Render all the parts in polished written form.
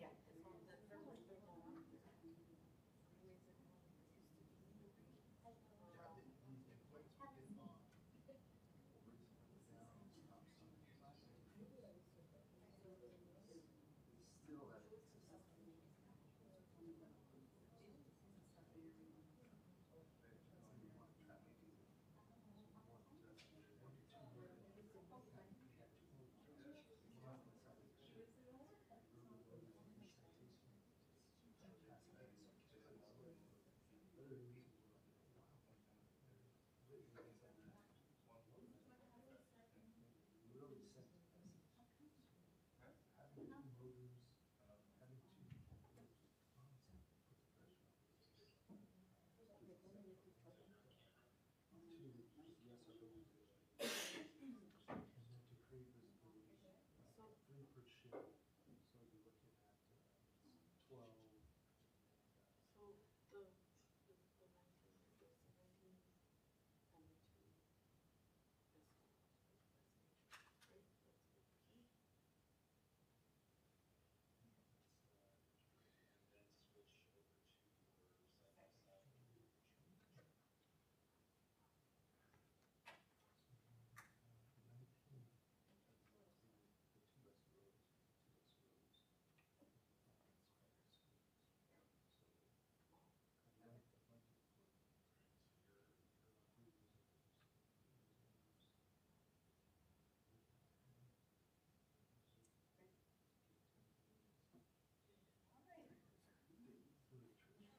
Yeah, this one, the first one's been going on. So the 19, the 17 and the two decimal, right? That's 3%.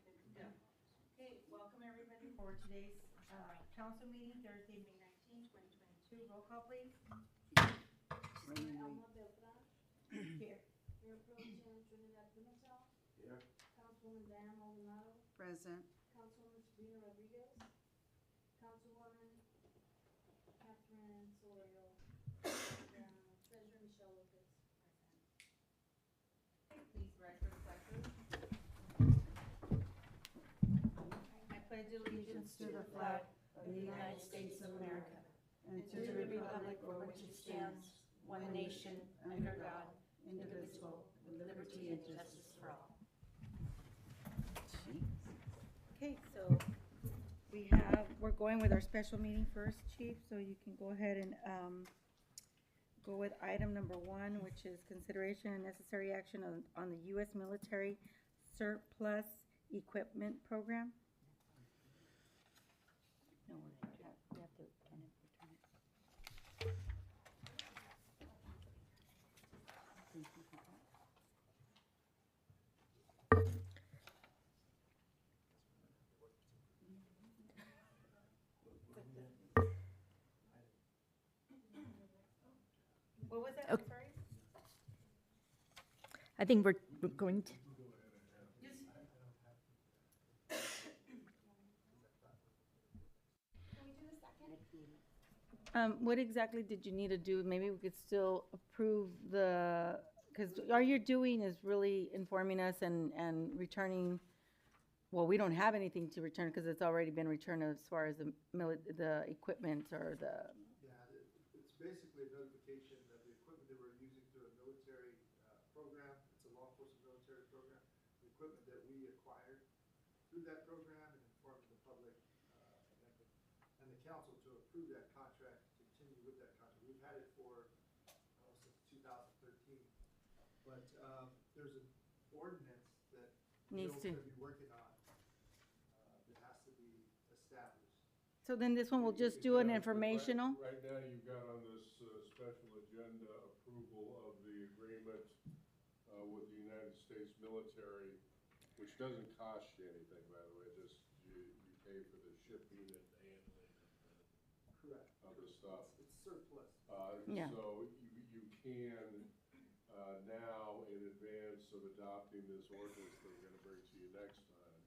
Good to go. Okay, welcome everybody for today's council meeting, Thursday, May 19, 2022. Roll call, please. Alma Beltran, Here. Mayor Pro Tem Trinidad Pimentel, Here. Councilwoman Diane Maldonado, Present. Councilwoman Sabrina Rodriguez, Councilwoman Catherine Solorio, and Treasurer Michelle Lopez. Okay, please rise for the flag salute. I pledge allegiance to the flag of the United States of America and to the republic for which it stands, one nation, under God, indivisible, with liberty and justice for all. Okay, so we're going with our special meeting first, Chief, so you can go ahead and go with item number 1, which is consideration and necessary action on the U.S. military surplus equipment program. No, we have to turn it, return it. What was that? Okay. Sorry? I think we're going to, What exactly did you need to do? Maybe we could still approve because all you're doing is really informing us and returning, well, we don't have anything to return because it's already been returned as far as the equipment or the, Yeah, it's basically a notification that the equipment that we're using through a military program, it's a law enforcement military program, the equipment that we acquired through that program and informing the public and the council to approve that contract, continue with that contract. We've had it for since 2013. But there's an ordinance that Needs Bill's to- going to be working on that has to be established. so then this one will just do an informational? Right now, you've got on this special agenda approval of the agreement with the United States military, which doesn't cost you anything, by the way, just you pay for the shipping and handling Correct. of the stuff. It's surplus. Yeah. So you can now, in advance of adopting this ordinance that we're gonna bring to you next time,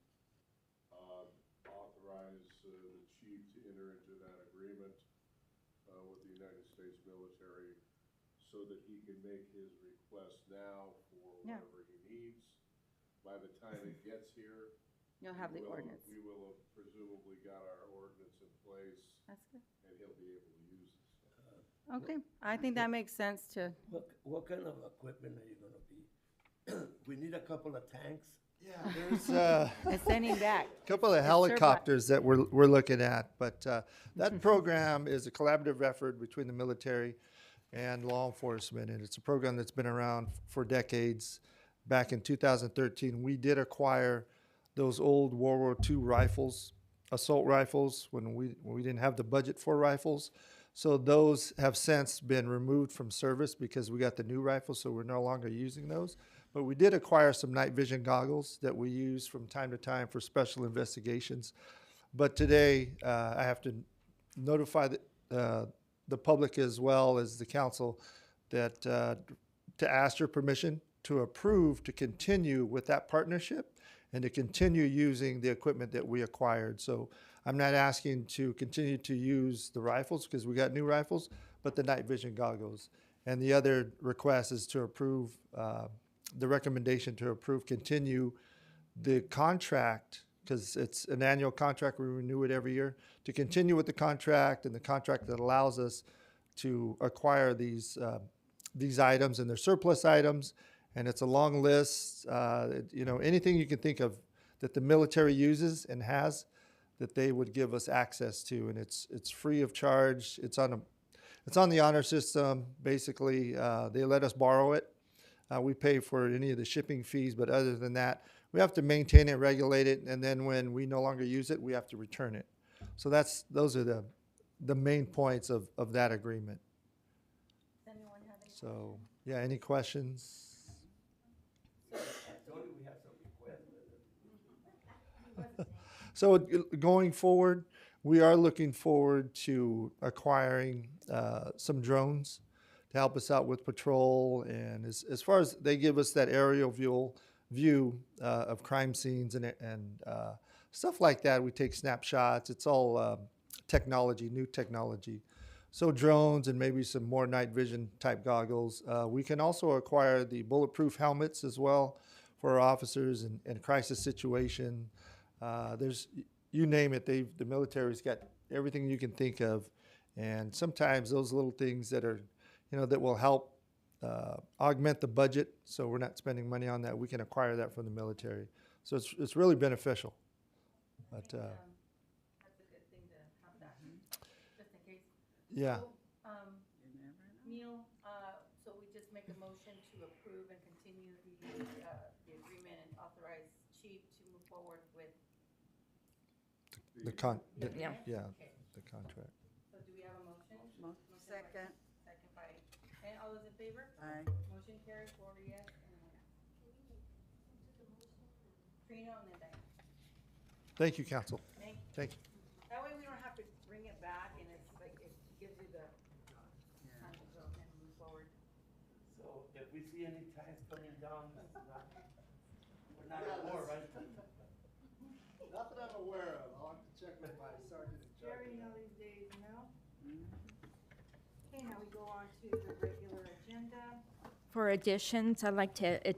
authorize the chief to enter into that agreement with the United States military so that he can make his request now for Yeah. whatever he needs. By the time it gets here, You'll have the we will- ordinance. We will have presumably got our ordinance in place That's good. and he'll be able to use it. Okay, I think that makes sense to, What kind of equipment are you gonna be We need a couple of tanks. Yeah, there's a It's sending back. couple of helicopters that we're looking at, but that program is a collaborative effort between the military and law enforcement, and it's a program that's been around for decades. Back in 2013, we did acquire those old World War II rifles, assault rifles, when we didn't have the budget for rifles. So those have since been removed from service because we got the new rifles, so we're no longer using those. But we did acquire some night vision goggles that we use from time to time for special investigations. But today, I have to notify the public as well as the council that to ask your permission to approve to continue with that partnership and to continue using the equipment that we acquired. So I'm not asking to continue to use the rifles because we got new rifles, but the night vision goggles. And the other request is to approve, the recommendation to approve, continue the contract, because it's an annual contract, we renew it every year, to continue with the contract and the contract that allows us to acquire these items, and they're surplus items, and it's a long list. Anything you can think of that the military uses and has, that they would give us access to, and it's free of charge. It's on the honor system. Basically, they let us borrow it. We pay for any of the shipping fees, but other than that, we have to maintain it, regulate it, and then when we no longer use it, we have to return it. So those are the main points of that agreement. Does anyone have any? So, yeah, any questions? So going forward, we are looking forward to acquiring some drones to help us out with patrol. And as far as they give us that aerial view of crime scenes and stuff like that, we take snapshots. It's all technology, new technology. So drones and maybe some more night vision type goggles. We can also acquire the bulletproof helmets as well for our officers in crisis situation. You name it, the military's got everything you can think of. And sometimes those little things that are, that will help augment the budget, so we're not spending money on that, we can acquire that from the military. So it's really beneficial. But That's a good thing to have that, just in case. yeah, So, Neil, so we just make a motion to approve and continue the agreement and authorize chief to move forward with the Yeah. Okay. the contract. So do we have a motion? Second. Second by, and all those in favor? Aye. Motion carries 4 yes and 1 absent. Trina and then Diane. Thank you, council. Thank you. That way we don't have to bring it back and it's like, it gives you the time to go and move forward. So if we see any tanks coming down, we're not at war, right? Not that I'm aware of. I'll have to check with my sergeant in charge. Jerry, these days, Okay, now we go on to the regular agenda. For additions, I'd like to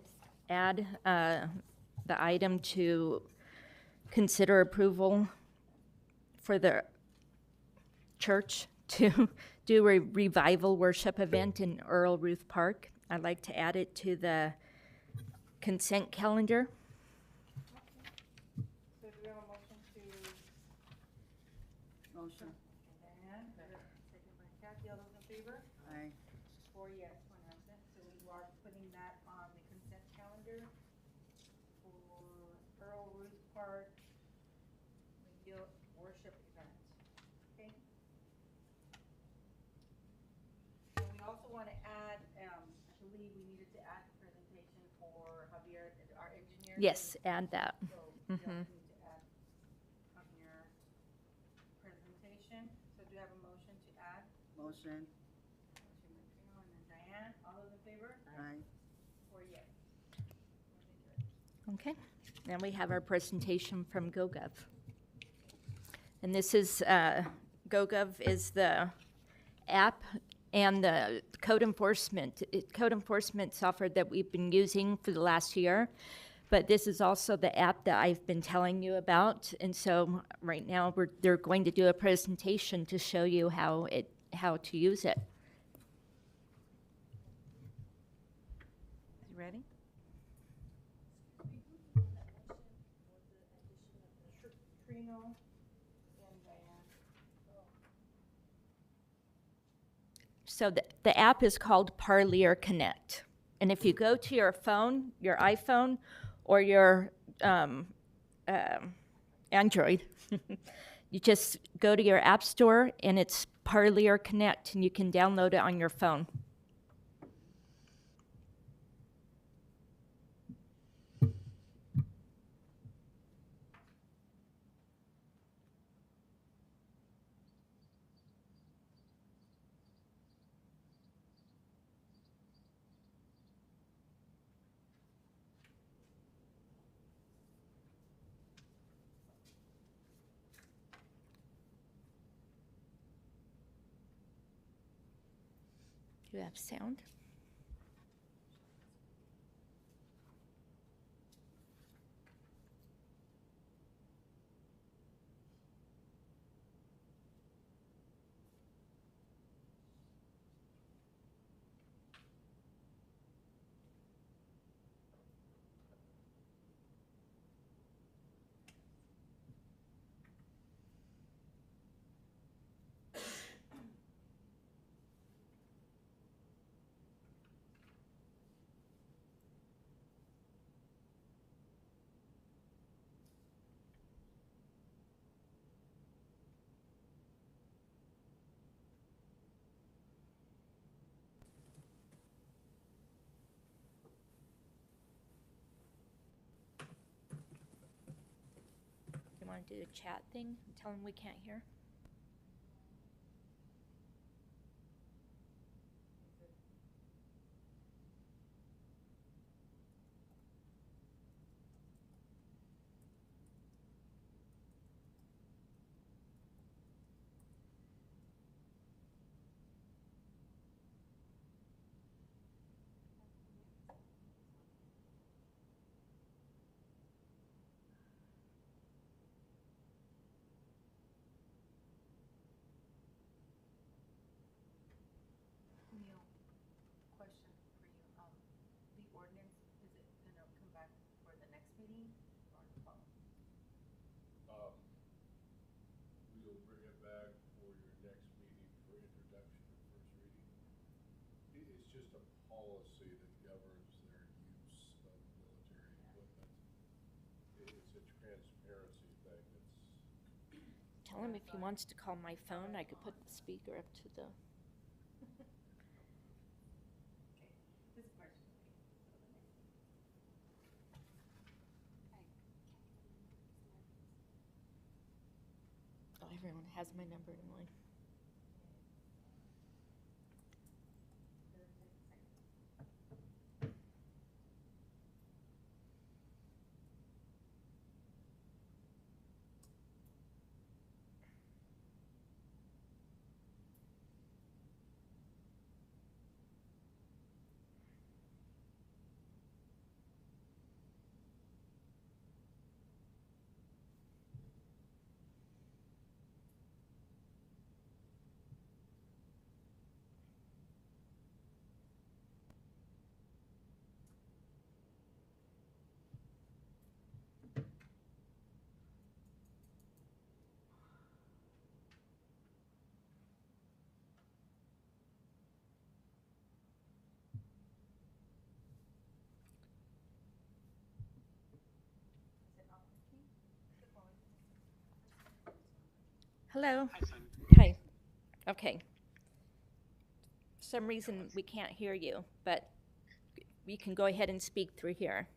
add the item to consider approval for the church to do a revival worship event in Earl Ruth Park. I'd like to add it to the consent calendar. So do we have a motion to, Motion. Diane, second by Kathy, all those in favor? Aye. 4 yes, 1 absent. So we are putting that on the consent calendar for Earl Ruth Park Reveal Worship Event. Okay? And we also want to add, I believe we needed to add the presentation for Javier, our engineer. Yes, add that. So we also need to add Javier presentation. So do you have a motion to add? Motion. Motion by Trina and then Diane. All those in favor? Aye. 4 yes. Motion carries. Okay, then we have our presentation from GoGov. And this is, GoGov is the app and the code enforcement software that we've been using for the last year. But this is also the app that I've been telling you about. And so right now, they're going to do a presentation to show you how to use it. You ready? So the app is called Parlier Connect. And if you go to your phone, your iPhone, or your Android, you just go to your app store and it's Parlier Connect, and you can download it on your phone. Do you have sound? You want to do a chat thing? Tell them we can't hear? Neil, question for you. The ordinance, is it gonna come back for the next meeting or the following? We'll bring it back for your next meeting for introduction and first reading. It's just a policy that governs their use of military equipment. It's a transparency thing. Tell him if he wants to call my phone, I could put the speaker up to the. This question. Oh, everyone has my number anyway. Hello. Hi. Okay. For some reason we can't hear you, but you can go ahead and speak through here.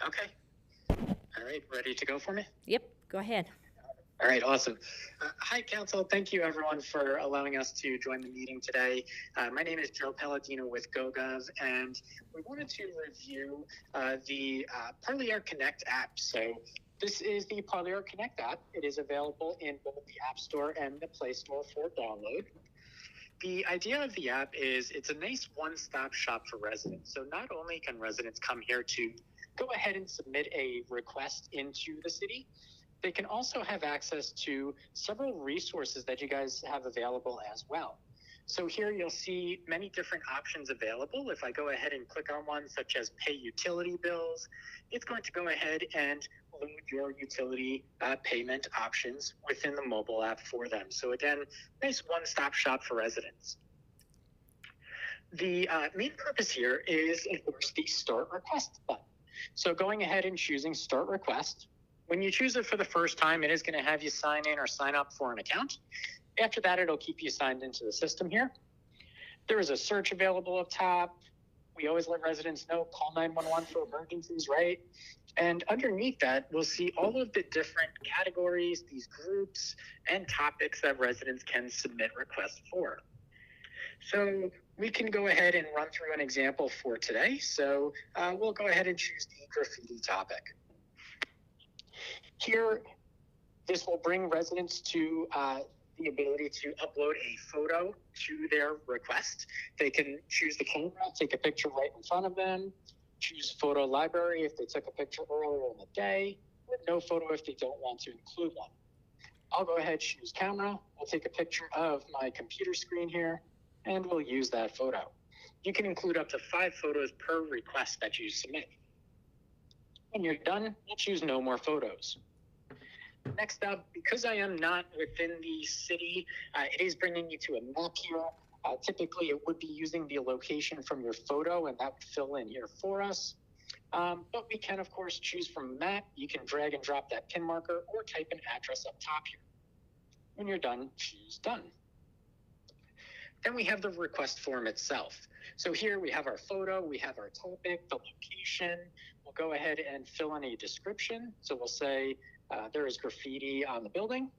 Okay. All right, ready to go for me? Yep, go ahead. All right, awesome. Hi, Council. Thank you, everyone, for allowing us to join the meeting today. My name is Joe Palladino with GoGov, and we wanted to review the Parlier Connect app. So this is the Parlier Connect app. It is available in both the App Store and the Play Store for download. The idea of the app is it's a nice one-stop shop for residents. So not only can residents come here to go ahead and submit a request into the city, they can also have access to several resources that you guys have available as well. So here you'll see many different options available. If I go ahead and click on one such as pay utility bills, it's going to go ahead and load your utility payment options within the mobile app for them. So again, nice one-stop shop for residents. The main purpose here is, of course, the Start Request button. So going ahead and choosing Start Request. When you choose it for the first time, it is going to have you sign in or sign up for an account. After that, it'll keep you signed into the system here. There is a search available up top. We always let residents know, call 911 for emergencies, right? And underneath that, we'll see all of the different categories, these groups, and topics that residents can submit requests for. So we can go ahead and run through an example for today. So we'll go ahead and choose the graffiti topic. Here, this will bring residents to the ability to upload a photo to their request. They can choose the camera, take a picture right in front of them, choose photo library if they took a picture earlier in the day, or no photo if they don't want to include one. I'll go ahead, choose camera. We'll take a picture of my computer screen here, and we'll use that photo. You can include up to 5 photos per request that you submit. When you're done, we'll choose no more photos. Next up, because I am not within the city, it is bringing you to a map here. Typically, it would be using the location from your photo, and that would fill in here for us. But we can, of course, choose from a map. You can drag and drop that pin marker or type an address up top here. When you're done, choose Done. Then we have the request form itself. So here we have our photo, we have our topic, the location. We'll go ahead and fill in a description. So we'll say there is graffiti on the building.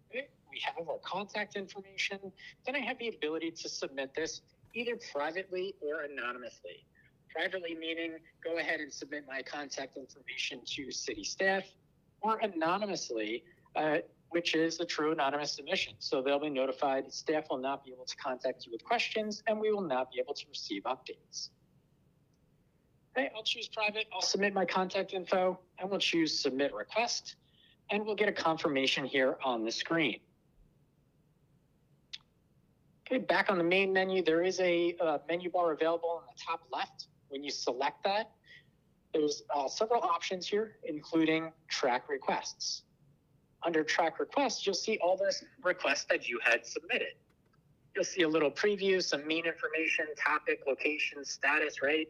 Okay, we have our contact information. Then I have the ability to submit this either privately or anonymously. Privately meaning go ahead and submit my contact information to city staff, or anonymously, which is a true anonymous submission. So they'll be notified, staff will not be able to contact you with questions, and we will not be able to receive updates. Okay, I'll choose private, I'll submit my contact info, and we'll choose submit request, and we'll get a confirmation here on the screen. Okay, back on the main menu, there is a menu bar available in the top left. When you select that, there's several options here, including track requests. Under track requests, you'll see all those requests that you had submitted. You'll see a little preview, some main information, topic, location, status, right?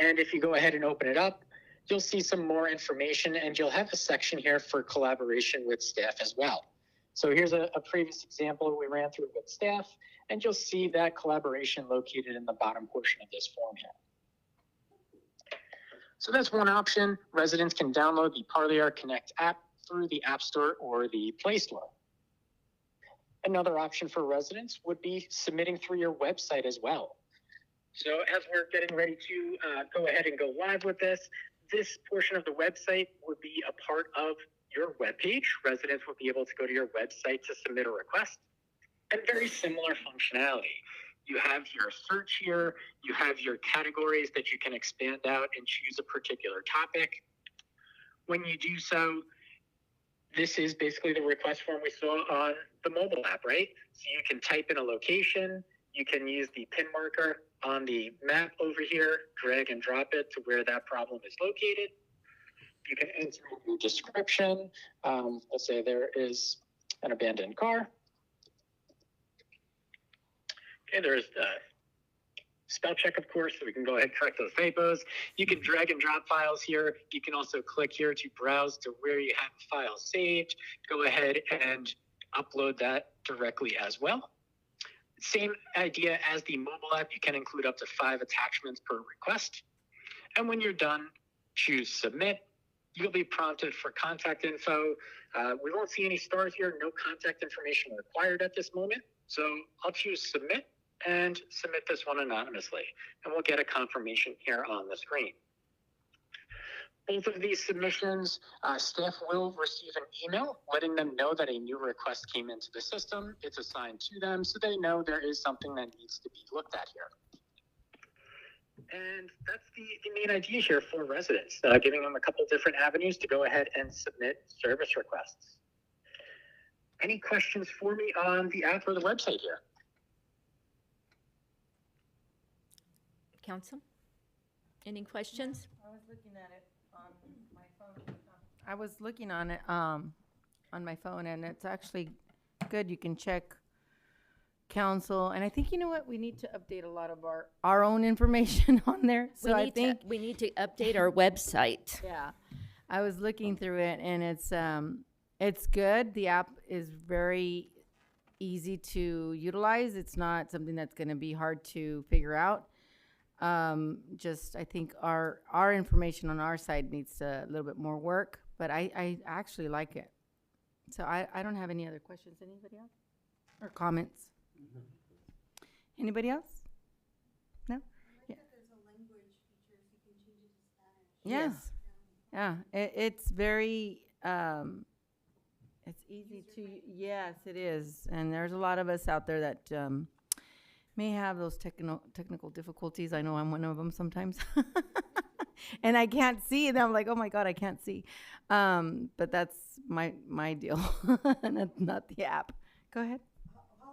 And if you go ahead and open it up, you'll see some more information, and you'll have a section here for collaboration with staff as well. So here's a previous example we ran through with staff, and you'll see that collaboration located in the bottom portion of this form here. So that's one option. Residents can download the Parlier Connect app through the App Store or the Play Store. Another option for residents would be submitting through your website as well. So as we're getting ready to go ahead and go live with this portion of the website would be a part of your webpage. Residents will be able to go to your website to submit a request, and very similar functionality. You have your search here, you have your categories that you can expand out and choose a particular topic. When you do so, this is basically the request form we saw on the mobile app, right? So you can type in a location, you can use the pin marker on the map over here, drag and drop it to where that problem is located. You can enter your description. Let's say there is an abandoned car. Okay, there's the spell check, of course, so we can go ahead and correct those typos. You can drag and drop files here. You can also click here to browse to where you have a file saved. Go ahead and upload that directly as well. Same idea as the mobile app. You can include up to 5 attachments per request. And when you're done, choose submit. You'll be prompted for contact info. We won't see any stars here, no contact information required at this moment. So I'll choose submit and submit this one anonymously. And we'll get a confirmation here on the screen. Both of these submissions, staff will receive an email letting them know that a new request came into the system. It's assigned to them, so they know there is something that needs to be looked at here. And that's the main idea here for residents, giving them a couple different avenues to go ahead and submit service requests. Any questions for me on the app or the website here? Council? Any questions? I was looking at it on my phone. I was looking on it on my phone, and it's actually good. You can check council, and I think, you know what, we need to update a lot of our own information on there. So I think, we need to update our website. yeah, I was looking through it, and it's good. The app is very easy to utilize. It's not something that's going to be hard to figure out. Just I think our information on our side needs a little bit more work, but I actually like it. So I don't have any other questions. Anybody else? Or comments? Anybody else? No? Yeah. Yeah. Yes. Yeah, it's very, it's easy to, yes, it is. And there's a lot of us out there that may have those technical difficulties. I know I'm one of them sometimes. And I can't see, and I'm like, oh my God, I can't see. But that's my deal, not the app. Go ahead. How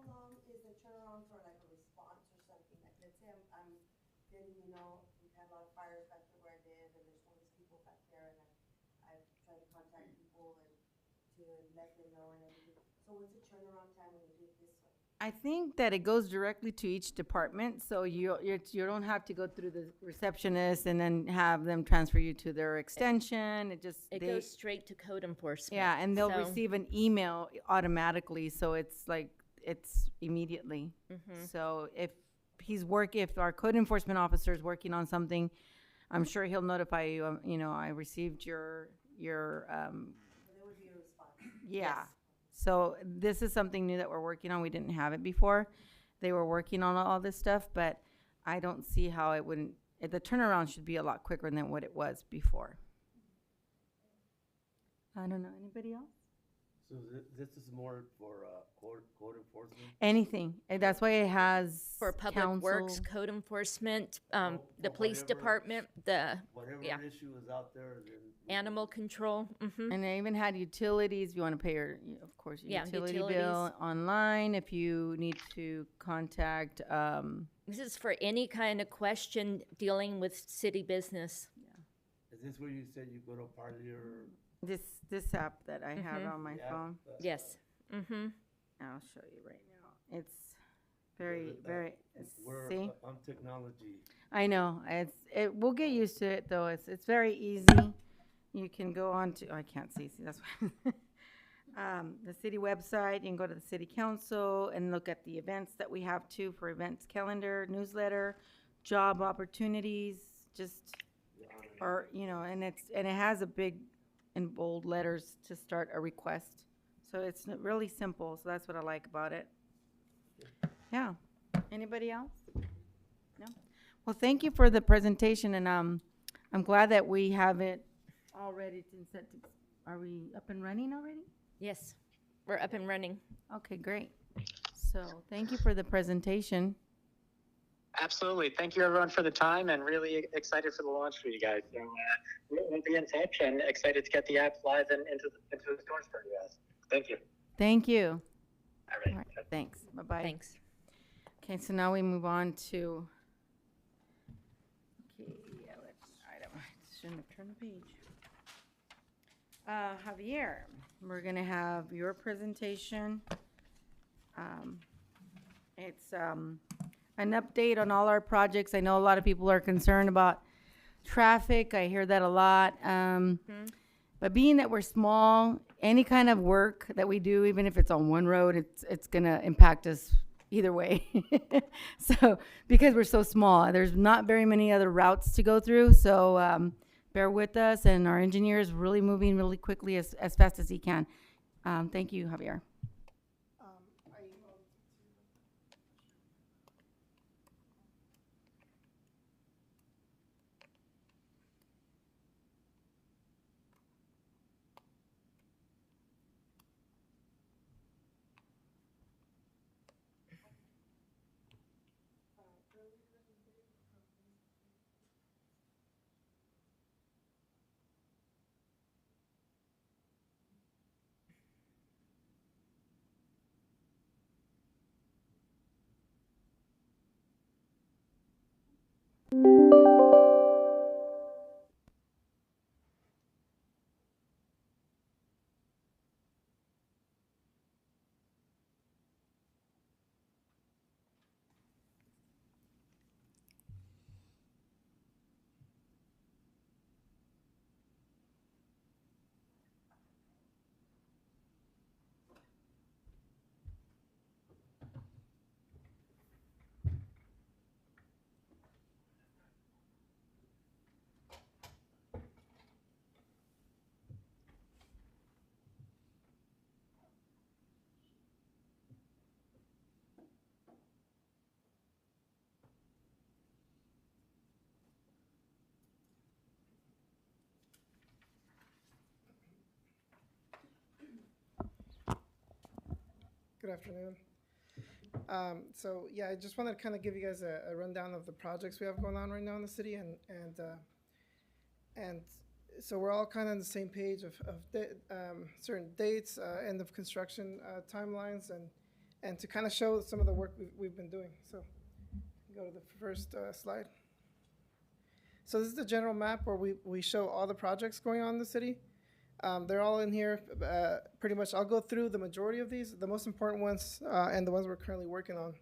long is the turnaround for like a response or something? Like, let's say I'm getting, we've had a lot of fires back there where I live, and there's homeless people back there, and I've tried to contact people and to let them know and everything. So what's the turnaround time when you do it this way? I think that it goes directly to each department, so you don't have to go through the receptionist and then have them transfer you to their extension. It Goes straight to code enforcement. Yeah, and they'll So- receive an email automatically, so it's immediately. So if our code enforcement officer is working on something, I'm sure he'll notify you. I received your So there would be a response. yeah. So this is something new that we're working on. We didn't have it before. They were working on all this stuff, but I don't see how it wouldn't. The turnaround should be a lot quicker than what it was before. I don't know. Anybody else? So this is more for code enforcement? Anything. And that's why it has For public works, code enforcement, the police whatever- department, Whatever yeah. issue is out there, then. animal control. And I even had utilities. If you want to pay your Yeah, utility bill utilities. online. If you need to contact, This is for any kind of question dealing with city business. Is this where you said you go to Parlier? this app that I have on my phone. Yes. Mm-hmm. I'll show you right now. It's very, very. We're See, on technology. I know we'll get used to it though. It's very easy. You can go on to I can't see that's why. The city website. You can go to the city council and look at the events that we have too for events calendar, newsletter, job opportunities. And it has a big in bold letters to start a request. So it's really simple. So that's what I like about it. Yeah. Anybody else? No? Well, thank you for the presentation, and I'm glad that we have it all ready to set. Are we up and running already? Yes, we're up and running. Okay, great. So thank you for the presentation. Absolutely. Thank you, everyone, for the time, and really excited for the launch for you guys. So we'll be in touch and excited to get the app live and into the stores for you guys. Thank you. Thank you. All right. All right, thanks. Bye-bye. Thanks. Okay, so now we move on to, shouldn't have turned the page. Javier, we're gonna have your presentation. It's an update on all our projects. I know a lot of people are concerned about traffic. I hear that a lot. But being that we're small, any kind of work that we do, even if it's on one road, it's gonna impact us either way. So, because we're so small, there's not very many other routes to go through. So, bear with us, and our engineer is really moving really quickly as fast as he can. Thank you, Javier. Good afternoon. So yeah, I just wanted to kind of give you guys a rundown of the projects we have going on right now in the city, and so we're all kind of on the same page of certain dates, end of construction timelines, and to kind of show some of the work we've been doing. So go to the first slide. So this is the general map where we show all the projects going on in the city. They're all in here, pretty much. I'll go through the majority of these, the most important ones, and the ones we're currently working on.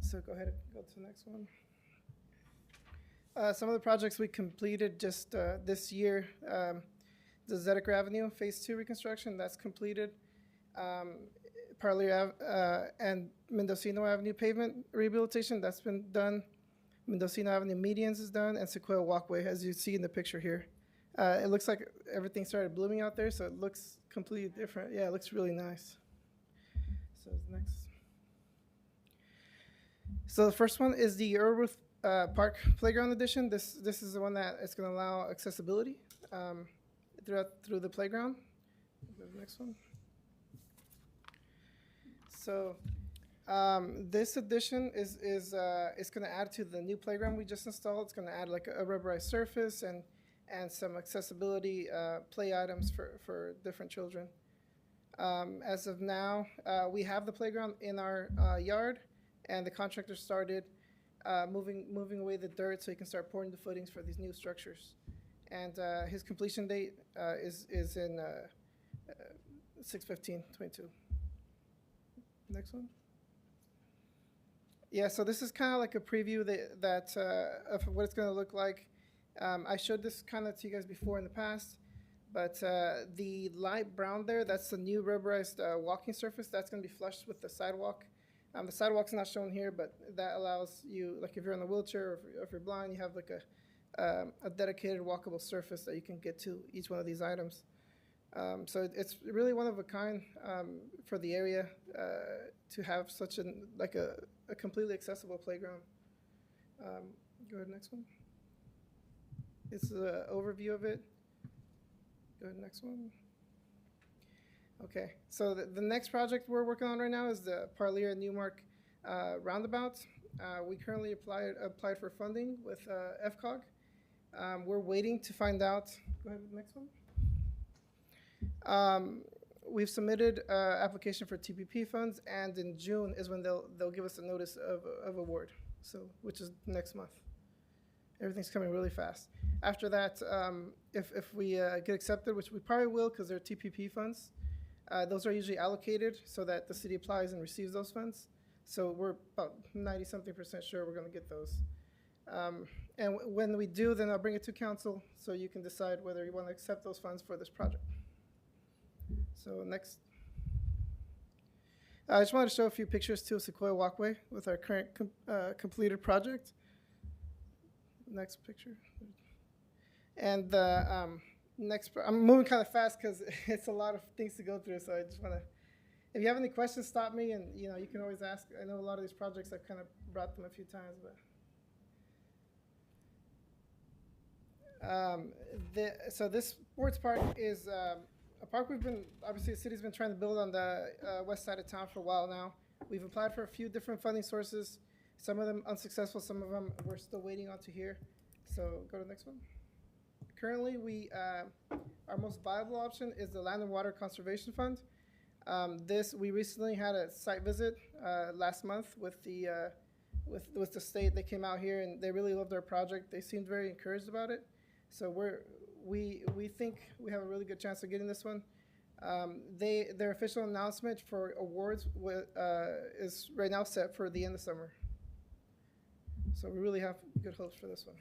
So go ahead and go to the next one. Some of the projects we completed just this year, the Zedek Avenue Phase 2 reconstruction, that's completed. Parlier and Mendocino Avenue pavement rehabilitation, that's been done. Mendocino Avenue medians is done, and Sequoia Walkway, as you see in the picture here. It looks like everything started blooming out there, so it looks completely different. Yeah, it looks really nice. So next. So the first one is the Earlworth Park Playground Edition. This is the one that is going to allow accessibility through the playground. Go to the next one. So this edition is going to add to the new playground we just installed. It's going to add like a rubberized surface and some accessibility play items for different children. As of now, we have the playground in our yard, and the contractor started moving away the dirt so he can start pouring the footings for these new structures. And his completion date is in 6/15/22. Next one. Yeah, so this is kind of like a preview of what it's going to look like. I showed this kind of to you guys before in the past, but the light brown there, that's the new rubberized walking surface. That's going to be flushed with the sidewalk. The sidewalk's not shown here, but that allows you, like if you're in a wheelchair or if you're blind, you have like a dedicated walkable surface that you can get to each one of these items. So it's really one of a kind for the area to have such a completely accessible playground. Go ahead, next one. This is an overview of it. Go ahead, next one. Okay, so the next project we're working on right now is the Parlier Newmark roundabout. We currently applied for funding with FCOG. We're waiting to find out. Go ahead, next one. We've submitted application for TPP funds, and in June is when they'll give us a notice of award. So, which is next month. Everything's coming really fast. After that, if we get accepted, which we probably will because they're TPP funds, those are usually allocated so that the city applies and receives those funds. So we're about 90-something% sure we're going to get those. And when we do, then I'll bring it to council so you can decide whether you want to accept those funds for this project. So next. I just wanted to show a few pictures too of Sequoia Walkway with our current completed project. Next picture. And the next, I'm moving kind of fast because it's a lot of things to go through. So I just want to, if you have any questions, stop me, and you can always ask. I know a lot of these projects I've kind of brought them a few times, but so this sports park is a park obviously the city's been trying to build on the west side of town for a while now. We've applied for a few different funding sources. Some of them unsuccessful, some of them we're still waiting on to hear. So go to the next one. Currently, our most viable option is the Land and Water Conservation Fund. We recently had a site visit last month with the state. They came out here and they really loved our project. They seemed very encouraged about it. So we think we have a really good chance of getting this one. Their official announcement for awards is right now set for the end of summer. So we really have good hopes for this one.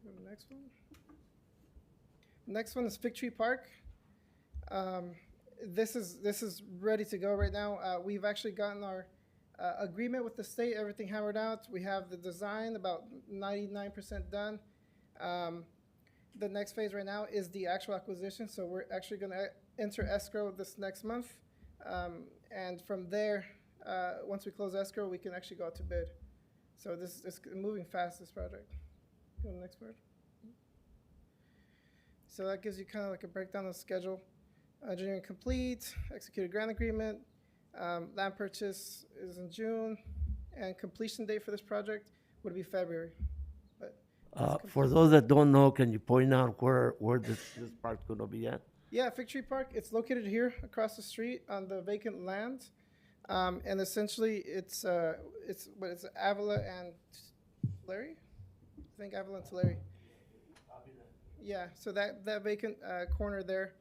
Go to the next one. Next one is Fig Tree Park. This is ready to go right now. We've actually gotten our agreement with the state, everything hammered out. We have the design about 99% done. The next phase right now is the actual acquisition. So we're actually going to enter escrow this next month. And from there, once we close escrow, we can actually go out to bid. So this is moving fast, this project. Go to the next part. So that gives you kind of like a breakdown of the schedule. Engineering complete, executed grant agreement. Land purchase is in June, and completion date for this project would be February. But For those that don't know, can you point out where this park's gonna be at? yeah, Fig Tree Park, it's located here across the street on the vacant land. And essentially it's Avila and Tulare? I think Avila and Tulare. Yeah, so that vacant corner there,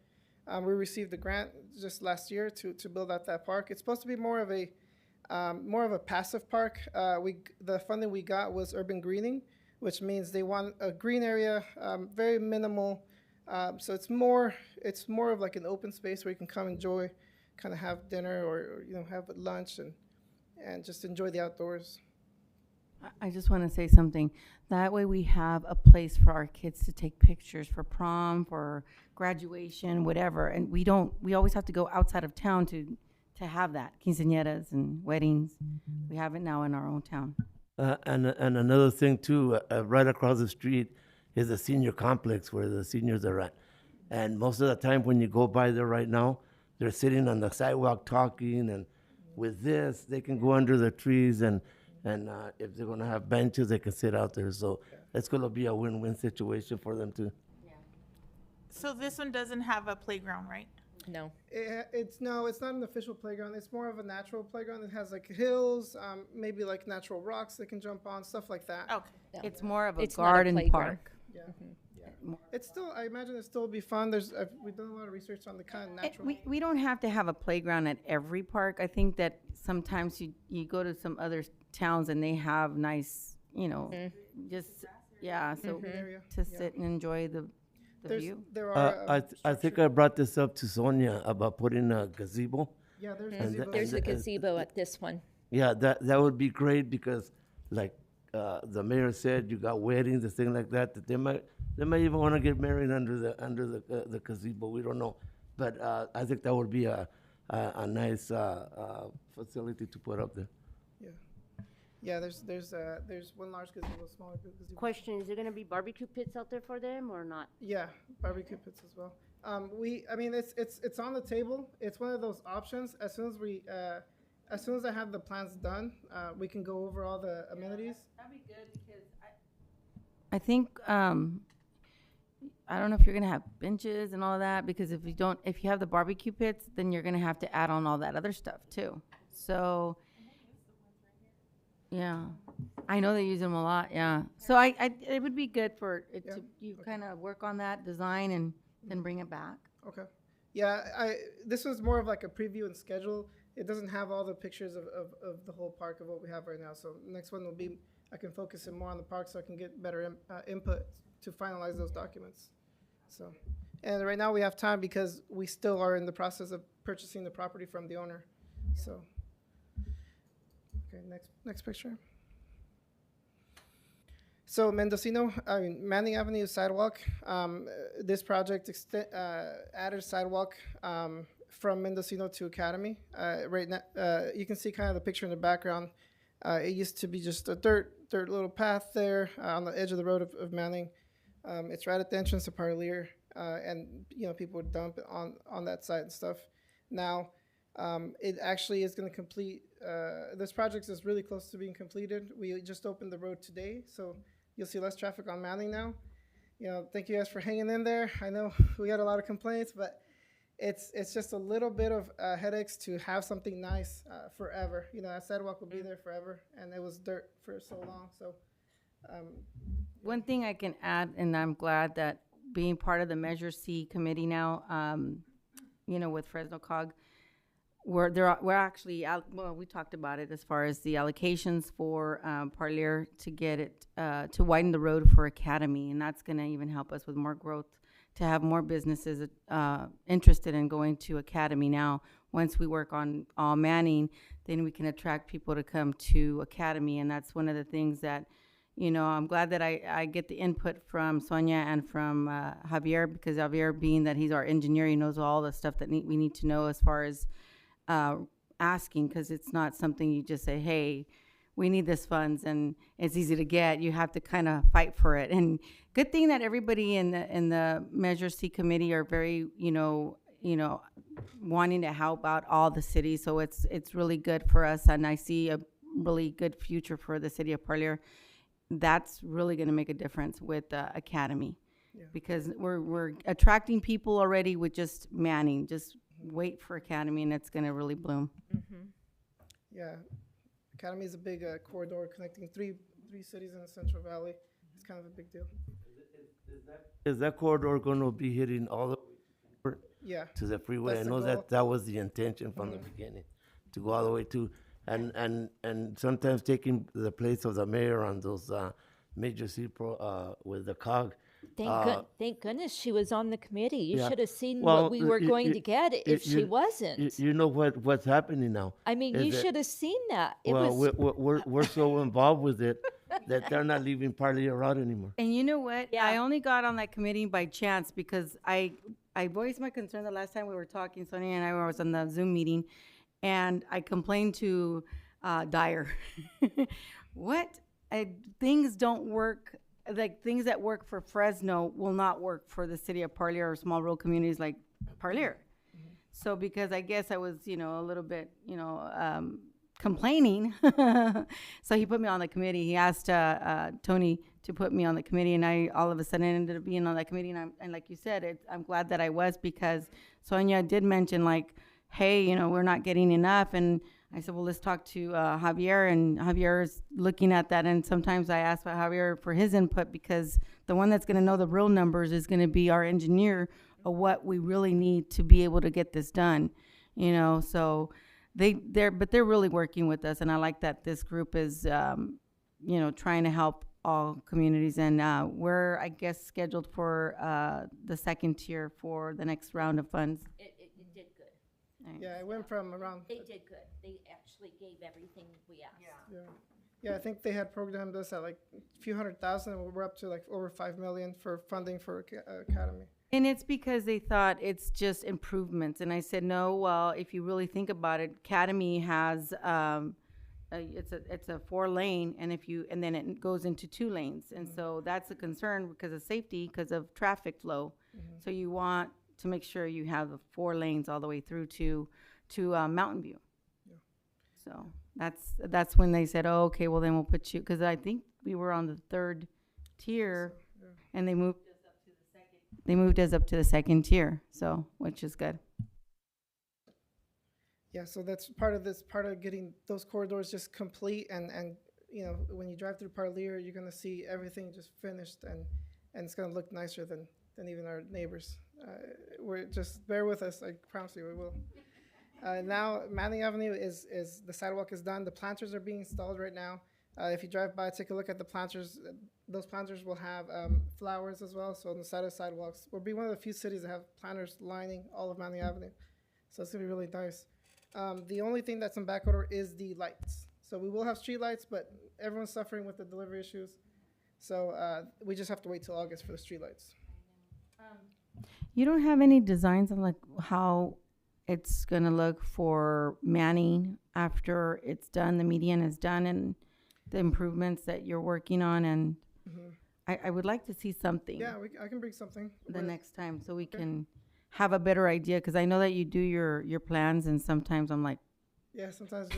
we received a grant just last year to build out that park. It's supposed to be more of a passive park. The funding we got was urban greening, which means they want a green area, very minimal. So it's more of like an open space where you can come enjoy, kind of have dinner or have lunch and just enjoy the outdoors. I just want to say something. That way we have a place for our kids to take pictures for prom, for graduation, whatever. And we always have to go outside of town to have that, quinceañeras and weddings. We have it now in our own town. And another thing too, right across the street is the senior complex where the seniors are at. And most of the time when you go by there right now, they're sitting on the sidewalk talking, and with this, they can go under the trees and if they're gonna have benches, they can sit out there. So it's gonna be a win-win situation for them too. So this one doesn't have a playground, right? No. It's not an official playground. It's more of a natural playground. It has like hills, maybe like natural rocks they can jump on, stuff like that. Okay. It's more of a It's not a garden playground. park. Yeah. It's still, I imagine it still be fun. We've done a lot of research on the kind of natural. We don't have to have a playground at every park. I think that sometimes you go to some other towns and they have nice, just, so area. to sit and enjoy the view. There are. I think I brought this up to Sonia about putting a gazebo. Yeah, there's And gazebos. There's a gazebo at this one. Yeah, that would be great because, like the mayor said, you got weddings and things like that. That they might even want to get married under the gazebo. We don't know, but I think that would be a nice facility to put up there. Yeah, there's one large gazebo, smaller gazebo. Question, is there gonna be barbecue pits out there for them or not? Yeah, barbecue pits as well. It's on the table. It's one of those options. As soon as I have the plans done, we can go over all the amenities. That'd be good because I think, I don't know if you're gonna have benches and all of that, because if you have the barbecue pits, then you're gonna have to add on all that other stuff too. So, yeah, I know they use them a lot, yeah. So it would be good for it to, kind of work on that design and then bring it back. Okay. Yeah, this was more of like a preview and schedule. It doesn't have all the pictures of the whole park of what we have right now. So the next one will be, I can focus it more on the park so I can get better input to finalize those documents. So, and right now we have time because we still are in the process of purchasing the property from the owner. So, okay, next picture. So Mendocino, Manning Avenue sidewalk. This project added sidewalk from Mendocino to Academy. Right now, you can see kind of the picture in the background. It used to be just a dirt little path there on the edge of the road of Manning. It's right at the entrance to Parlier, and people would dump on that side and stuff. Now, it actually is going to complete. This project is really close to being completed. We just opened the road today, so you'll see less traffic on Manning now. Thank you guys for hanging in there. I know we got a lot of complaints, but it's just a little bit of headaches to have something nice forever. That sidewalk will be there forever, and it was dirt for so long. So, one thing I can add, and I'm glad that being part of the Measure C committee now, with Fresno Cog, we're actually we talked about it as far as the allocations for Parlier to get it to widen the road for Academy, and that's going to even help us with more growth, to have more businesses interested in going to Academy now. Once we work on Manning, then we can attract people to come to Academy, and that's one of the things that, I'm glad that I get the input from Sonia and from Javier, because Javier, being that he's our engineer, he knows all the stuff that we need to know as far as asking, because it's not something you just say, hey, we need this funds and it's easy to get. You have to kind of fight for it. And good thing that everybody in the Measure C committee are very, wanting to help out all the cities. So it's really good for us, and I see a really good future for the city of Parlier. That's really going to make a difference with Academy, because we're attracting people already with just manning. Just wait for Academy, and it's going to really bloom. Yeah, Academy is a big corridor connecting three cities in the Central Valley. It's kind of a big deal. Is that corridor going to be hitting all the way Yeah. to the freeway? That's I the know goal. that was the intention from the beginning, to go all the way to, and sometimes taking the place of the mayor on those major with the cog. Thank goodness she was on the committee. You Yeah. should have seen Well, what we were going to get if she you- wasn't. You know what's happening now. I mean, is you that- should have seen that. It Well, was we're so involved with it that they're not leaving Parlier out anymore. And you know what? Yeah. I only got on that committee by chance because I voiced my concern the last time we were talking. Sonia and I was on the Zoom meeting, and I complained to Dyer. What? Things don't work. Like, things that work for Fresno will not work for the city of Parlier or small rural communities like Parlier. So because I guess I was, a little bit, complaining. So he put me on the committee. He asked Tony to put me on the committee, and I all of a sudden ended up being on that committee. And like you said, I'm glad that I was, because Sonia did mention, like, hey, we're not getting enough. And I said, well, let's talk to Javier, and Javier is looking at that. And sometimes I ask Javier for his input, because the one that's going to know the real numbers is going to be our engineer of what we really need to be able to get this done. So they're really working with us, and I like that this group is, trying to help all communities. And we're, I guess, scheduled for the second tier for the next round of funds. it did good. Yeah, it went from around. They did good. They actually gave everything we asked. Yeah, I think they had programmed us at like a few $100,000, and we're up to like over $5 million for funding for Academy. And it's because they thought it's just improvements. And I said, no, well, if you really think about it, Academy has, it's a 4-lane, and then it goes into 2 lanes. And so that's a concern because of safety, because of traffic flow. So you want to make sure you have the 4 lanes all the way through to Mountain View. So that's when they said, oh, okay, well then we'll put you, because I think we were on the 3rd tier, and they moved us up to the 2nd tier, so, which is good. Yeah, so that's part of getting those corridors just complete, and when you drive through Parlier, you're gonna see everything just finished, and it's gonna look nicer than even our neighbors. We're just bear with us. I promise you, we will. Now, Manning Avenue is the sidewalk is done. The planters are being installed right now. If you drive by, take a look at the planters. Those planters will have flowers as well. So on the side of sidewalks, we'll be one of the few cities that have planters lining all of Manning Avenue. So it's gonna be really nice. The only thing that's in back order is the lights. So we will have street lights, but everyone's suffering with the delivery issues. So we just have to wait till August for the street lights. You don't have any designs on, like, how it's gonna look for Manning after it's done, the median is done, and the improvements that you're working on? And I would like to see something Yeah, I can bring something. the next time, so we can have a better idea, because I know that you do your plans, and sometimes I'm like, Yeah, sometimes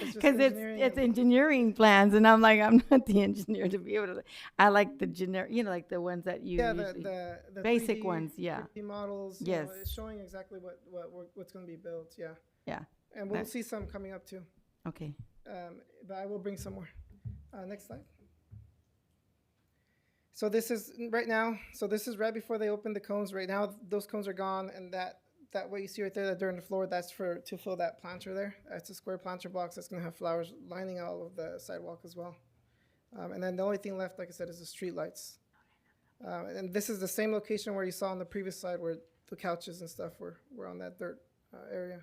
just because engineering it's and- engineering plans, and I'm like, I'm not the engineer to be able to. I like the generic, like the ones that you Yeah, usually, the basic 3D ones, yeah. 3D models. Yes. It's showing exactly what's going to be built. Yeah. Yeah. And we'll That- see some coming up too. Okay. But I will bring some more. Next slide. So this is right now. So this is right before they open the cones. Right now, those cones are gone, and that what you see right there, that dirt on the floor, that's to fill that planter there. That's a square planter box that's going to have flowers lining all of the sidewalk as well. And then the only thing left, like I said, is the street lights. And this is the same location where you saw on the previous slide, where the couches and stuff were on that dirt area.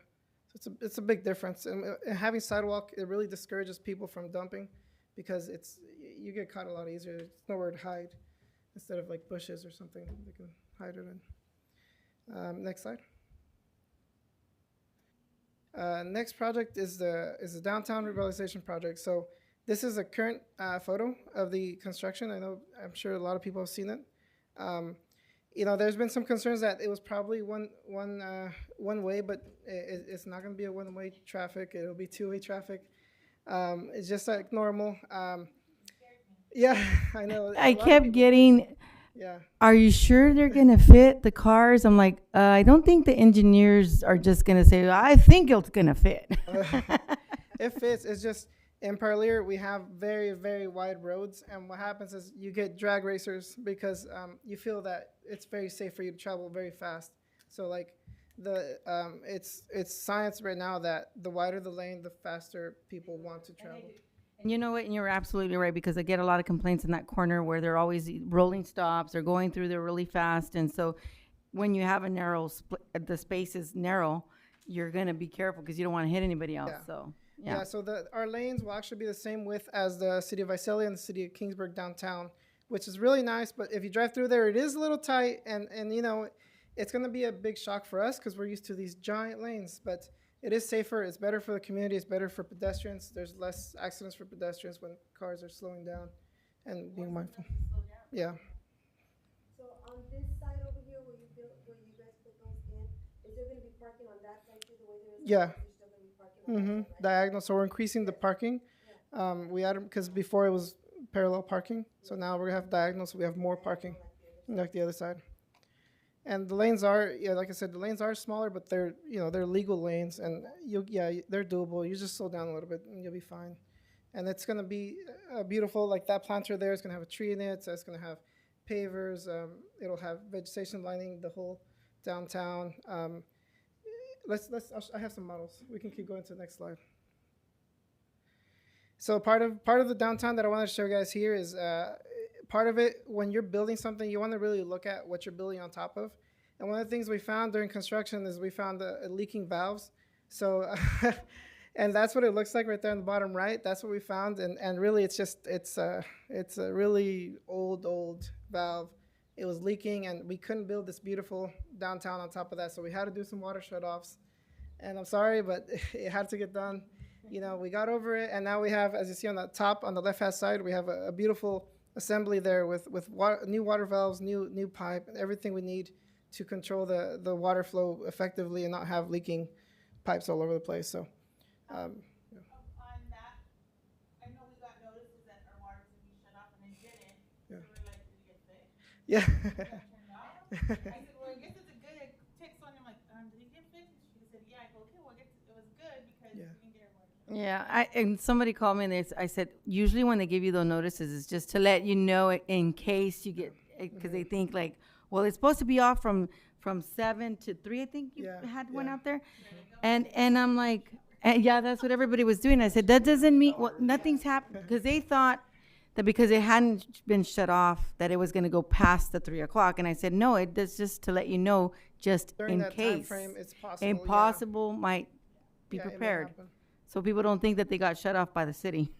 So it's a big difference. And having sidewalk, it really discourages people from dumping, because you get caught a lot easier. There's nowhere to hide, instead of like bushes or something they can hide it in. Next slide. Next project is the downtown revitalization project. So this is a current photo of the construction. I'm sure a lot of people have seen it. there's been some concerns that it was probably one way, but it's not going to be a one-way traffic. It'll be two-way traffic. It's just like normal. Yeah, I know. I kept getting, Yeah. are you sure they're gonna fit the cars? I'm like, I don't think the engineers are just gonna say, I think it's gonna fit. It fits. It's just in Parlier we have very, very wide roads, and what happens is you get drag racers because you feel that it's very safe for you to travel very fast. So like it's science right now that the wider the lane, the faster people want to travel. And you know what? And you're absolutely right, because I get a lot of complaints in that corner where they're always rolling stops or going through there really fast. And so when you have a narrow the space is narrow, you're gonna be careful because you don't want to hit anybody else. Yeah. So Yeah, so our lanes will actually be the same width as the city of Visalia and the city of Kingsburg downtown, which is really nice. But if you drive through there, it is a little tight, and it's going to be a big shock for us because we're used to these giant lanes. But it is safer. It's better for the community. It's better for pedestrians. There's less accidents for pedestrians when cars are slowing down and being mindful. Yeah. So on this side over here where you guys put those in, is there gonna be parking on that side too, the way there is? Yeah. Or is there still gonna be parking on that side, right? Diagonal. So we're increasing the parking. We added because before it was parallel parking. So now we're gonna have diagonal, so we have more parking like the other side. And the lanes are, like I said, the lanes are smaller, but they're legal lanes, and they're doable. You just slow down a little bit, and you'll be fine. And it's gonna be beautiful. Like that planter there is gonna have a tree in it. So it's gonna have pavers. It'll have vegetation lining the whole downtown. I have some models. We can keep going to the next slide. So part of the downtown that I wanted to show you guys here is part of it. When you're building something, you want to really look at what you're building on top of. And one of the things we found during construction is we found leaking valves. So, and that's what it looks like right there on the bottom right. That's what we found. And really, it's a really old valve. It was leaking, and we couldn't build this beautiful downtown on top of that. So we had to do some water shut-offs. And I'm sorry, but it had to get done. We got over it, and now we have, as you see on the top, on the left-hand side, we have a beautiful assembly there with new water valves, new pipe, and everything we need to control the water flow effectively and not have leaking pipes all over the place. So, On that, I know we got notices that our water was gonna be shut off and it didn't. Yeah. So we're like, did it get fixed? yeah. Did it turn off? I said, well, I guess it's a good text on him, like, did it get fixed? She said, yeah. I go, okay, well, I guess it was good because we didn't get our water shut off. yeah, and somebody called me and I said, usually when they give you those notices, it's just to let you know in case you get, because they think like, well, it's supposed to be off from 7 to 3. I think you had one out there, and I'm like, yeah, that's what everybody was doing. I said that doesn't mean nothing's happened, because they thought that because it hadn't been shut off that it was going to go past the 3 o'clock, and I said no, it's just to let you know, just During in that case. time frame, it's possible. Impossible might be Yeah, it may prepared, happen. so people don't think that they got shut off by the city.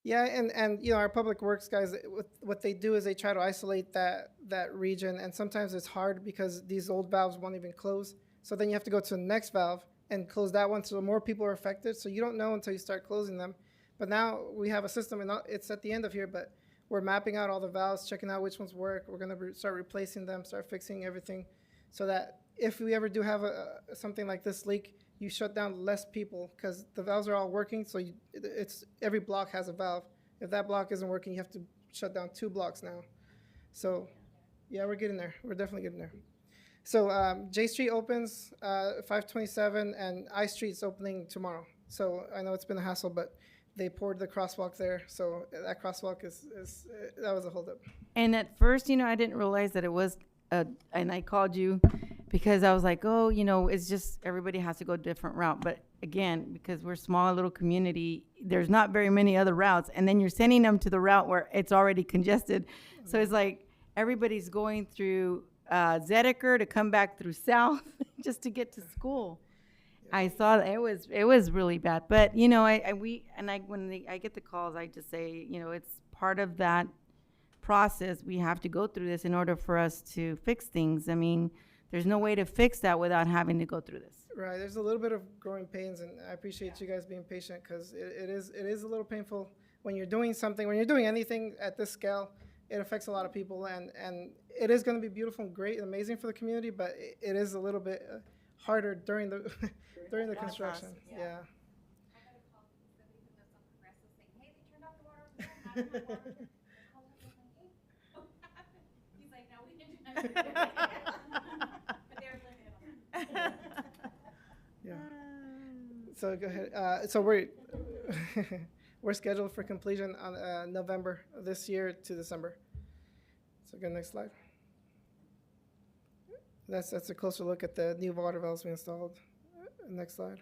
Yeah, and our public works guys, what they do is they try to isolate that region, and sometimes it's hard because these old valves won't even close. So then you have to go to the next valve and close that one, so more people are affected. So you don't know until you start closing them. But now we have a system, and it's at the end of here, but we're mapping out all the valves, checking out which ones work. We're going to start replacing them, start fixing everything, so that if we ever do have something like this leak, you shut down less people because the valves are all working. So it's every block has a valve. If that block isn't working, you have to shut down 2 blocks now. So, yeah, we're getting there. We're definitely getting there. So J Street opens 5/27, and I Street's opening tomorrow. So I know it's been a hassle, but they poured the crosswalk there. So that crosswalk is that was a holdup. And at first, I didn't realize that it was, and I called you because I was like, oh, it's just everybody has to go a different route. But again, because we're a small little community, there's not very many other routes. And then you're sending them to the route where it's already congested. So it's like everybody's going through Zedeker to come back through South just to get to school. I saw that it was really bad. But, when I get the calls, I just say, it's part of that process. We have to go through this in order for us to fix things. I mean, there's no way to fix that without having to go through this. Right. There's a little bit of growing pains, and I appreciate you guys being patient because it is a little painful when you're doing something, when you're doing anything at this scale. it affects a lot of people, and it is going to be beautiful and great and amazing for the community, but it is a little bit harder during the during the construction. Yeah. I got a call from somebody who lives on Progressive saying, hey, they turned off the water again. How did my water turn? I called him, I'm like, hey, what happened? He's like, no, we didn't do nothing. But they were blaming it on that. Yeah. So go ahead. So we're scheduled for completion on November of this year to December. So go next slide. That's a closer look at the new water valves we installed. Next slide.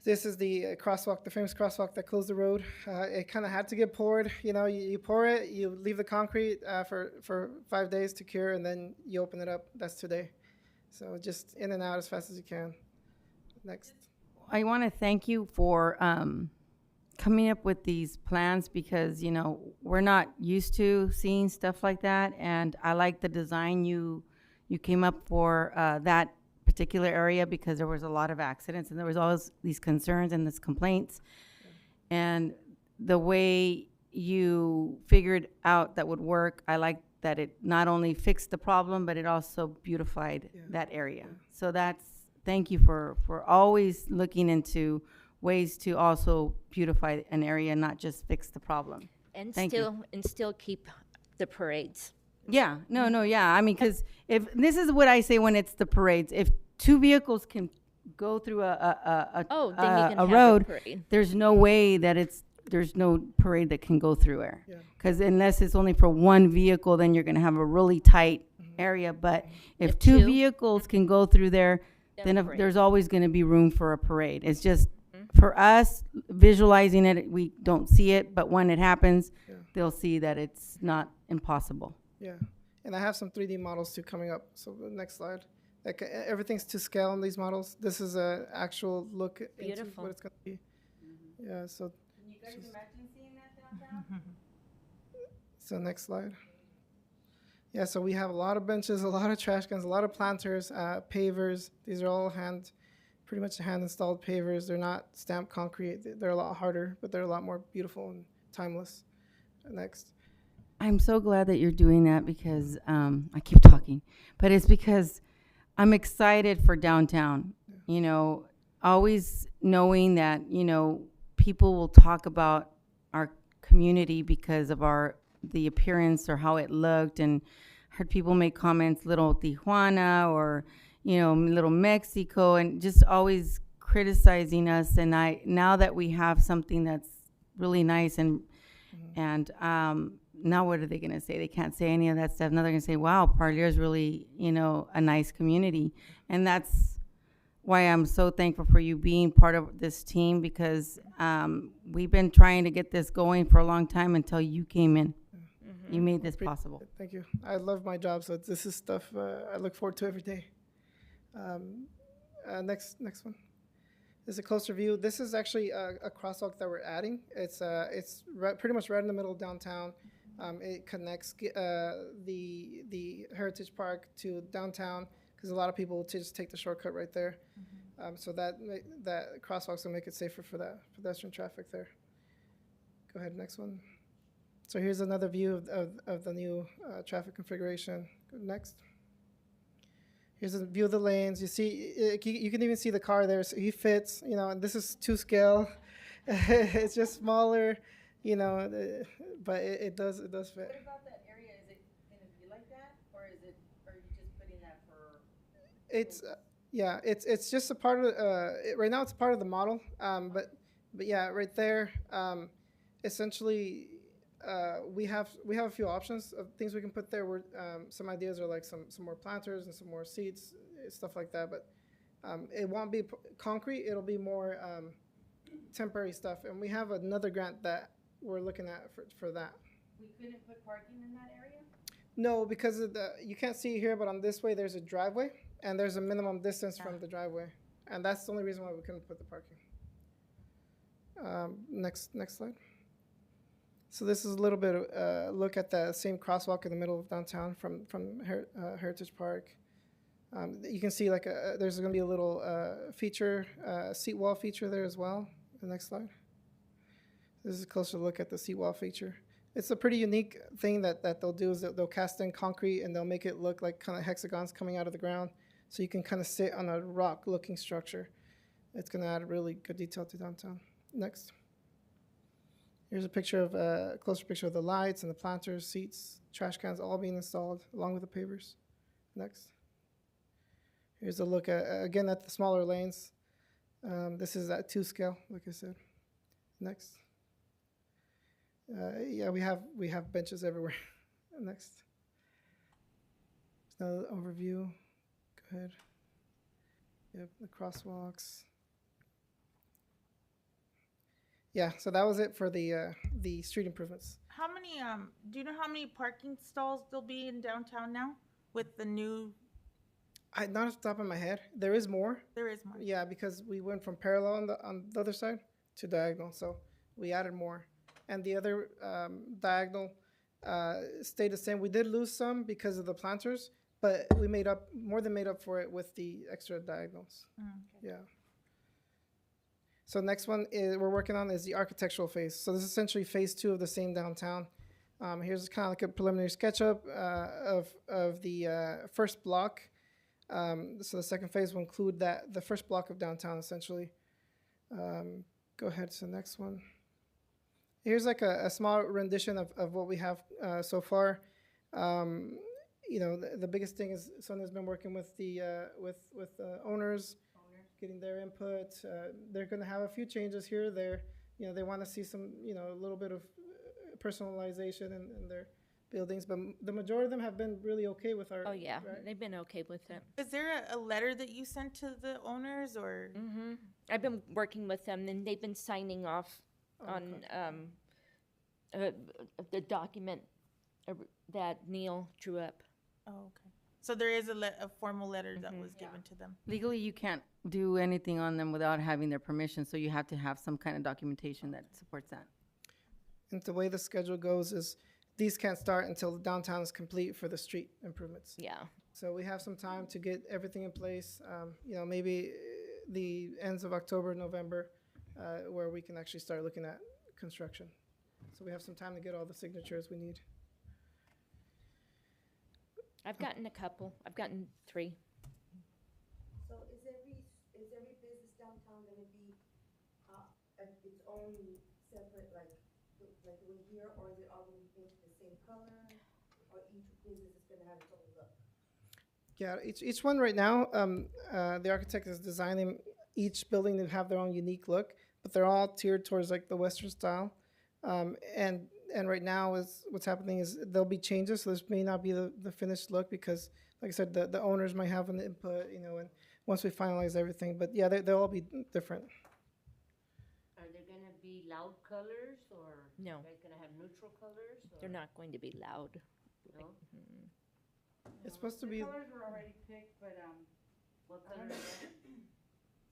This is the crosswalk, the famous crosswalk that closed the road. It kind of had to get poured. You know, you pour it, you leave the concrete for 5 days to cure, and then you open it up. That's today. So just in and out as fast as you can. Next. I want to thank you for coming up with these plans because, you know, we're not used to seeing stuff like that. And I like the design you came up for that particular area because there was a lot of accidents and there was always these concerns and these complaints. And the way you figured out that would work, I like that it not only fixed the problem, but it also beautified that area. So thank you for always looking into ways to also beautify an area, not just fix the problem. And Thank you. still keep the parades. Yeah, no, yeah. I mean, because if this is what I say when it's the parades, if two vehicles can go through Then you can a have road, a parade. there's no way that there's no parade that can go through there. Yeah. Because unless it's only for one vehicle, then you're going to have a really tight area. But if If two two- vehicles can go through there, then a parade. there's always going to be room for a parade. It's just for us visualizing it, we don't see it, but when it happens, they'll see that it's not impossible. Yeah, and I have some 3D models too coming up. So the next slide. Like everything's to scale on these models. This is an actual look into Beautiful. what it's going to be. Yeah. So. Can you guys imagine seeing that downtown? So next slide. Yeah, so we have a lot of benches, a lot of trash cans, a lot of planters, pavers. These are all pretty much hand-installed pavers. They're not stamped concrete. They're a lot harder, but they're a lot more beautiful and timeless. Next. I'm so glad that you're doing that because I keep talking, but it's because I'm excited for downtown. You know, always knowing that, you know, people will talk about our community because of the appearance or how it looked, and heard people make comments, little Tijuana or, you know, little Mexico, and just always criticizing us. And now that we have something that's really nice and now what are they going to say? They can't say any of that stuff. Now they're going to say, wow, Parlier is really, you know, a nice community. And that's why I'm so thankful for you being part of this team because we've been trying to get this going for a long time until you came in. You made this possible. Thank you. I love my job, so this is stuff I look forward to every day. Next one. This is a closer view. This is actually a crosswalk that we're adding. It's pretty much right in the middle of downtown. It connects the Heritage Park to downtown because a lot of people will just take the shortcut right there. So that crosswalks will make it safer for that pedestrian traffic there. Go ahead, next one. So here's another view of the new traffic configuration. Go next. Here's a view of the lanes. You see, you can even see the car there. So he fits, you know, and this is to scale. It's just smaller, you know, but it does fit. What about that area? Is it going to be like that, or are you just putting that for? It's just a part of right now. It's part of the model, but yeah, right there. Essentially, we have a few options of things we can put there. Some ideas are like some more planters and some more seats, stuff like that. But it won't be concrete. It'll be more temporary stuff. And we have another grant that we're looking at for that. We couldn't put parking in that area? No, because you can't see it here, but on this way there's a driveway, and there's a minimum distance from the driveway, and that's the only reason why we couldn't put the parking. Next slide. So this is a little bit of look at the same crosswalk in the middle of downtown from Heritage Park. You can see there's going to be a little feature, seat wall feature there as well. The next slide. This is a closer look at the seat wall feature. It's a pretty unique thing that they'll do is that they'll cast in concrete and they'll make it look like kind of hexagons coming out of the ground, so you can kind of sit on a rock-looking structure. It's going to add really good detail to downtown. Next. Here's a picture of a closer picture of the lights and the planters, seats, trash cans, all being installed along with the pavers. Next. Here's a look at again at the smaller lanes. This is at 2 scale, like I said. Next. Yeah, we have benches everywhere. Next. Another overview. Go ahead. Yep, the crosswalks. Yeah, so that was it for the street improvements. How many, do you know how many parking stalls there'll be in downtown now with the new, Not off the top of my head. There is more. there is more? Yeah, because we went from parallel on the other side to diagonal, so we added more. And the other diagonal stayed the same. We did lose some because of the planters, but we more than made up for it with the extra diagonals. Yeah. So next one we're working on is the architectural phase. So this is essentially phase 2 of the same downtown. Here's kind of like a preliminary SketchUp of the first block. So the second phase will include the first block of downtown essentially. Go ahead to the next one. Here's like a small rendition of what we have so far. You know, the biggest thing is Sonia's been working with the owners, getting their input. They're going to have a few changes here. You know, they want to see some, you know, a little bit of personalization in their buildings, but the majority of them have been really okay with our. Oh, yeah, right? they've been okay with it. Is there a letter that you sent to the owners or? Mm-hmm. I've been working with them, and they've been signing off on the document that Neil drew up. Oh, okay. So there is a formal letter that was given to them. Legally, you can't do anything on them without having their permission, so you have to have some kind of documentation that supports that. And the way the schedule goes is these can't start until the downtown is complete for the street improvements. Yeah. So we have some time to get everything in place. You know, maybe the ends of October, November, where we can actually start looking at construction. So we have some time to get all the signatures we need. I've gotten a couple. I've gotten 3. So is every business downtown gonna be, its own separate, like we here, or is it all gonna be painted the same color? Or each business is gonna have its own look? Yeah, each one right now, the architect is designing each building to have their own unique look, but they're all tiered towards like the Western style. And right now is what's happening is there'll be changes. So this may not be the finished look because, like I said, the owners might have an input, you know, and once we finalize everything. But yeah, they'll all be different. Are there gonna be loud colors or? No. Are you gonna have neutral colors? Or? They're not going to be loud. No? It's supposed to be. The colors were already picked, but What I color don't is that?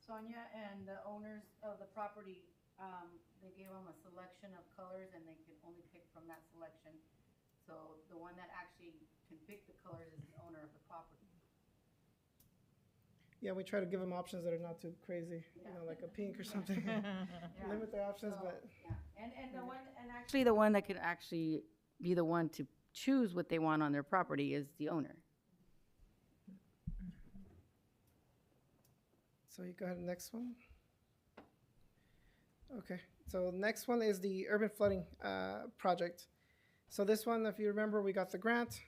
Sonia and the owners of the property, they gave them a selection of colors and they could only pick from that selection. So the one that actually can pick the colors is the owner of the property. Yeah, we try to give them options that are not too crazy, you know, like a pink or something. Limit their options, but. Yeah, and the one, and actually the one that could actually be the one to choose what they want on their property is the owner. So you go ahead, next one. Okay, so next one is the urban flooding project. So this one, if you remember, we got the grant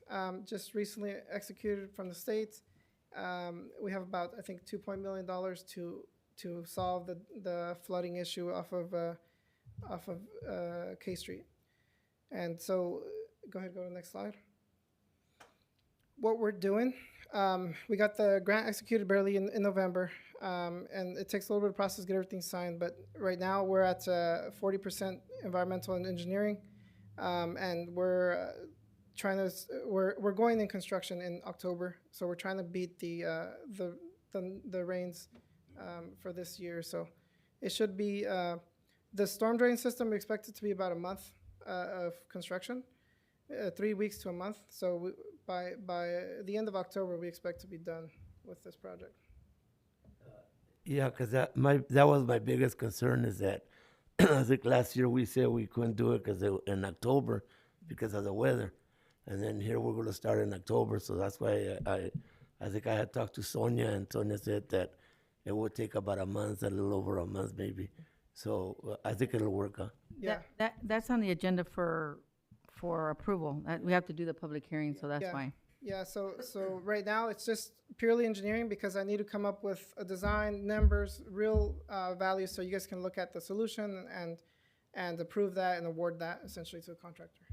just recently executed from the state. We have about, I think, $2 million to solve the flooding issue off of K Street. And so, go ahead, go to the next slide. What we're doing, we got the grant executed barely in November, and it takes a little bit of process to get everything signed. But right now we're at 40% environmental and engineering, and we're going in construction in October. So we're trying to beat the rains for this year. So it should be the storm drain system. We expect it to be about a month of construction, 3 weeks to a month. So by the end of October, we expect to be done with this project. Yeah, because that was my biggest concern is that I think last year we said we couldn't do it because in October because of the weather. And then here we're going to start in October, so that's why I think I had talked to Sonia, and Sonia said that it would take about a month, a little over a month maybe. So I think it'll work, huh? Yeah. That's on the agenda for approval. We have to do the public hearing, so that's Yeah. why. Yeah, so right now it's just purely engineering because I need to come up with a design, numbers, real values, so you guys can look at the solution and approve that and award that essentially to the contractor.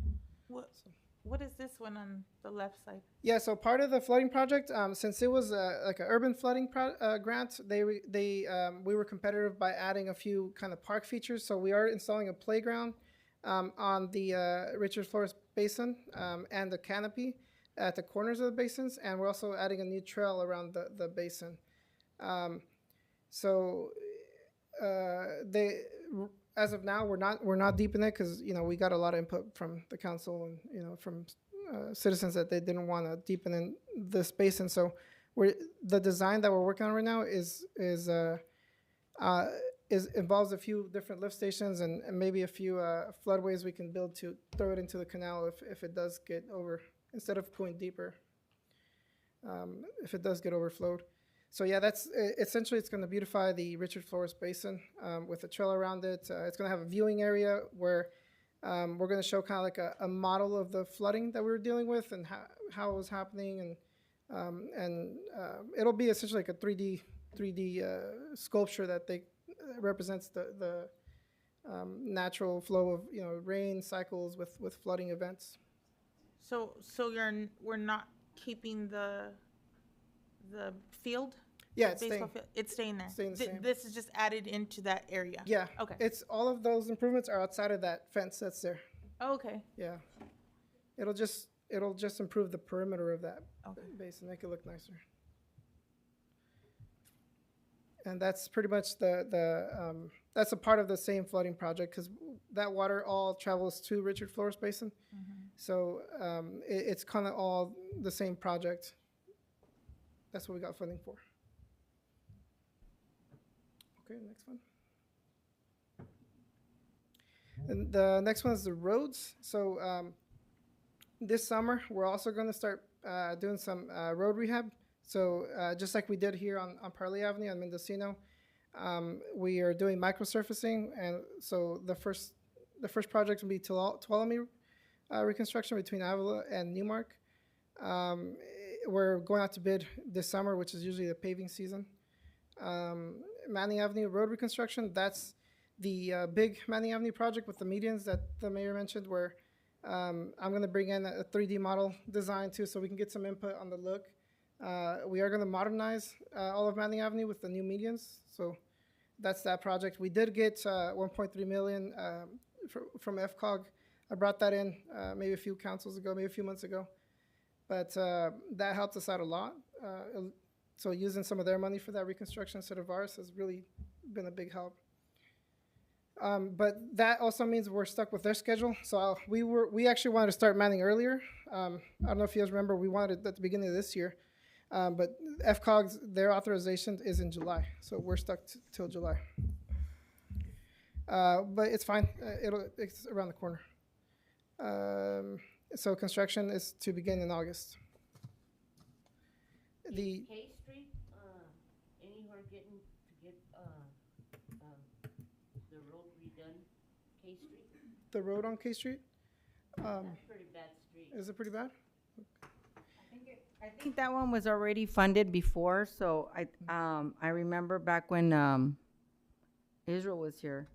What is this one on the left side? Yeah, so part of the flooding project, since it was like an urban flooding grant, we were competitive by adding a few kind of park features. So we are installing a playground on the Richard Flores Basin and the canopy at the corners of the basins, and we're also adding a new trail around the basin. As of now, we're not deep in it because we got a lot of input from the council and from citizens that they didn't want to deepen in this basin. So the design that we're working on right now involves a few different lift stations and maybe a few floodways we can build to throw it into the canal if it does get over, instead of going deeper, if it does get overflowed. So yeah, that's essentially it's going to beautify the Richard Flores Basin with a trail around it. It's going to have a viewing area where we're going to show kind of like a model of the flooding that we were dealing with and how it was happening, and it'll be essentially like a 3D sculpture that represents the natural flow of rain cycles with flooding events. So we're not keeping the field? Yeah, it's Baseball staying. field? It's staying there. Staying the same. This is just added into that area? Yeah. Okay. It's all of those improvements are outside of that fence that's there. Oh, okay. Yeah. It'll just improve the perimeter of that Okay. basin, make it look nicer. And that's pretty much that's a part of the same flooding project because that water all travels to Richard Flores Basin. Mm-hmm. So it's kind of all the same project. That's what we got funding for. Okay, next one. And the next one is the roads. So this summer, we're also going to start doing some road rehab. So just like we did here on Parlier Avenue on Mendocino, we are doing microsurfacing. And so the first project will be Tuolumne reconstruction between Avila and Newmark. We're going out to bid this summer, which is usually the paving season. Manning Avenue road reconstruction, that's the big Manning Avenue project with the medians that the mayor mentioned, where I'm going to bring in a 3D model design too, so we can get some input on the look. We are going to modernize all of Manning Avenue with the new medians, so that's that project. We did get 1.3 million from FCOG. I brought that in maybe a few councils ago, maybe a few months ago. But that helped us out a lot. So using some of their money for that reconstruction instead of ours has really been a big help. But that also means we're stuck with their schedule. So we actually wanted to start Manning earlier. I don't know if you guys remember, we wanted it at the beginning of this year. But FCOG's, their authorization is in July. So we're stuck till July. But it's fine. It's around the corner. So construction is to begin in August. The K Street, anywhere get the road redone, K Street? the road on K Street, That's a pretty bad street. is it pretty bad? I think that one was already funded before, so I remember back when Israel was here,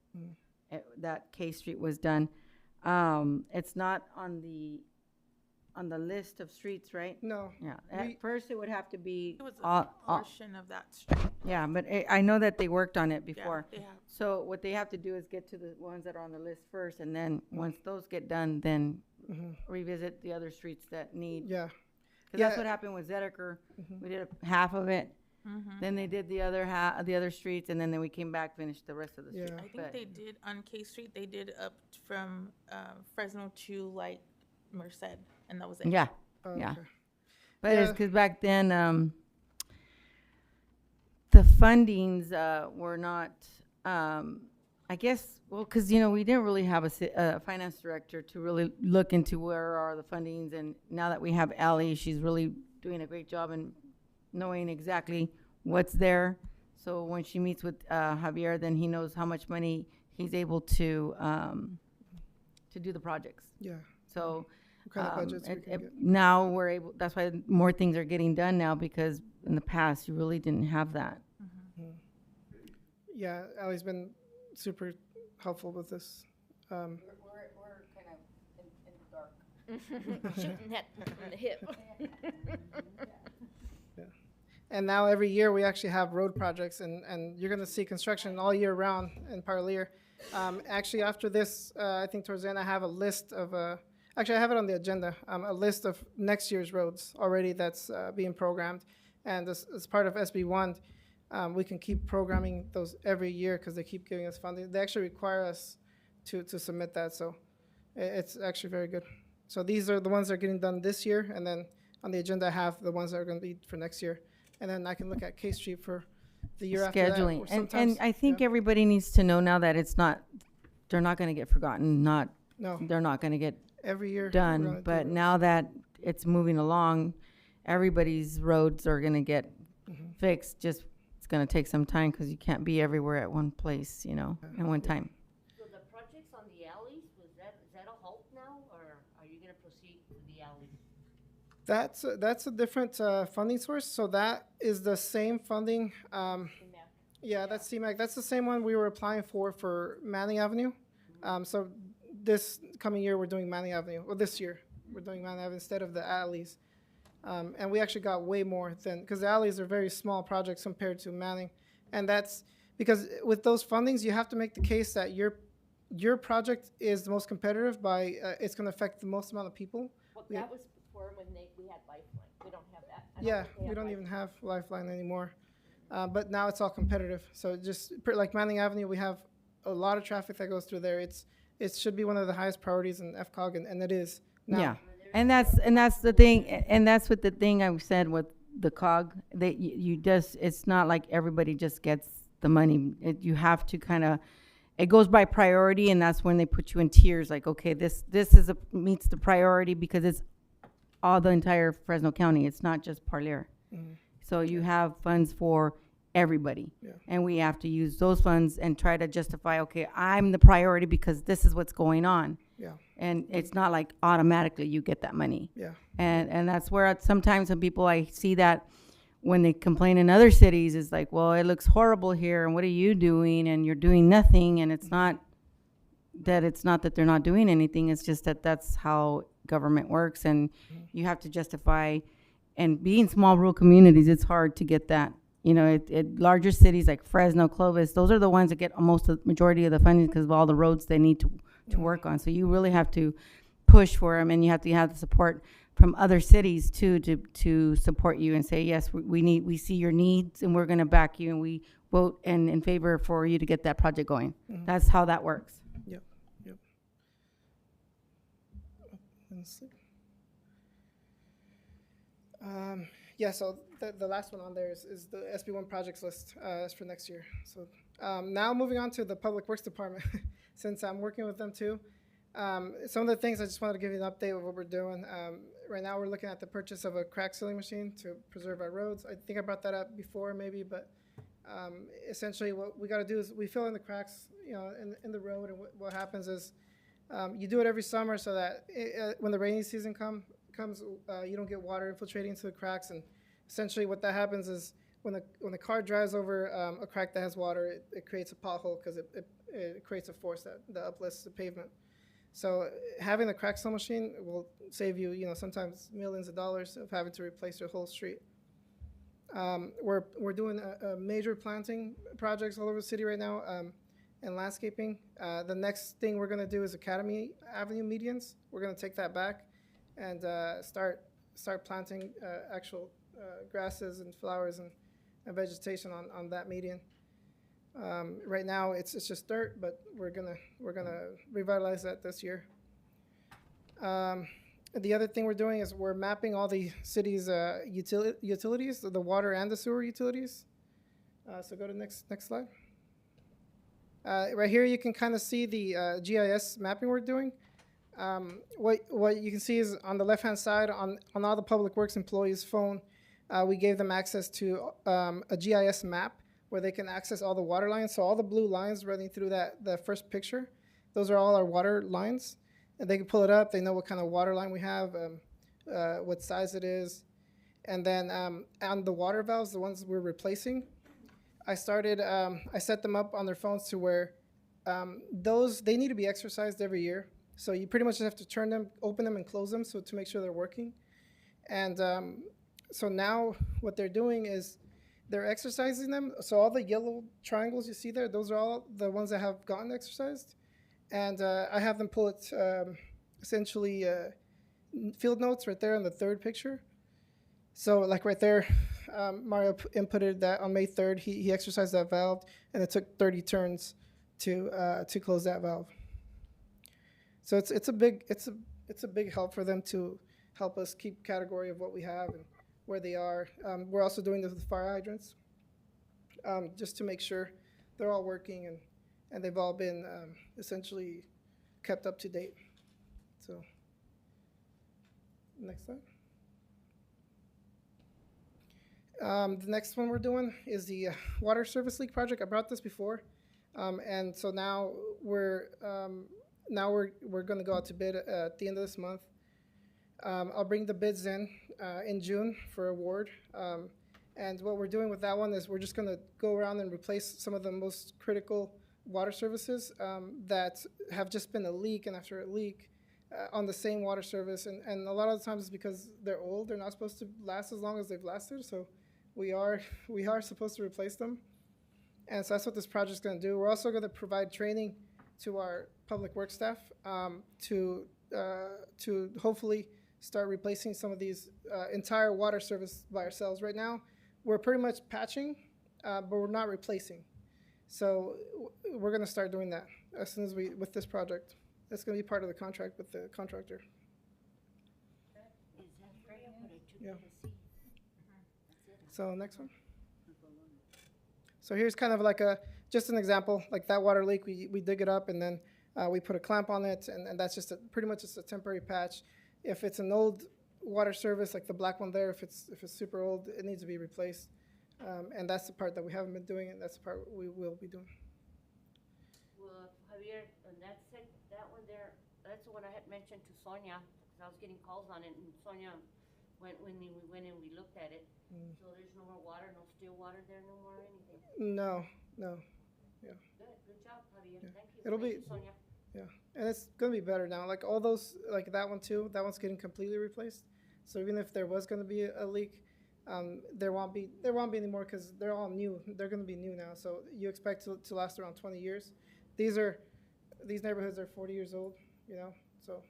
that K Street was done. It's not on the list of streets, right? No. Yeah, at first it would have to be, It was a portion of that street. yeah, but I know that they worked on it before. they have. So what they have to do is get to the ones that are on the list first, and then once those get done, then revisit the other streets that need. Yeah. Because that's what happened with Zedeker. We did half of it, then they did the other the other streets, and then we came back, finished the rest of the streets. Yeah. I think they did on K Street, they did up from Fresno to like Merced, and that was it. Yeah, Oh, yeah. okay. But it's Yeah. because back then, the fundings were not I guess, well, because, you know, we didn't really have a finance director to really look into where are the fundings, and now that we have Ally, she's really doing a great job in knowing exactly what's there. So when she meets with Javier, then he knows how much money he's able to do the projects. Yeah. So What kind of budgets we can get. now we're able, that's why more things are getting done now, because in the past, you really didn't have that. Yeah, Ally's been super helpful with this. We're kind of in the dark. Shooting that from the hip. And now every year we actually have road projects, and you're going to see construction all year round in Parlier. Actually, after this, I think towards the end, I have a list of, actually I have it on the agenda, a list of next year's roads already that's being programmed. And as part of SB1, we can keep programming those every year because they keep giving us funding. They actually require us to submit that, so it's actually very good. So these are the ones that are getting done this year, and then on the agenda I have the ones that are going to be for next year. And then I can look at K Street for the year after that. Scheduling. or And sometimes- I think yeah. everybody needs to know now that it's not, they're not going to get forgotten, No, they're not going to get every year. we're done. gonna do But those. now that it's moving along, everybody's roads are going to get fixed. Just, it's going to take some time because you can't be everywhere at one place, you know, at one time. So the projects on the alleys, is that a halt now, or are you gonna proceed with the alleys? That's a different funding source. So that is the same funding. Yeah, that's CMAQ. That's the same one we were applying for Manning Avenue. So this coming year, we're doing Manning Avenue. Well, this year, we're doing Manning Avenue instead of the alleys. And we actually got way more than, because the alleys are very small projects compared to Manning. And that's because with those fundings, you have to make the case that your project is the most competitive by, it's going to affect the most amount of people. Well, We- that was before when we had Lifeline. We don't have that. I don't Yeah, think they we have don't Lifeline. even have Lifeline anymore. But now it's all competitive. So just like Manning Avenue, we have a lot of traffic that goes through there. It should be one of the highest priorities in FCOG, and it is now. Yeah. And that's the thing, and that's what the thing I said with the COG, that you just, it's not like everybody just gets the money. You have to kind of, it goes by priority, and that's when they put you in tiers, like, okay, this is meets the priority because it's all the entire Fresno County. It's not just Parlier. So you have funds for everybody. Yeah. And we have to use those funds and try to justify, okay, I'm the priority because this is what's going on. Yeah, And it's not like automatically you get that money. yeah, And that's where sometimes some people, I see that when they complain in other cities, is like, well, it looks horrible here, and what are you doing? And you're doing nothing, and it's not that they're not doing anything, it's just that that's how government works, and you have to justify, and being small rural communities, it's hard to get that. You know, larger cities like Fresno, Clovis, those are the ones that get almost the majority of the funding because of all the roads they need to work on. So you really have to push for them, and you have to have the support from other cities too to support you and say, yes, we see your needs, and we're going to back you, and we vote in favor for you to get that project going. That's how that works. yep, yep. Let's see. Yeah, so the last one on there is the SB1 projects list is for next year. So now moving on to the Public Works Department, since I'm working with them too. Some of the things I just wanted to give you an update of what we're doing. Right now we're looking at the purchase of a crack sealing machine to preserve our roads. I think I brought that up before maybe, but essentially what we got to do is we fill in the cracks, you know, in the road, and what happens is you do it every summer so that when the rainy season comes, you don't get water infiltrating into the cracks. And essentially what that happens is when the car drives over a crack that has water, it creates a pothole because it creates a force that uplifts the pavement. So having the crack seal machine will save you, you know, sometimes millions of dollars of having to replace your whole street. We're doing a major planting projects all over the city right now, and landscaping. The next thing we're gonna do is Academy Avenue medians. We're gonna take that back and start planting actual grasses and flowers and vegetation on that median. Right now it's just dirt, but we're gonna revitalize that this year. The other thing we're doing is we're mapping all the city's utilities, the water and the sewer utilities. So go to next slide. Right here, you can kind of see the GIS mapping we're doing. What you can see is on the left-hand side, on all the Public Works employees' phone, we gave them access to a GIS map where they can access all the water lines. So all the blue lines running through the first picture, those are all our water lines. And they can pull it up. They know what kind of water line we have, what size it is. And then on the water valves, the ones we're replacing, I set them up on their phones to where they need to be exercised every year. So you pretty much just have to turn them, open them, and close them to make sure they're working. And so now what they're doing is they're exercising them. So all the yellow triangles you see there, those are all the ones that have gotten exercised. And I have them pull it, essentially, field notes right there in the third picture. So like right there, Mario inputted that on May 3rd, he exercised that valve, and it took 30 turns to close that valve. So it's a big help for them to help us keep category of what we have and where they are. We're also doing this with fire hydrants, just to make sure they're all working and they've all been essentially kept up to date. So next slide. The next one we're doing is the water service leak project. I brought this before, and so now we're going to go out to bid at the end of this month. I'll bring the bids in June for award. And what we're doing with that one is we're just going to go around and replace some of the most critical water services that have just been a leak and after a leak on the same water service. And a lot of the times it's because they're old. They're not supposed to last as long as they've lasted. So we are supposed to replace them. And so that's what this project's going to do. We're also going to provide training to our public works staff to hopefully start replacing some of these entire water service by ourselves. Right now, we're pretty much patching, but we're not replacing. So we're going to start doing that as soon as with this project. That's going to be part of the contract with the contractor. Yeah. So next one. So here's kind of like just an example, like that water leak, we dig it up and then we put a clamp on it, and that's just pretty much just a temporary patch. If it's an old water service, like the black one there, if it's super old, it needs to be replaced. And that's the part that we haven't been doing, and that's the part we will be doing. Well, Javier, and that one there, that's the one I had mentioned to Sonia, because I was getting calls on it, and Sonia, when we went and we looked at it, so there's no more water, no still water there, no more anything? No. Yeah. Good job, Javier, Yeah. thank you. It'll Thank be- you, Sonia. Yeah, and it's gonna be better now. Like all those, like that one too. That one's getting completely replaced. So even if there was gonna be a leak, there won't be any more because they're all new. They're gonna be new now. So you expect to last around 20 years. These neighborhoods are 40 years old. You know, so.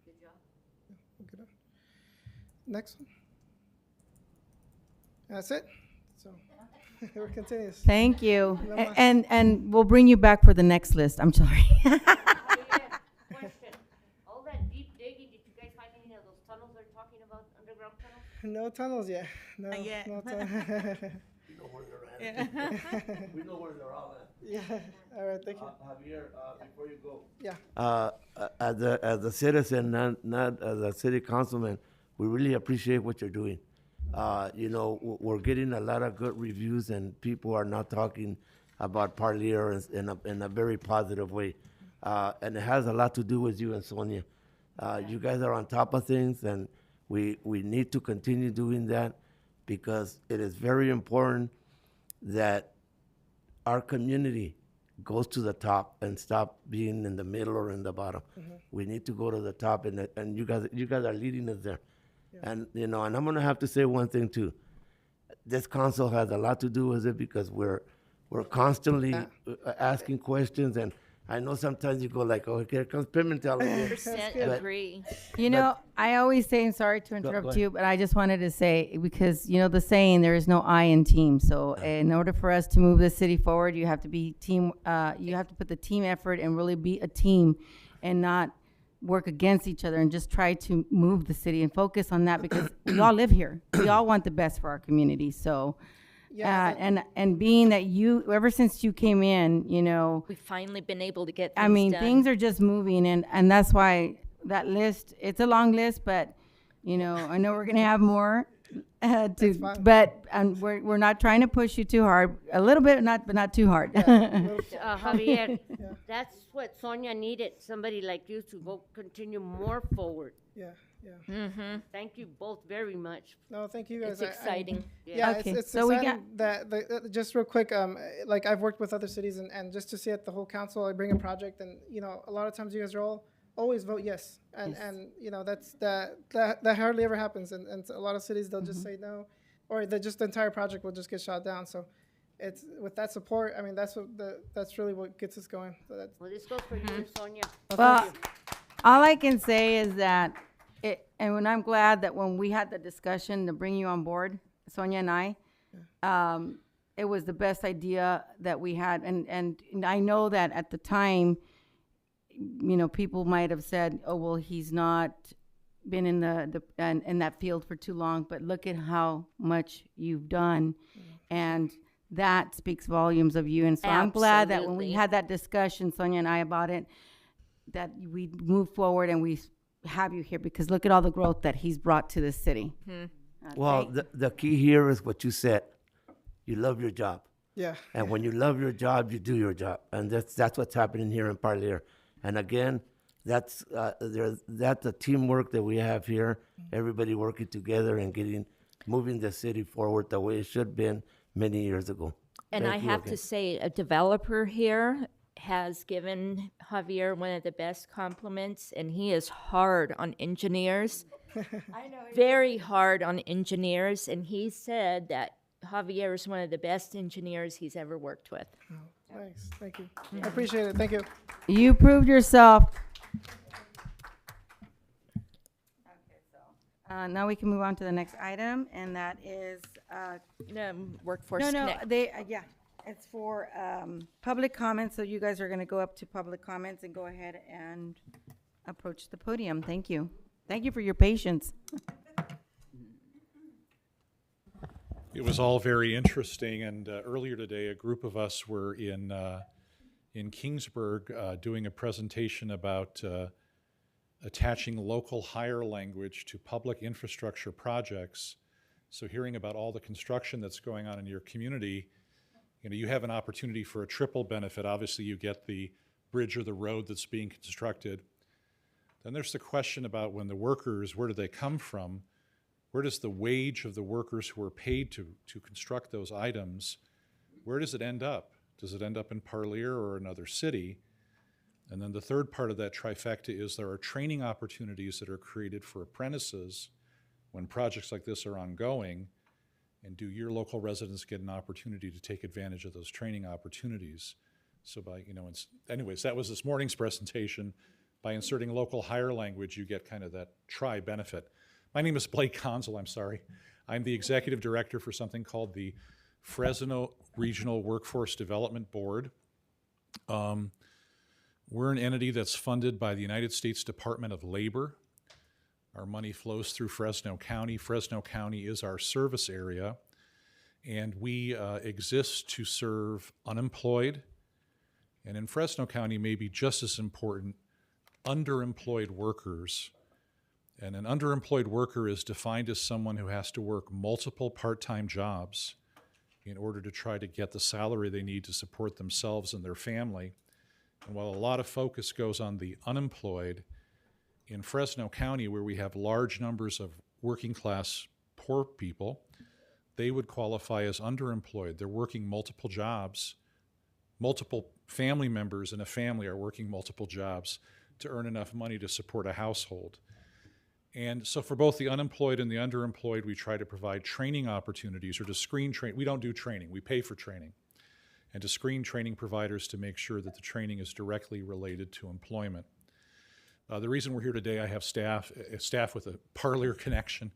Good job. Yeah, good. Next one. That's it. So we're continuous. Thank you. No A- más. and we'll bring you back for the next list. I'm sorry. Javier, question, all that deep digging, did you guys find any of those tunnels they're talking about, underground tunnels? No tunnels yet. No. Not yet. No tunnels. We know where they're Yeah. at. We know where they're all at. Yeah. All right. Thank you. Javier, before you go. Yeah. As a citizen, not as a city councilman, we really appreciate what you're doing. We're getting a lot of good reviews, and people are now talking about Parlier in a very positive way. And it has a lot to do with you and Sonia. You guys are on top of things, and we need to continue doing that because it is very important that our community goes to the top and stop being in the middle or in the bottom. We need to go to the top, and you guys are leading us there. Yeah. And and I'm gonna have to say one thing too. This council has a lot to do with it because we're constantly asking questions, and I know sometimes you go like, oh, here comes Pimentel again. 100% agree. You know, I always say, and sorry to interrupt ahead. you, but I just wanted to say, because, the saying, there is no I in team. So in order for us to move the city forward, you have to be team, you have to put the team effort and really be a team and not work against each other and just try to move the city and focus on that because we all live here. We all want the best for our community. So Yeah, and being that you, ever since you came in, you know, We've finally been able to get I things mean, done. things are just moving, and that's why that list, it's a long list, but, you know, I know we're gonna have more, fine. but, we're not trying to push you too hard, a little bit, but not too hard. Javier, that's what Sonia needed, somebody like you to go continue more forward. yeah, yeah. Mm-hmm. Thank you both very much. No, thank you guys. It's exciting. Yeah, Okay, it's so we exciting that just real quick, like I've worked with other cities and just to see it, the whole council, I bring a project and, you know, a lot of times you guys are always vote yes. And, you know, that hardly ever happens. And a lot of cities, they'll just say no, or the entire project will just get shot down. So it's, with that support, I mean, that's really what gets us going. So that's, Well, this goes for you and Sonia. Well, all I can say is that and when I'm glad that when we had the discussion to bring you on board, Sonia and I, it was the best idea that we had. And I know that at the time, you know, people might have said, oh, well, he's not been in in that field for too long, but look at how much you've done. And that speaks volumes of you. And so I'm glad that when we Absolutely. had that discussion, Sonia and I, about it, that we move forward and we have you here, because look at all the growth that he's brought to this city. Well, the key here is what you said. You love your job. yeah. And when you love your job, you do your job. And that's what's happening here in Parlier. And again, that's the teamwork that we have here. Everybody working together and moving the city forward the way it should have been many years ago. And Thank I you have again. to say, a developer here has given Javier one of the best compliments, and he is hard on engineers. I know. Very hard on engineers, and he said that Javier is one of the best engineers he's ever worked with. Nice. Thank you. I appreciate it. Thank you. You proved yourself. Now we can move on to the next item, and that is, Workforce no, Connect. yeah, it's for public comments, so you guys are gonna go up to public comments and go ahead and approach the podium. Thank you. Thank you for your patience. It was all very interesting, and earlier today, a group of us were in Kingsburg doing a presentation about attaching local higher language to public infrastructure projects. So hearing about all the construction that's going on in your community, you know, you have an opportunity for a triple benefit. Obviously, you get the bridge or the road that's being constructed. Then there's the question about when the workers, where do they come from? Where does the wage of the workers who are paid to construct those items, where does it end up? Does it end up in Parlier or another city? And then the third part of that trifecta is there are training opportunities that are created for apprentices when projects like this are ongoing. And do your local residents get an opportunity to take advantage of those training opportunities? So by, you know, anyways, that was this morning's presentation. By inserting local higher language, you get kind of that tri-benefit. My name is Blake Conzel, I'm sorry. I'm the executive director for something called the Fresno Regional Workforce Development Board. We're an entity that's funded by the United States Department of Labor. Our money flows through Fresno County. Fresno County is our service area, and we exist to serve unemployed, and in Fresno County, maybe just as important, underemployed workers. And an underemployed worker is defined as someone who has to work multiple part-time jobs in order to try to get the salary they need to support themselves and their family. And while a lot of focus goes on the unemployed, in Fresno County, where we have large numbers of working class poor people, they would qualify as underemployed. They're working multiple jobs. Multiple family members in a family are working multiple jobs to earn enough money to support a household. And so for both the unemployed and the underemployed, we try to provide training opportunities or to screen train. We don't do training, we pay for training. And to screen training providers to make sure that the training is directly related to employment. The reason we're here today, I have staff with a Parlier connection.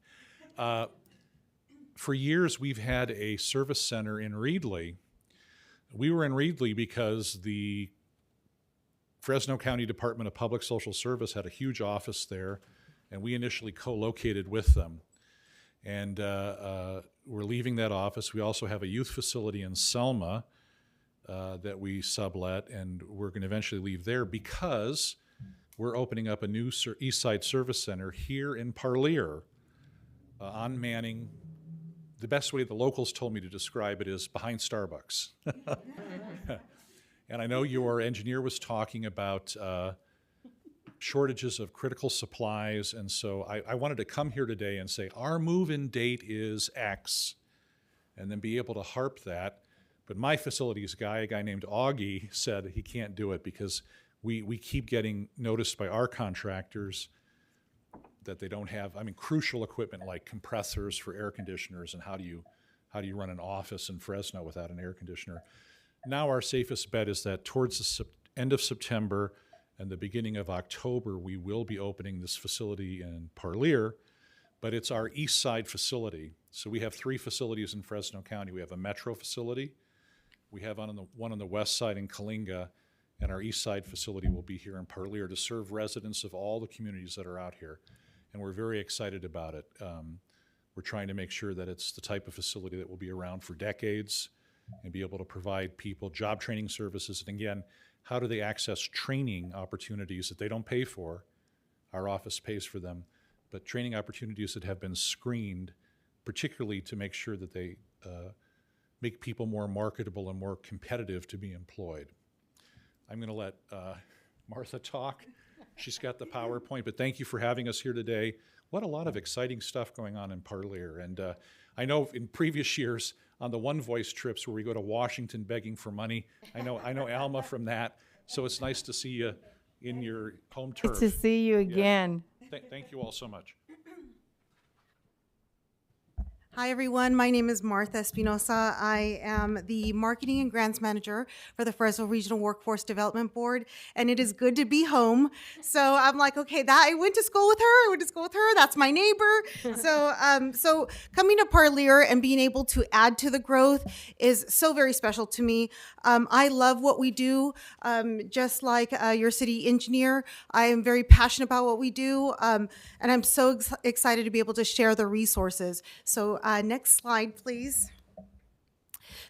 For years, we've had a service center in Reedley. We were in Reedley because the Fresno County Department of Public Social Service had a huge office there, and we initially co-located with them. And we're leaving that office. We also have a youth facility in Selma that we sublet, and we're going to eventually leave there because we're opening up a new East Side Service Center here in Parlier on Manning. The best way the locals told me to describe it is behind Starbucks. And I know your engineer was talking about shortages of critical supplies, and so I wanted to come here today and say, our move-in date is X, and then be able to harp that. But my facilities guy, a guy named Augie, said he can't do it because we keep getting noticed by our contractors that they don't have, crucial equipment like compressors for air conditioners, and how do you run an office in Fresno without an air conditioner? Now our safest bet is that towards the end of September and the beginning of October, we will be opening this facility in Parlier, but it's our east side facility. So we have 3 facilities in Fresno County. We have a metro facility, we have one on the west side in Coalinga, and our east side facility will be here in Parlier to serve residents of all the communities that are out here. And we're very excited about it. We're trying to make sure that it's the type of facility that will be around for decades and be able to provide people job training services. And again, how do they access training opportunities that they don't pay for? Our office pays for them, but training opportunities that have been screened, particularly to make sure that they make people more marketable and more competitive to be employed. I'm going to let Martha talk. She's got the PowerPoint, but thank you for having us here today. What a lot of exciting stuff going on in Parlier. And I know in previous years on the One Voice trips where we go to Washington begging for money, I know Alma from that. So it's nice to see you in your home turf. Nice to see you again. Yeah. Thank you all so much. Hi, everyone. My name is Martha Espinosa. I am the Marketing and Grants Manager for the Fresno Regional Workforce Development Board, and it is good to be home. So I'm like, okay, I went to school with her. That's my neighbor. So coming to Parlier and being able to add to the growth is so very special to me. I love what we do. Just like your city engineer, I am very passionate about what we do, and I'm so excited to be able to share the resources. So next slide, please.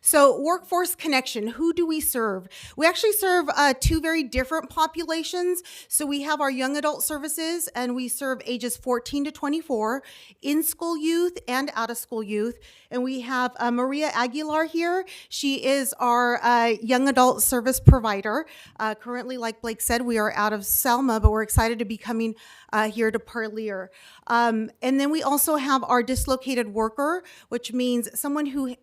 So workforce connection, who do we serve? We actually serve 2 very different populations. So we have our young adult services, and we serve ages 14 to 24, in-school youth and out-of-school youth. And we have Maria Aguilar here. She is our young adult service provider. Currently, like Blake said, we are out of Selma, but we're excited to be coming here to Parlier. And then we also have our dislocated worker, which means someone who,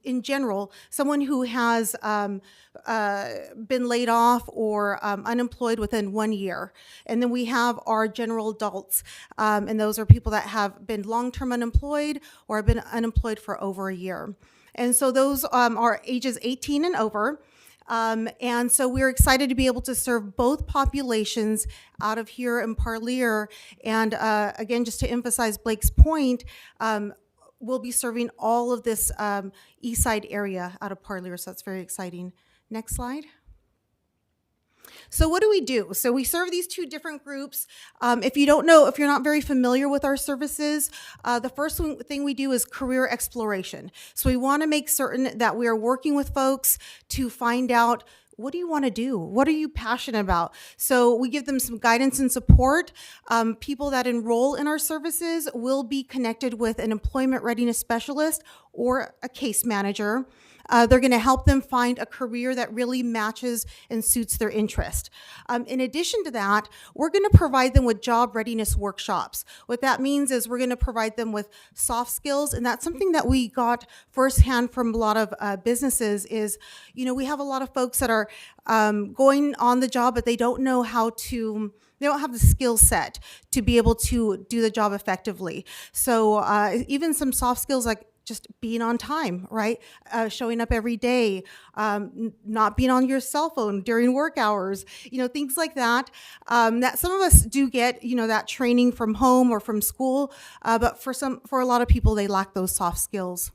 in general, someone who has been laid off or unemployed within 1 year. And then we have our general adults, and those are people that have been long-term unemployed or have been unemployed for over a year. And so those are ages 18 and over. And so we're excited to be able to serve both populations out of here in Parlier. And again, just to emphasize Blake's point, we'll be serving all of this east side area out of Parlier, so that's very exciting. Next slide. So what do we do? So we serve these 2 different groups. If you're not very familiar with our services, the first thing we do is career exploration. So we want to make certain that we are working with folks to find out, what do you want to do? What are you passionate about? So we give them some guidance and support. People that enroll in our services will be connected with an employment readiness specialist or a case manager. They're going to help them find a career that really matches and suits their interest. In addition to that, we're going to provide them with job readiness workshops. What that means is we're going to provide them with soft skills, and that's something that we got firsthand from a lot of businesses is, we have a lot of folks that are going on the job, but they don't know they don't have the skill set to be able to do the job effectively. So even some soft skills like just being on time, right? Showing up every day, not being on your cell phone during work hours, things like that. That some of us do get, that training from home or from school, but for a lot of people, they lack those soft skills.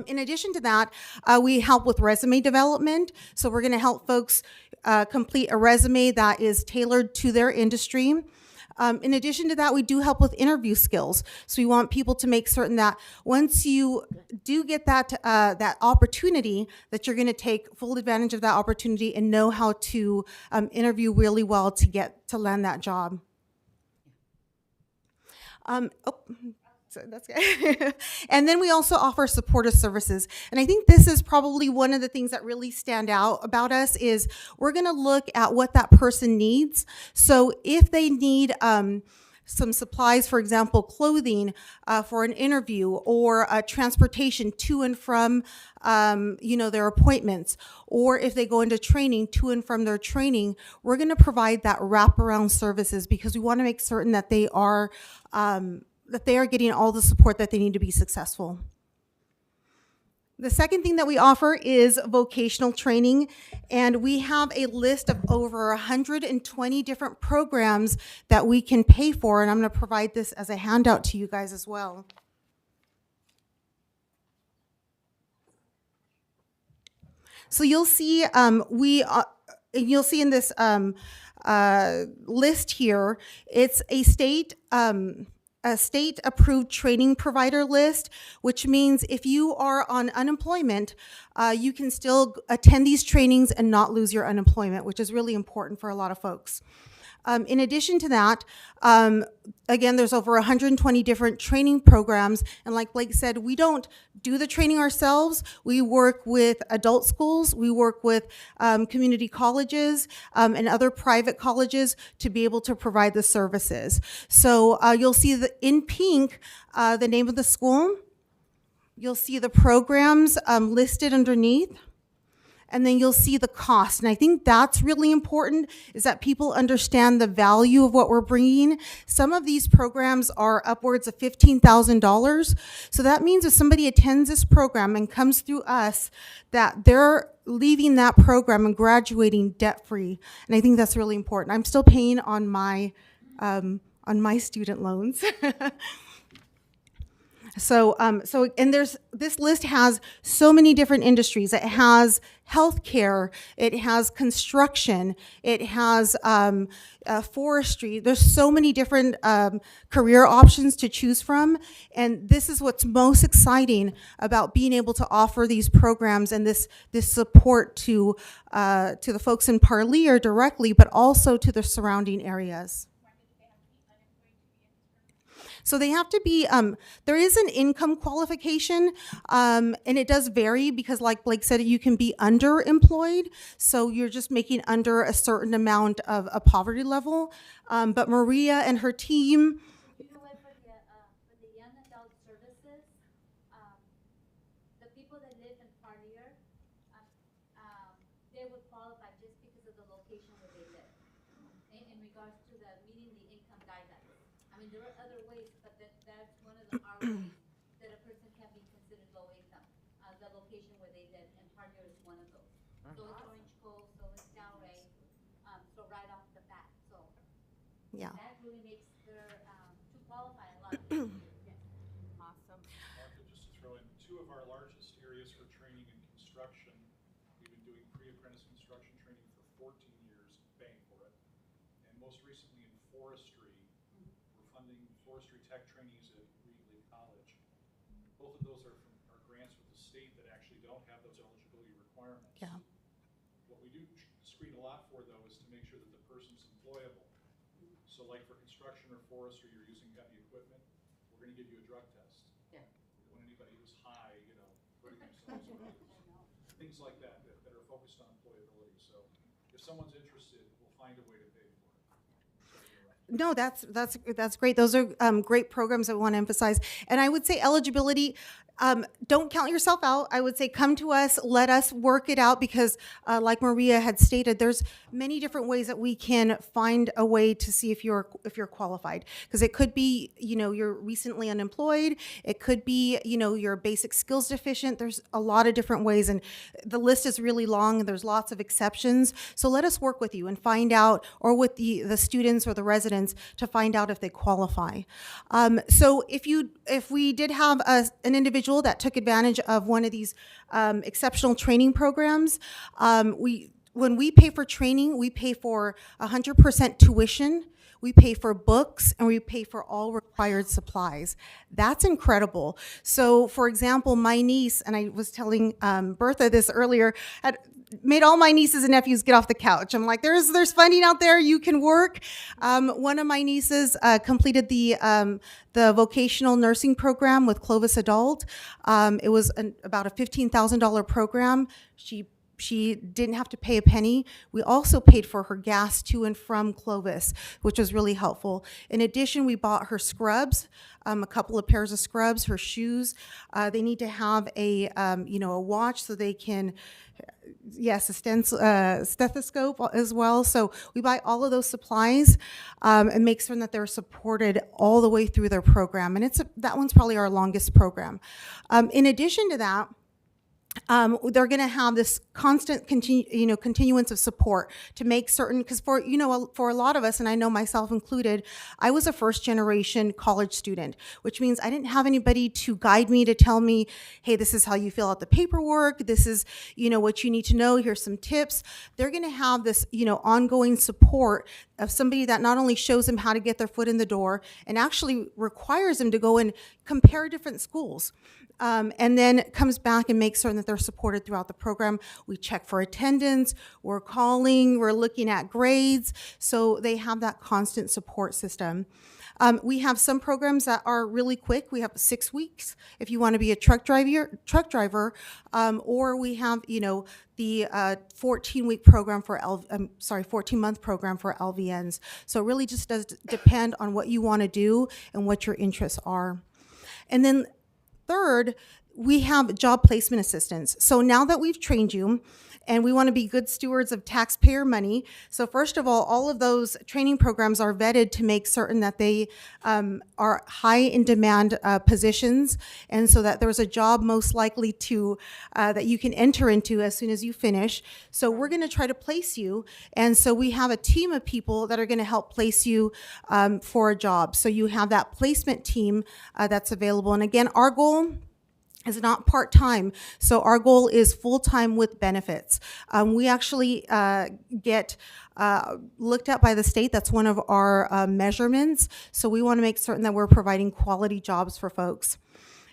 In addition to that, we help with resume development. So we're going to help folks complete a resume that is tailored to their industry. In addition to that, we do help with interview skills. So we want people to make certain that once you do get that opportunity, that you're going to take full advantage of that opportunity and know how to interview really well to land that job. So that's good. And then we also offer supportive services. And I think this is probably one of the things that really stand out about us is we're going to look at what that person needs. So if they need some supplies, for example, clothing for an interview or transportation to and from their appointments, or if they go into training to and from their training, we're going to provide that wraparound services because we want to make certain that they are getting all the support that they need to be successful. The second thing that we offer is vocational training, and we have a list of over 120 different programs that we can pay for, and I'm going to provide this as a handout to you guys as well. So you'll see you'll see in this list here, it's a state-approved training provider list, which means if you are on unemployment, you can still attend these trainings and not lose your unemployment, which is really important for a lot of folks. In addition to that, again, there's over 120 different training programs, and like Blake said, we don't do the training ourselves. We work with adult schools, we work with community colleges and other private colleges to be able to provide the services. So you'll see in pink the name of the school. You'll see the programs listed underneath. And then you'll see the cost. And I think that's really important, is that people understand the value of what we're bringing. Some of these programs are upwards of $15,000. So that means if somebody attends this program and comes through us, that they're leaving that program and graduating debt-free. And I think that's really important. I'm still paying on my student loans. So this list has so many different industries. It has healthcare, it has construction, it has forestry. There's so many different career options to choose from, and this is what's most exciting about being able to offer these programs and this support to the folks in Parlier directly, but also to the surrounding areas. So they have to be, there is an income qualification, and it does vary because like Blake said, you can be underemployed. So you're just making under a certain amount of a poverty level. But Maria and her team. You know what, for the young adult services, the people that live in Parlier, they would qualify just because of the location where they live. In regards to meeting the income guidelines. I mean, there are other ways, but that's one of our ways that a person can be considered low income. The location where they live, and Parlier is one of those. So it's Orange Cove, so it's Delray, so right off the bat. So Yeah. that really makes their to qualify a lot easier. Awesome. Martha, just to throw in, two of our largest areas for training in construction, we've been doing pre-apprentice construction training for 14 years, paying for it. And most recently in forestry, we're funding forestry tech trainees at Reedley College. Both of those are grants with the state that actually don't have those eligibility requirements. Yeah. What we do screen a lot for, though, is to make sure that the person's employable. So like for construction or forestry, you're using heavy equipment, we're gonna give you a drug test. Yeah. We don't want anybody who's high, hurting themselves. Things like that are focused on employability. So if someone's interested, we'll find a way to pay for it. No, that's great. Those are great programs that we want to emphasize. And I would say eligibility, don't count yourself out. I would say come to us, let us work it out because like Maria had stated, there's many different ways that we can find a way to see if you're qualified. Because it could be, you're recently unemployed. It could be, you're basic skills deficient. There's a lot of different ways, and the list is really long and there's lots of exceptions. So let us work with you and find out, or with the students or the residents to find out if they qualify. So if we did have an individual that took advantage of one of these exceptional training programs, when we pay for training, we pay for 100% tuition, we pay for books, and we pay for all required supplies. That's incredible. So, for example, my niece, and I was telling Bertha this earlier, had made all my nieces and nephews get off the couch. I'm like, there's funding out there. You can work. One of my nieces completed the vocational nursing program with Clovis Adult. It was about a $15,000 program. She didn't have to pay a penny. We also paid for her gas to and from Clovis, which was really helpful. In addition, we bought her scrubs, a couple of pairs of scrubs, her shoes. They need to have a watch so they can, yes, a stethoscope as well. So we buy all of those supplies and make certain that they're supported all the way through their program. And that one's probably our longest program. In addition to that, they're going to have this constant continuance of support to make certain, because for a lot of us, and I know myself included, I was a first generation college student, which means I didn't have anybody to guide me, to tell me, hey, this is how you fill out the paperwork, this is what you need to know, here's some tips. They're going to have this ongoing support of somebody that not only shows them how to get their foot in the door and actually requires them to go and compare different schools. And then comes back and makes certain that they're supported throughout the program. We check for attendance, we're calling, we're looking at grades, so they have that constant support system. We have some programs that are really quick. We have 6 weeks if you want to be a truck driver, or we have the 14-week program for 14-month program for LVNs. So it really just does depend on what you want to do and what your interests are. And then third, we have job placement assistance. So now that we've trained you, and we want to be good stewards of taxpayer money, so first of all of those training programs are vetted to make certain that they are high in demand positions, and so that there's a job most likely to that you can enter into as soon as you finish. So we're going to try to place you, and so we have a team of people that are going to help place you for a job. So you have that placement team that's available, and again, our goal is not part-time. So our goal is full-time with benefits. We actually get looked at by the state. That's one of our measurements. So we want to make certain that we're providing quality jobs for folks.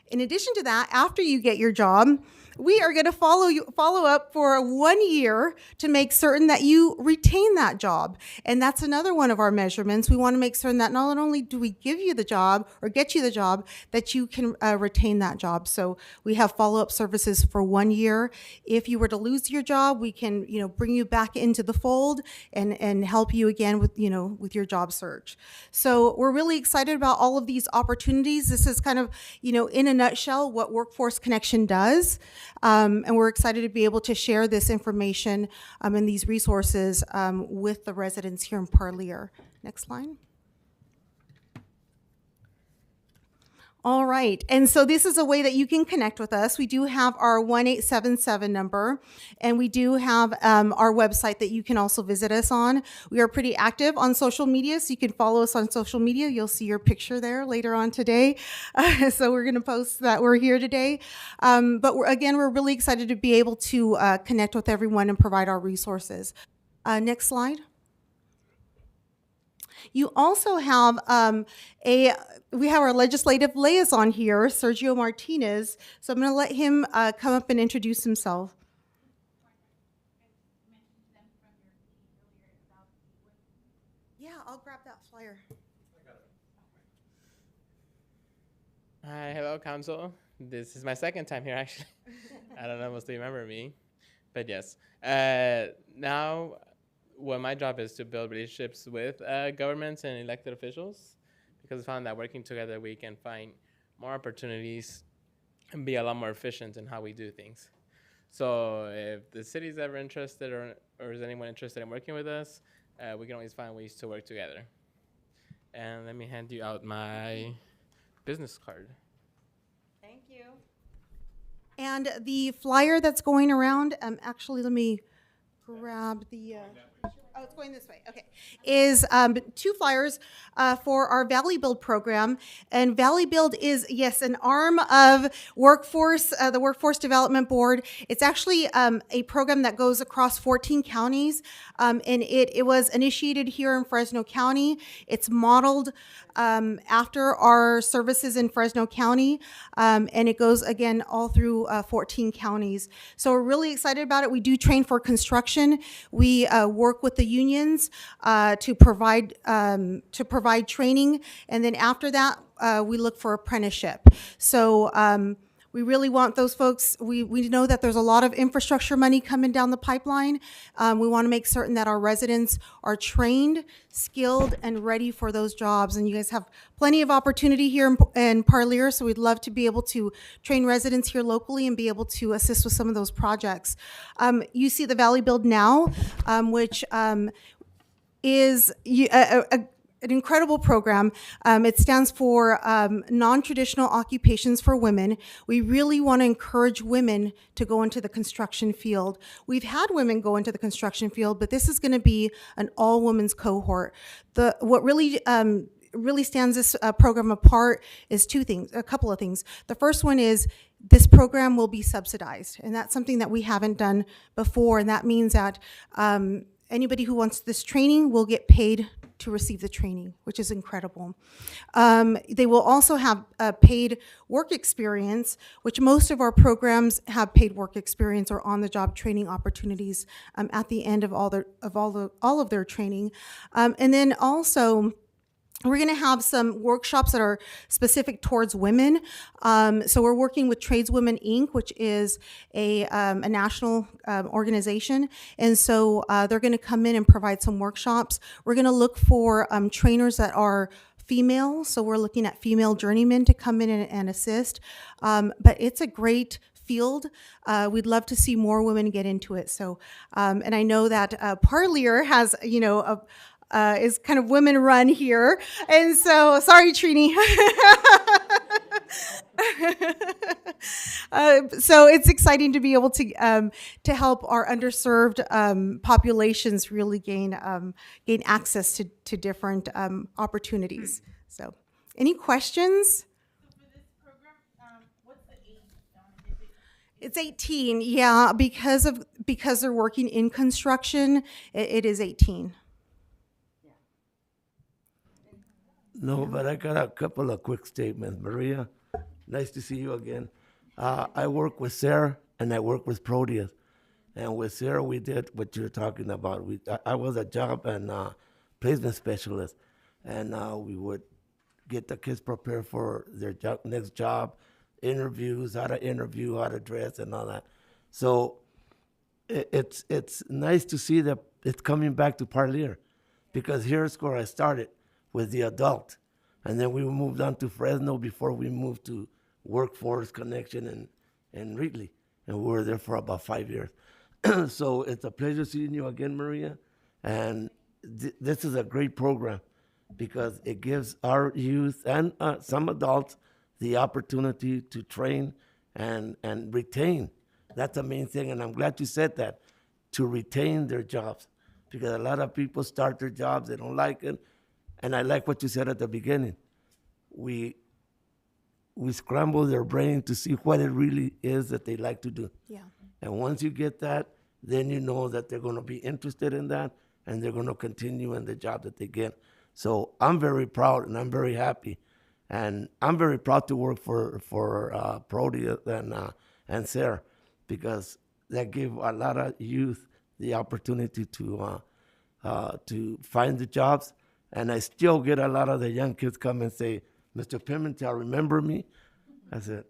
In addition to that, after you get your job, we are going to follow up for 1 year to make certain that you retain that job. And that's another one of our measurements. We want to make certain that not only do we give you the job or get you the job, that you can retain that job. So we have follow-up services for 1 year. If you were to lose your job, we can bring you back into the fold and help you again with with your job search. So we're really excited about all of these opportunities. This is kind of in a nutshell what Workforce Connection does. And we're excited to be able to share this information and these resources with the residents here in Parlier. Next slide. All right, and so this is a way that you can connect with us. We do have our 1877 number, and we do have our website that you can also visit us on. We are pretty active on social media, so you can follow us on social media. You'll see your picture there later on today. So we're gonna post that we're here today. But we're really excited to be able to connect with everyone and provide our resources. Next slide. You also have we have our legislative liaison here, Sergio Martinez. So I'm going to let him come up and introduce himself. Yeah, I'll grab that flyer. Hi, hello, council. This is my second time here, actually. I don't know, most of you remember me, but yes. Now, what my job is to build relationships with governments and elected officials, because I found that working together we can find more opportunities and be a lot more efficient in how we do things. So if the city's ever interested or is anyone interested in working with us, we can always find ways to work together. And let me hand you out my business card. Thank you. And the flyer that's going around, actually let me grab the, Oh, it's going this way. Okay. Is 2 flyers for our Valley Build program. And Valley Build is, yes, an arm of Workforce, the Workforce Development Board. It's actually a program that goes across 14 counties. And it was initiated here in Fresno County. It's modeled after our services in Fresno County. And it goes, again, all through 14 counties. So we're really excited about it. We do train for construction. We work with the unions to provide training, and then after that, we look for apprenticeship. So we really want those folks. We know that there's a lot of infrastructure money coming down the pipeline. We want to make certain that our residents are trained, skilled, and ready for those jobs. And you guys have plenty of opportunity here in Parlier, so we'd love to be able to train residents here locally and be able to assist with some of those projects. You see the Valley Build Now, which is an incredible program. It stands for Non-Traditional Occupations for Women. We really want to encourage women to go into the construction field. We've had women go into the construction field, but this is going to be an all-women's cohort. What really stands this program apart is a couple of things. The first one is this program will be subsidized, and that's something that we haven't done before, and that means that anybody who wants this training will get paid to receive the training, which is incredible. They will also have paid work experience, which most of our programs have paid work experience or on-the-job training opportunities at the end of all of their training. And then also, we're going to have some workshops that are specific towards women. So we're working with Tradeswomen Inc., which is a national organization. And so they're going to come in and provide some workshops. We're going to look for trainers that are female. So we're looking at female journeymen to come in and assist. But it's a great field. We'd love to see more women get into it. So, and I know that Parlier has, is kind of women run here. And so, sorry, Trini. So it's exciting to be able to help our underserved populations really gain access to different opportunities. So, any questions? So for this program, what's the age? Is it It's 18, yeah, because they're working in construction, it is 18. No, but I got a couple of quick statements. Maria, nice to see you again. I work with Sarah and I work with Proteus. And with Sarah, we did what you're talking about. I was a job and placement specialist. And we would get the kids prepared for their next job, interviews, how to interview, how to dress, and all that. So it's nice to see that it's coming back to Parlier, because here's where I started with the adult, and then we moved on to Fresno before we moved to Workforce Connection and Reedley, and we were there for about 5 years. So it's a pleasure seeing you again, Maria, and this is a great program because it gives our youth and some adults the opportunity to train and retain. That's the main thing, and I'm glad you said that, to retain their jobs, because a lot of people start their jobs, they don't like it, and I like what you said at the beginning. We scramble their brain to see what it really is that they like to do. Yeah. And once you get that, then you know that they're going to be interested in that, and they're going to continue in the job that they get. So I'm very proud, and I'm very happy. And I'm very proud to work for Proteus and Sarah, because that gave a lot of youth the opportunity to find the jobs. And I still get a lot of the young kids come and say, "Mr. Pimentel, remember me?" I said,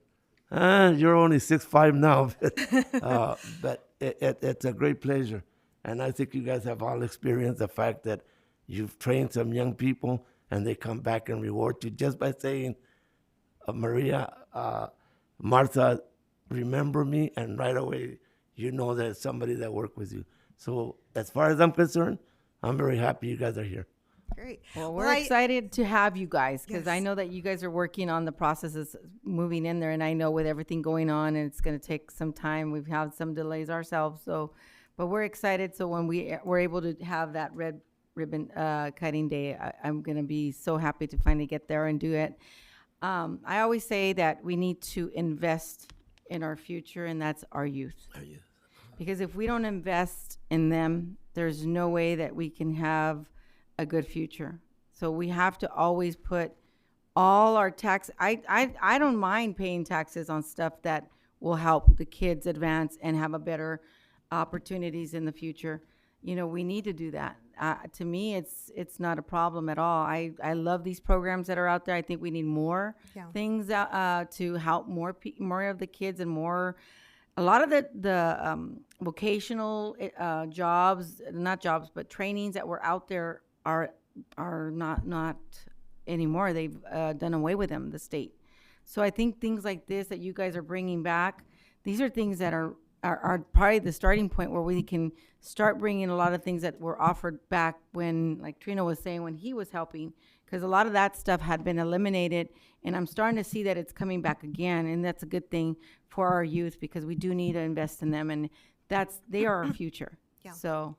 "You're only 6'5" now," but it's a great pleasure. And I think you guys have all experienced the fact that you've trained some young people and they come back and reward you just by saying, "Maria, Martha, remember me," and right away you know that it's somebody that worked with you. So as far as I'm concerned, I'm very happy you guys are here. Great. Well, we're excited to have you guys, because I know that you guys are working on the processes moving in there, and I know with everything going on, and it's going to take some time. We've had some delays ourselves, so But we're excited, so when we're able to have that red ribbon cutting day, I'm gonna be so happy to finally get there and do it. I always say that we need to invest in our future, and that's our youth. Our youth. Because if we don't invest in them, there's no way that we can have a good future. So we have to always put all our tax. I don't mind paying taxes on stuff that will help the kids advance and have a better opportunities in the future. You know, we need to do that. To me, it's not a problem at all. I love these programs that are out there. I think we need more things to help more of the kids and more. A lot of the vocational jobs, not jobs, but trainings that were out there are not anymore. They've done away with them, the state. So I think things like this that you guys are bringing back, these are things that are probably the starting point where we can start bringing a lot of things that were offered back when, like Trina was saying, when he was helping, because a lot of that stuff had been eliminated, and I'm starting to see that it's coming back again, and that's a good thing for our youth because we do need to invest in them, and they are our future. Yeah. So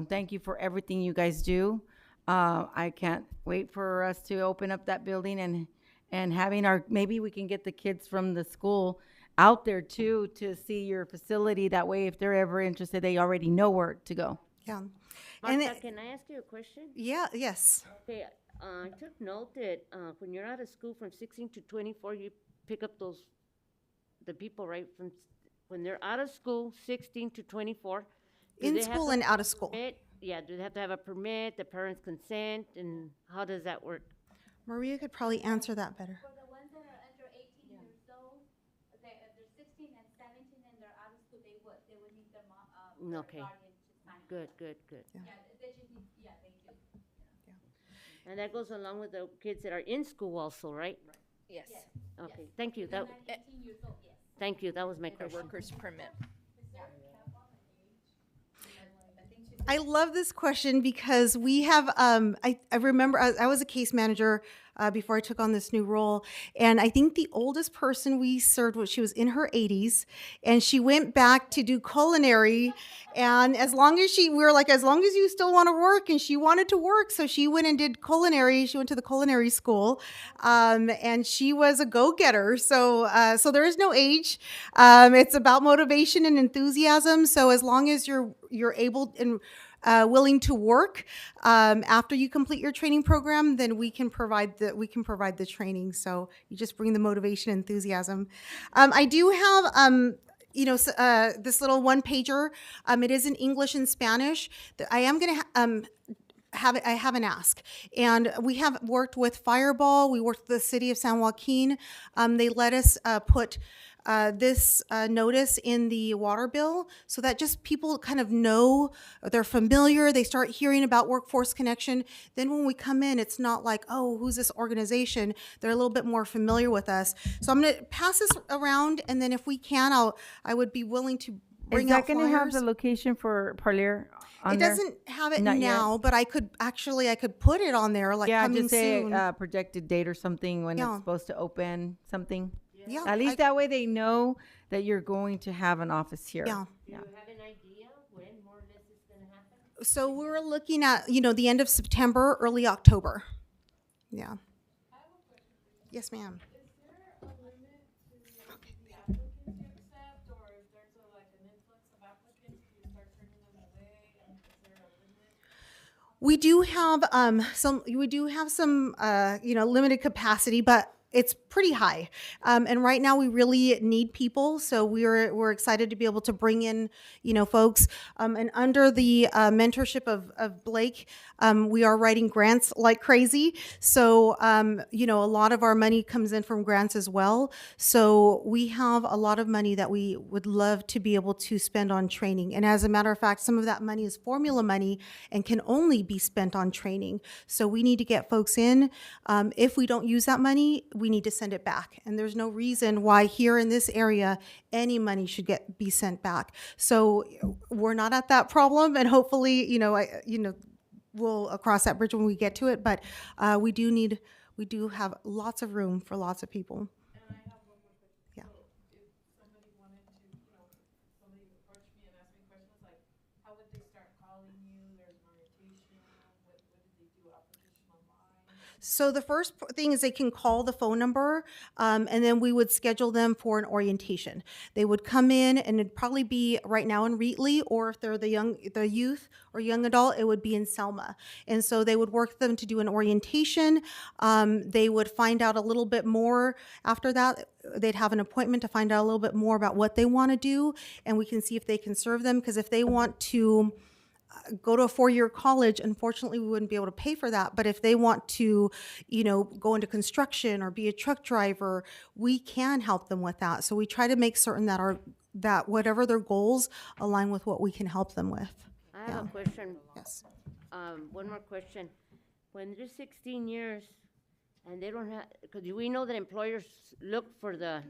thank you for everything you guys do. I can't wait for us to open up that building and having maybe we can get the kids from the school out there too to see your facility. That way, if they're ever interested, they already know where to go. Yeah. Martha, can I ask you a question? Yeah, yes. Okay, I took note that when you're out of school from 16 to 24, you pick up the people, right? When they're out of school, 16 to 24. In school and out of school. Permit? Yeah, do they have to have a permit, the parents' consent, and how does that work? Maria could probably answer that better. For the ones that are under 18 years old, they're 16 and 17 and they're out of school, they would need their Okay. guardian to sign. Good. Yeah. Yeah, they just need, they do. And that goes along with the kids that are in school also, right? Yes. Okay, thank you. They're 18 years old, yes. Thank you, that was my A question. worker's permit. I love this question because we have, I remember I was a case manager before I took on this new role. And I think the oldest person we served, she was in her 80s, and she went back to do culinary. And as long as we were like, as long as you still want to work, and she wanted to work. So she went and did culinary. She went to the culinary school, and she was a go-getter. So there is no age. It's about motivation and enthusiasm. So as long as you're able and willing to work after you complete your training program, then we can provide the training. So you just bring the motivation and enthusiasm. I do have this little one pager. It is in English and Spanish. I am going to I have an ask. And we have worked with Fireball. We worked with the city of San Joaquin. They let us put this notice in the water bill so that just people kind of know, they're familiar, they start hearing about Workforce Connection. Then when we come in, it's not like, oh, who's this organization? They're a little bit more familiar with us. So I'm going to pass this around, and then if we can, I would be willing to bring out flyers. Is that going to have the location for Parlier on It there? doesn't have it Not now, yet? but I could put it on there, like coming just say soon. projected date or something when Yeah. it's supposed to open, something. Yeah, At least that way they know that you're going to have an office here. Yeah. Do you have an idea when more or less it's gonna happen? So we're looking at, the end of September, early October. Yeah. Yes, ma'am. Is there a limit to the applicants you accept, or if there's an influx of applicants, do you start turning them away, and is there a limit? We do have some limited capacity, but it's pretty high. And right now we really need people. So we're excited to be able to bring in, folks. And under the mentorship of Blake, we are writing grants like crazy. So, a lot of our money comes in from grants as well. So we have a lot of money that we would love to be able to spend on training. And as a matter of fact, some of that money is formula money and can only be spent on training. So we need to get folks in. If we don't use that money, we need to send it back. And there's no reason why here in this area, any money should be sent back. So we're not at that problem, and hopefully, we'll cross that bridge when we get to it. But we do have lots of room for lots of people. And I have one more question. Yeah. So if somebody wanted to, somebody approached me and asked me questions like, So the first thing is they can call the phone number, and then we would schedule them for an orientation. They would come in, and it'd probably be right now in Wheatley, or if they're the youth or young adult, it would be in Selma. And so they would work them to do an orientation. They would find out a little bit more after that. They'd have an appointment to find out a little bit more about what they want to do, and we can see if they can serve them. Because if they want to go to a 4-year college, unfortunately, we wouldn't be able to pay for that. But if they want to, go into construction or be a truck driver, we can help them with that. So we try to make certain that whatever their goals align with what we can help them with. I have a question. Yes. One more question. When they're 16 years and they don't have, because we know that employers look for the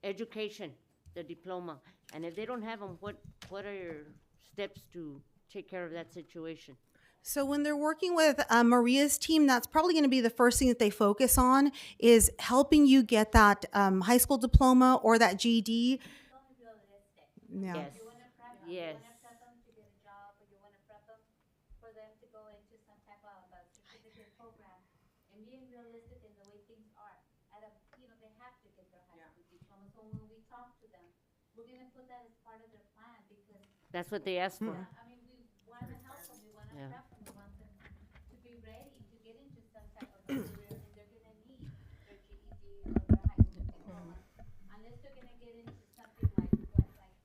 education, the diploma, and if they don't have them, what are your steps to take care of that situation? So when they're working with Maria's team, that's probably going to be the first thing that they focus on is helping you get that high school diploma or that GED. Yeah. Yes. Yes. To get a job, or you want to prep them for them to go into some type of certificate program, and being realistic in the way things are. They have to get their high school diploma. So when we talk to them, we're gonna put that as part of their plan because That's what they asked for. we want to help them, we want to Yeah. prep them, we want them to be ready to get into some type of a career, and they're gonna need their GED or their high school diploma. Unless they're gonna get into something like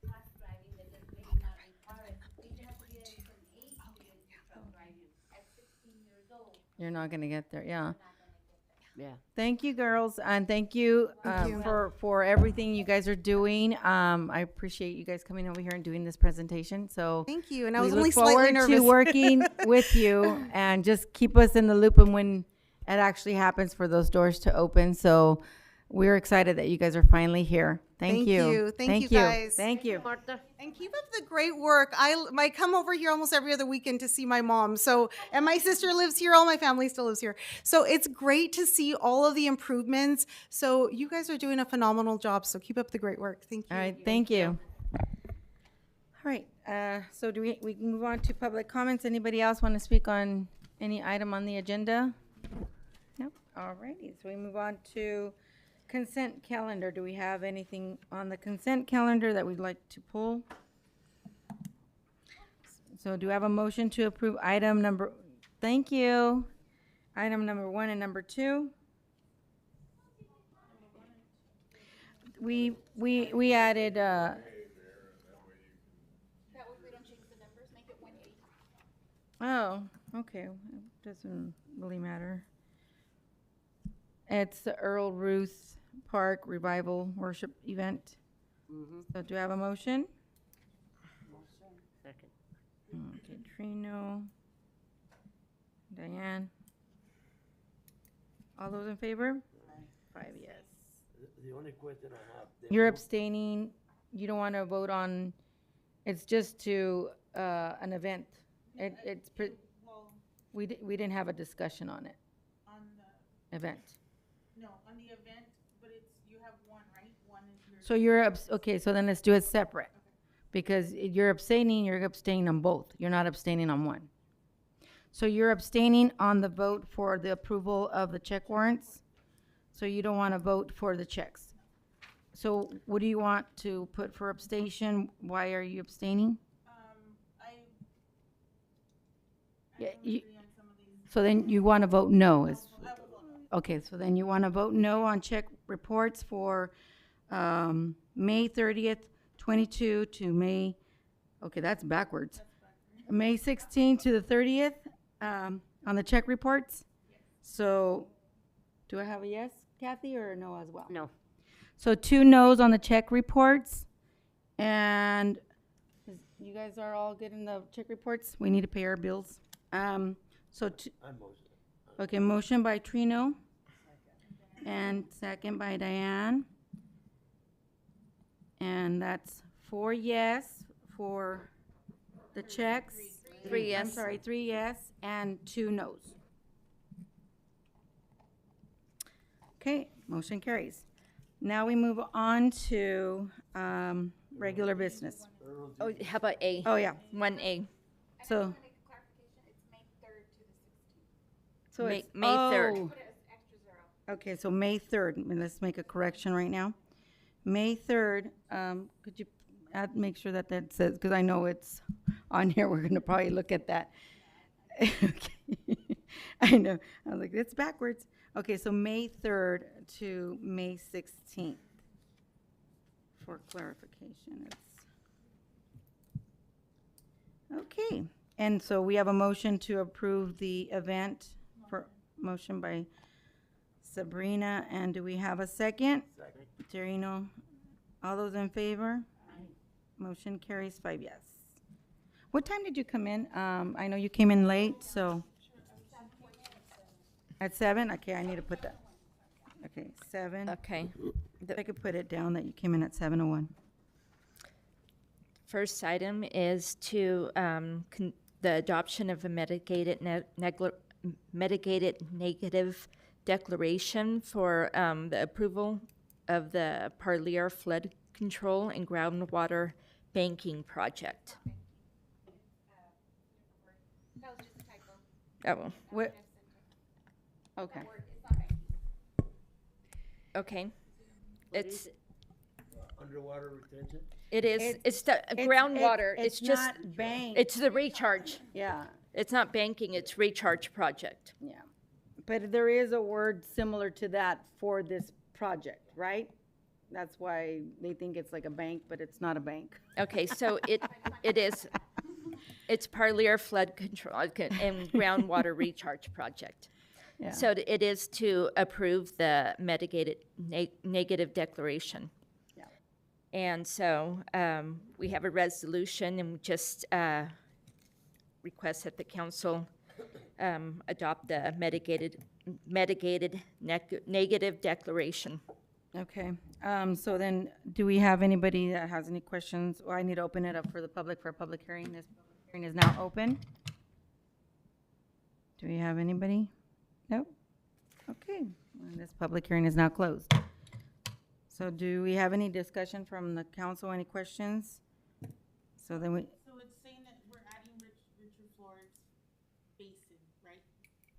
truck driving that does maybe not require it, but you have to be at a certain age to get into truck driving. At 16 years old, You're not gonna get there, yeah. you're not gonna get there. Yeah. Thank you, girls, and thank you, you. for everything you guys are doing. I appreciate you guys coming over here and doing this presentation, so. Thank you. And I we was look only slightly forward nervous. to working with you, and just keep us in the loop and when it actually happens for those doors to open, so we're excited that you guys are finally here. Thank you. Thank you, guys. Thank you. Martha? And keep up the great work. I come over here almost every other weekend to see my mom. So, and my sister lives here. All my family still lives here. So it's great to see all of the improvements. So you guys are doing a phenomenal job. So keep up the great work. Thank you. All right, thank you. All right, so we can move on to public comments. Anybody else want to speak on any item on the agenda? Nope, all righty, so we move on to consent calendar. Do we have anything on the consent calendar that we'd like to pull? So do I have a motion to approve item number, thank you. Item number 1 and number 2? We added, That way we don't change the numbers, make it 180. oh, okay, it doesn't really matter. It's the Earl Ruth Park Revival Worship Event. So do I have a motion? Second. Okay, Trino, Diane. All those in favor? 5 yes. The only question I have. You're abstaining, you don't want to vote on, it's just to, an event. We didn't have a discussion on it, On the, event. no, on the event, but you have one, right? One is your. So you're, okay, so then let's do it separate. Because you're abstaining on both. You're not abstaining on one. So you're abstaining on the vote for the approval of the check warrants. So you don't want to vote for the checks. So what do you want to put for abstention? Why are you abstaining? Yeah, so then you want to vote no. Okay, so then you want to vote no on check reports for May 30th, 22 to May, okay, that's backwards. May 16th to the 30th on the check reports. So do I have a yes, Kathy, or a no as well? No. So 2 no's on the check reports. And you guys are all getting the check reports? We need to pay our bills. Okay, motion by Trino. And second by Diane. And that's 4 yes for the checks. 3 yes. I'm sorry, 3 yes and 2 no's. Okay, motion carries. Now we move on to regular business. Oh, how about A? Oh, yeah. 1A. So, Make a clarification, it's May 3rd to the 16th. so May- it's, May 3rd. oh, Put it as Okay, so May 3rd, let's make a correction right now. May 3rd, could you make sure that that says, because I know it's on here, we're going to probably look at that. Okay. I know. I was like, it's backwards. Okay, so May 3rd to May 16th. For clarification, okay. And so we have a motion to approve the event for motion by Sabrina, and do we have a second? Second. Terino, all those in favor? Motion carries 5 yes. What time did you come in? I know you came in late, so. At 7? Okay, I need to put that. Okay, 7. Okay. I could put it down that you came in at 7:01. First item is to the adoption of a mitigated negative declaration for the approval of the Parlier flood control and groundwater banking project. That was just a typo. Oh, What? Okay. That word is not banking. okay. It's Underwater retention? it is it's the groundwater. It's just not bank. it's the recharge. Yeah, It's not banking. It's recharge project. yeah. But there is a word similar to that for this project, right? That's why they think it's like a bank, but it's not a bank. Okay, so it is. It's Parlier flood control and groundwater recharge project. Yeah. So it is to approve the mitigated negative declaration. Yeah. And so we have a resolution and we just request that the council adopt the mitigated negative declaration. Okay, so then, do we have anybody that has any questions? Well, I need to open it up for the public for a public hearing. This public hearing is now open. Do we have anybody? Nope. Okay, well, this public hearing is now closed. So do we have any discussion from the council, any questions? So then we, So it's saying that we're adding Richard Flores Basin, right?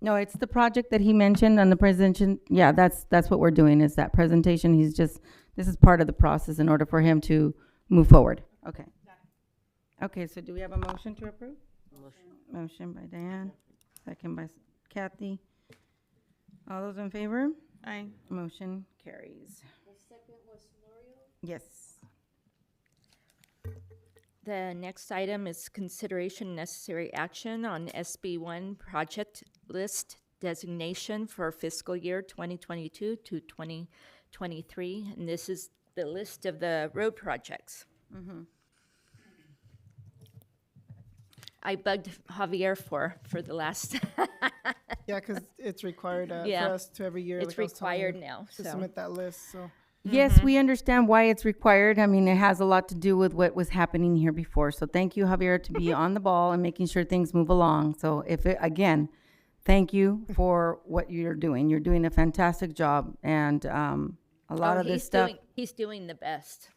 no, it's the project that he mentioned on the presentation. Yeah, that's what we're doing, is that presentation. He's just, this is part of the process in order for him to move forward. Okay. Okay, so do we have a motion to approve? Motion by Diane, second by Kathy. All those in favor? Aye. Motion carries. The second was Florio. Yes. The next item is consideration and necessary action on SB1 project list designation for fiscal year 2022 to 2023. And this is the list of the road projects. I bugged Javier for the last. Yeah, because it's required Yeah. for us to every year. It's like I was telling you, required now, to so. submit that list. So Yes, we understand why it's required. I mean, it has a lot to do with what was happening here before. So thank you, Javier, to be on the ball and making sure things move along. So again, thank you for what you're doing. You're doing a fantastic job. And a lot of this stuff, He's doing the best.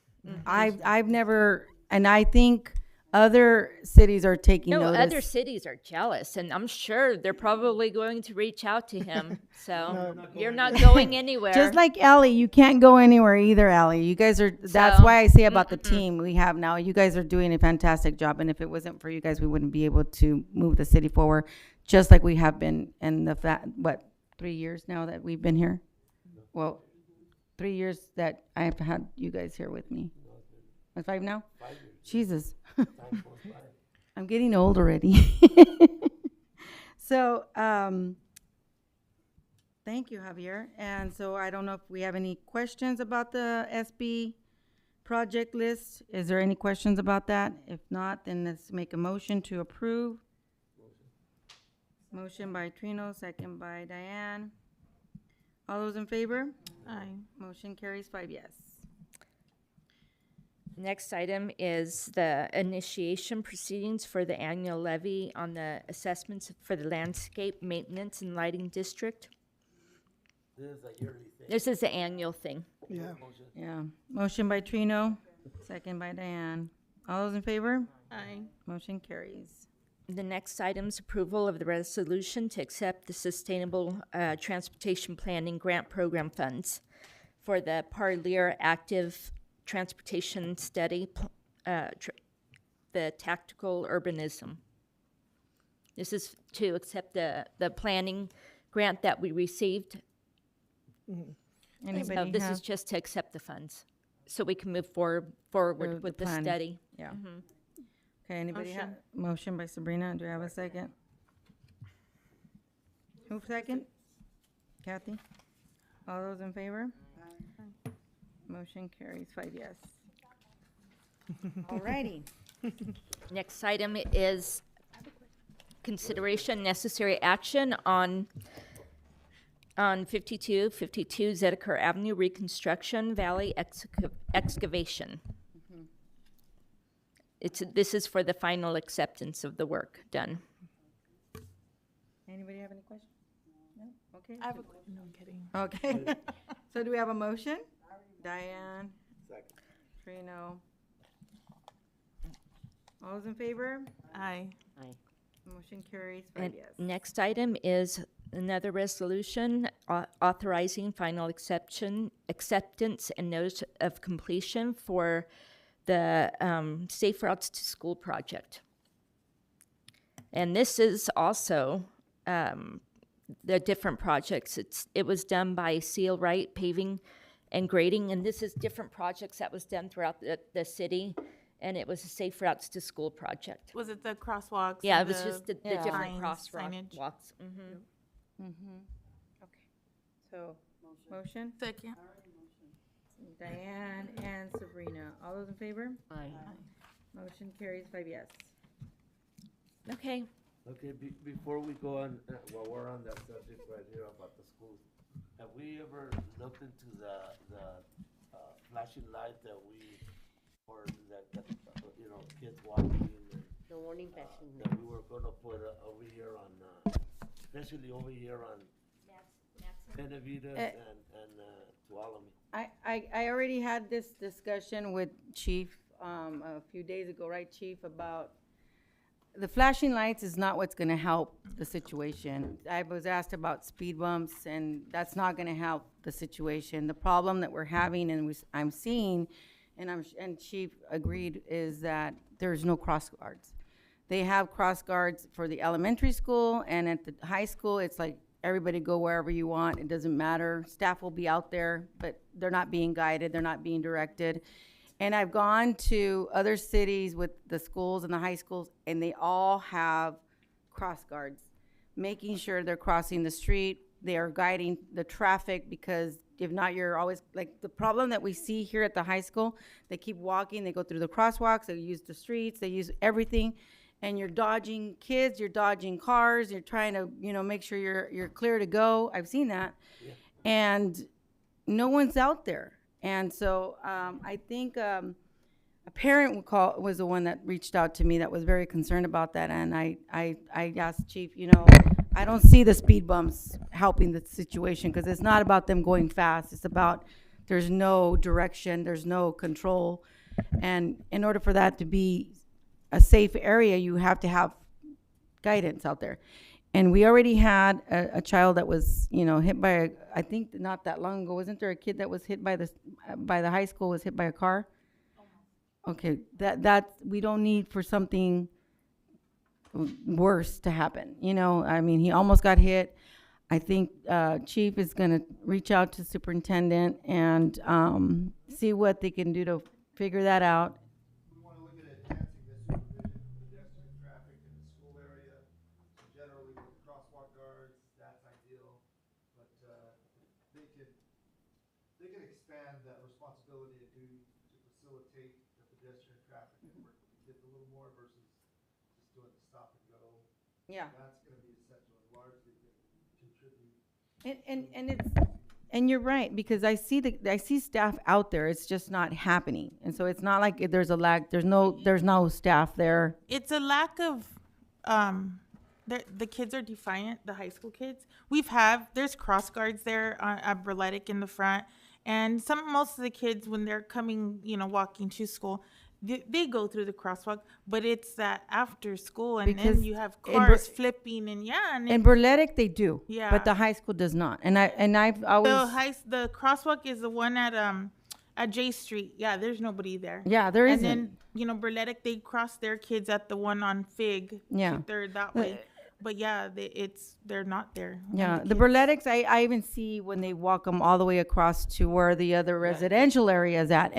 I've never, and I think other cities are taking No, notice. other cities are jealous, and I'm sure they're probably going to reach out to him. So you're not going anywhere. Just like Ellie, you can't go anywhere either, Ellie. You guys are, that's So, why I say about the team we have now. You guys are doing a fantastic job. And if it wasn't for you guys, we wouldn't be able to move the city forward, just like we have been in the 3 years now that we've been here? Well, 3 years that I've had you guys here with me. 5 now? 5 years. Jesus. Time goes by. I'm getting old already. So, thank you, Javier. And so I don't know if we have any questions about the SB project list. Is there any questions about that? If not, then let's make a motion to approve. Motion by Trino, second by Diane. All those in favor? Aye. Motion carries 5 yes. Next item is the initiation proceedings for the annual levy on the assessments for the landscape maintenance and lighting district. This is a yearly thing. This is the annual thing. yeah, Yeah. Motion by Trino, second by Diane. All those in favor? Aye. Motion carries. The next item is approval of the resolution to accept the Sustainable Transportation Planning Grant Program funds for the Parlier Active Transportation Study, the Tactical Urbanism. This is to accept the planning grant that we received. So Anybody this have? is just to accept the funds, so we can move forward The with the planning. study. Yeah. Mhm. Okay, anybody have? Motion by Sabrina, do I have a second? Who second? Kathy? All those in favor? Motion carries 5 yes. Alrighty. Next item is consideration necessary action on 5252 Zedekar Avenue reconstruction valley excavation. This is for the final acceptance of the work done. Anybody have any questions? No? Okay. I have a, no, I'm kidding. Okay. So do we have a motion? Diane, Second. Trino. All those in favor? Aye. Motion carries 5 And yes. next item is another resolution authorizing final acceptance and notice of completion for the Safe Routes to School project. And this is also the different projects. It was done by Seal Wright Paving and Grading, and this is different projects that was done throughout the city, and it was a Safe Routes to School project. Was it the crosswalks? Yeah, it and was just the different signs, crosswalks. signage? Okay. So, motion? Second. Diane and Sabrina. All those in favor? Aye. Motion carries 5 yes. Okay. Okay, before we go on, while we're on that subject right here about the schools, have we ever looked into the flashing light that or that, you know, kids walking and, The warning flashing. that we were gonna put over here on, especially over here on Benavides and Tuolumne? I already had this discussion with Chief a few days ago, right, Chief, about the flashing lights is not what's gonna help the situation. I was asked about speed bumps, and that's not gonna help the situation. The problem that we're having and I'm seeing, and Chief agreed, is that there's no cross guards. They have cross guards for the elementary school, and at the high school, it's like everybody go wherever you want. It doesn't matter. Staff will be out there, but they're not being guided. They're not being directed. And I've gone to other cities with the schools and the high schools, and they all have cross guards, making sure they're crossing the street. They are guiding the traffic, because if not, you're always, like, the problem that we see here at the high school, they keep walking, they go through the crosswalks, they use the streets, they use everything, and you're dodging kids, you're dodging cars, you're trying to, make sure you're clear to go. I've seen that. Yeah. And no one's out there. And so I think a parent was the one that reached out to me that was very concerned about that. And I asked Chief, I don't see the speed bumps helping the situation, because it's not about them going fast. It's about there's no direction, there's no control. And in order for that to be a safe area, you have to have guidance out there. And we already had a child that was, hit by I think not that long ago. Wasn't there a kid that was hit by the high school, was hit by a car? Okay, that we don't need for something worse to happen. I mean, he almost got hit. I think Chief is going to reach out to superintendent and see what they can do to figure that out. We want to look at enhancing the supervision of pedestrian traffic in the school area. So generally with crosswalk guards, that's ideal, but they can expand that responsibility and duty to facilitate the pedestrian traffic network just a little more versus just doing the stop and go. Yeah. That's going to be essential and largely going to contribute. And you're right, because I see staff out there. It's just not happening, and so it's not like there's a lack. There's no staff there. It's a lack of, the kids are defiant, the high school kids. There's cross guards there at Burletic in the front, and most of the kids, when they're coming, walking to school, they go through the crosswalk, but it's that after school, and Because then you have in cars flipping, and In and Burletic, they do. Yeah. But the high school does not. And I've always. the crosswalk is the one at J Street. Yeah, there's nobody there. Yeah, there and isn't. then Burletic, they cross their kids at the one on Fig. Yeah. They're that way. But yeah, they're not there. And Yeah, the kids- Burletics, I even see when they walk them all the way across to where the other residential area is at.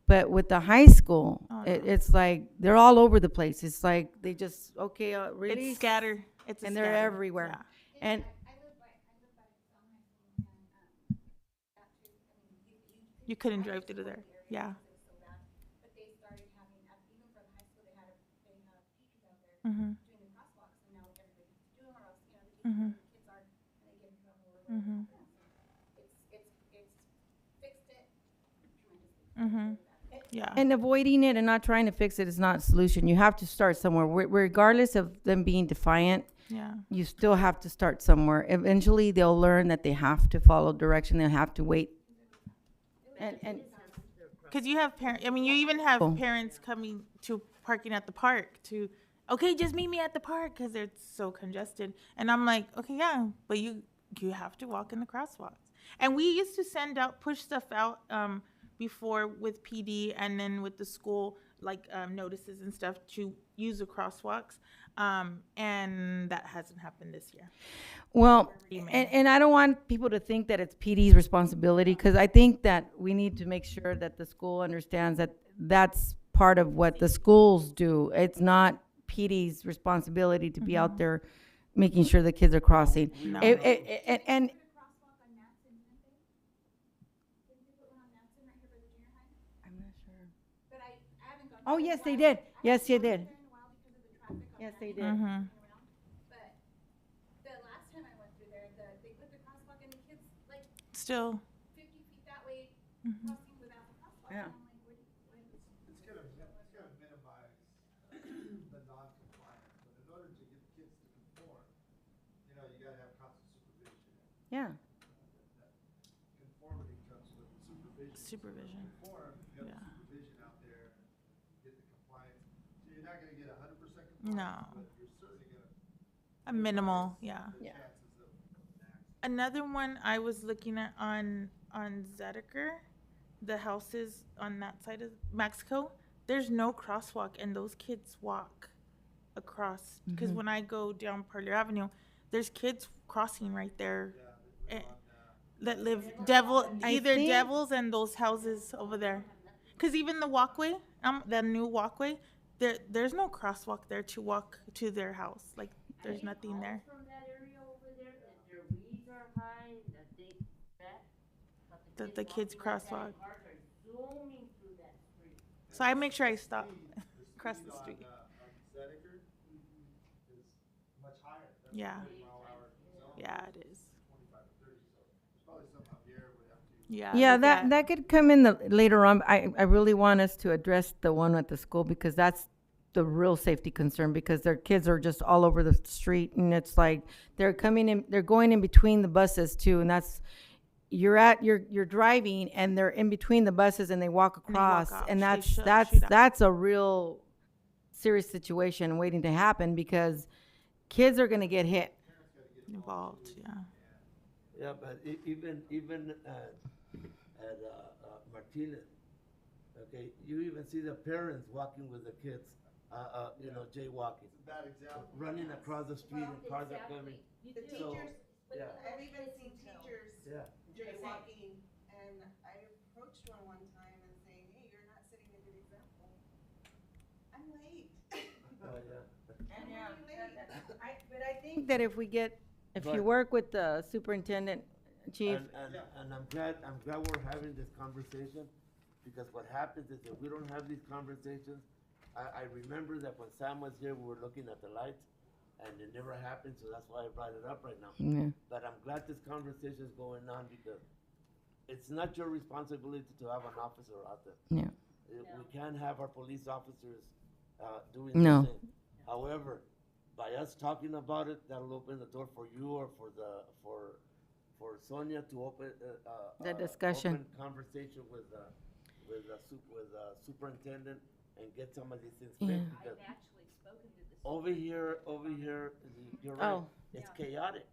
But with the high school, it's like they're all over the place. It's like they just, okay, really? It's scattered. And they're everywhere. And you couldn't drive through there. Yeah. But they started having, even for the high school, they have teachers out there Mhm. doing the crosswalks, and now everybody has to do them, or else, Mhm. the kids aren't, and they get in trouble or Mhm. whatever. It's fixed it tremendously. Mhm. Yeah. And avoiding it and not trying to fix it is not a solution. You have to start somewhere. Regardless of them being defiant, Yeah. you still have to start somewhere. Eventually, they'll learn that they have to follow direction. They'll have to wait. And Because you have parents, I mean, you even have Oh. parents coming to parking at the park okay, just meet me at the park because they're so congested. And I'm like, okay, yeah, but you have to walk in the crosswalks. And we used to push stuff out before with PD and then with the school, like notices and stuff to use the crosswalks. And that hasn't happened this year. well, and I don't want people to think that it's PD's responsibility, because I think that we need to make sure that the school understands that that's part of what the schools do. It's not PD's responsibility to be out there making sure the kids are crossing. No. And I'm not sure. But I haven't gone. Oh, yes, they did. Yes, they did. Yes, they did. Mhm. But the last time I went through there, they put the crosswalk and the kids, like, Still. 50 feet that way, crossing without the crosswalk. Yeah. And I'm like, It's gonna minimize the non-compliance, but in order to get kids to conform, you gotta have constant supervision. Yeah. Conformity comes with supervision. Supervision. Conform, you have Yeah. the supervision out there, get the compliance. So you're not gonna get 100% No. compliance, but you're certainly gonna. A minimal, yeah. The Yeah. chances of an accident. Another one I was looking at on Zedeker, the houses on that side of Mexico, there's no crosswalk and those kids walk across. Because when I go down Parlier Avenue, there's kids crossing right there that live either think- Devils and those houses over there. Because even the walkway, the new walkway, there's no crosswalk there to walk to their house. Like there's nothing there. From that area over there, that their weeds are high, that The kids walking like that, crosswalk. Cars are zooming through that street. So I make sure I stop across the street. On Zedeker is much higher. That's Yeah. 40-mile-hour zone. Yeah, it is. 25 to 30, so there's probably some out here would have to. Yeah. Yeah, look at- that could come in later on. I really want us to address the one at the school, because that's the real safety concern, because their kids are just all over the street, and it's like they're going in between the buses too, and that's you're driving and they're in between the buses and they walk And they walk across, off. and They shoot out. that's a real serious situation waiting to happen, because kids are gonna get hit. Involved, yeah. Yeah, but even at Martinez, okay, you even see the parents walking with the kids, jaywalking, It's a bad example. running across the street and cars are coming. The So, teachers, yeah. I've even seen teachers Yeah. jaywalking, and I approached one time and saying, hey, you're not setting a good example. I'm late. Oh, yeah. I'm really late. But I think that if you But- work with the superintendent, chief, And I'm glad we're having this conversation, because what happens is if we don't have these conversations, I remember that when Sam was here, we were looking at the lights, and it never happened, so that's why I brought it up right now. yeah. But I'm glad this conversation is going on, because it's not your responsibility to have an officer out there. Yeah. We can't have our police officers doing No. this thing. However, by us talking about it, that'll open the door for you or for Sonia to open The discussion. open conversation with superintendent and get some of these things Yeah. fixed, because over here, you're right, Oh. it's chaotic.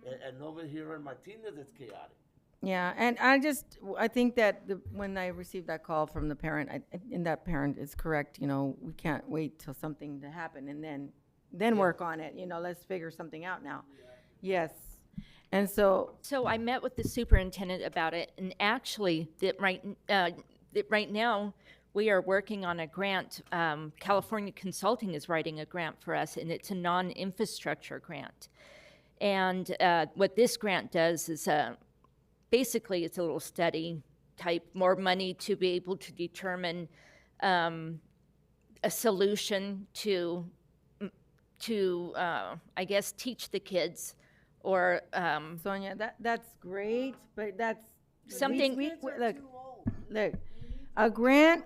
And over here in Martinez, it's chaotic. Yeah, and I think that when I received that call from the parent, and that parent is correct, we can't wait till something to happen and then work on it, let's figure something out now. Yes, and so, So I met with the superintendent about it, and actually, that right now, we are working on a grant. California Consulting is writing a grant for us, and it's a non-infrastructure grant. And what this grant does is basically it's a little study type, more money to be able to determine a solution to I guess, teach the kids or Sonia, that's great, but that's something. Look, a grant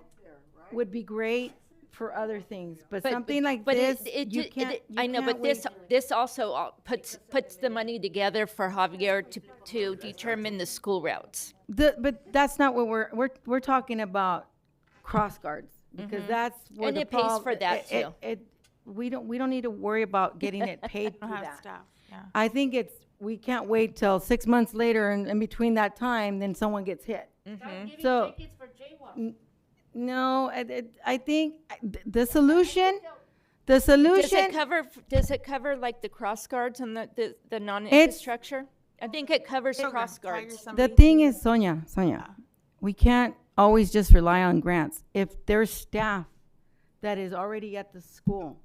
would be great for other things, but something like this, you can't. I know, but this also puts the money together for Javier to determine the school routes. But that's not what we're talking about. Cross guards, because that's where And the it pays problem- for that too. We don't need to worry about getting it paid Don't through have that. staff, yeah. I think we can't wait till 6 months later, and in between that time, then someone gets hit. Start giving So- tickets for jaywalking. No, I think the solution. Does it cover like the cross guards and the non-infrastructure? I think it covers cross guards. The thing is, Sonia, we can't always just rely on grants. If there's staff that is already at the school,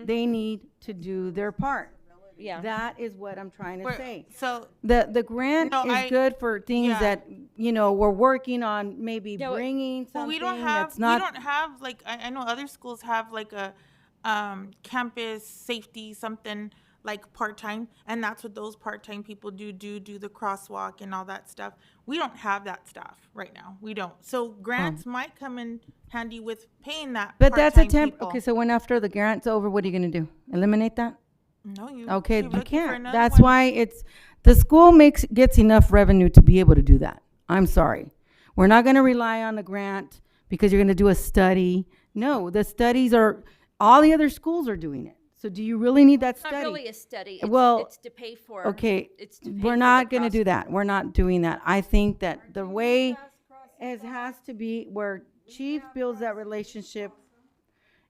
they need to do their part. Yeah. That is what I'm trying to say. So The grant is good for things yeah. that, we're working on, maybe bringing something well, we don't have that's not. we don't have like I know other schools have like a campus safety something like part-time, and that's what those part-time people do the crosswalk and all that stuff. We don't have that stuff right now. We don't. So grants might come in handy with paying that. But that's a part-time temp. people. Okay, so when after the grant's over, what are you gonna do? Eliminate that? No, you. Okay, you're you looking for can't. another That's one. why the school gets enough revenue to be able to do that. I'm sorry. We're not gonna rely on the grant because you're gonna do a study. No, the studies all the other schools are doing it. So do you really need that It's not study? really a study. Well, It's to pay for. Okay, It's to pay we're for not the gonna do cross- that. We're not doing that. I think that the way it has to be where Chief builds that relationship.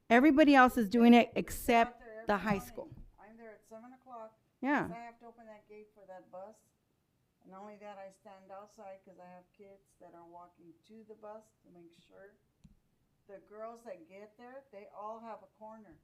Everybody else is doing it except the high school. I'm there at 7:00. Yeah. 'Cause I have to open that gate for that bus. And not only that, I stand outside because I have kids that are walking to the bus to make sure. The girls that get there, they all have a corner.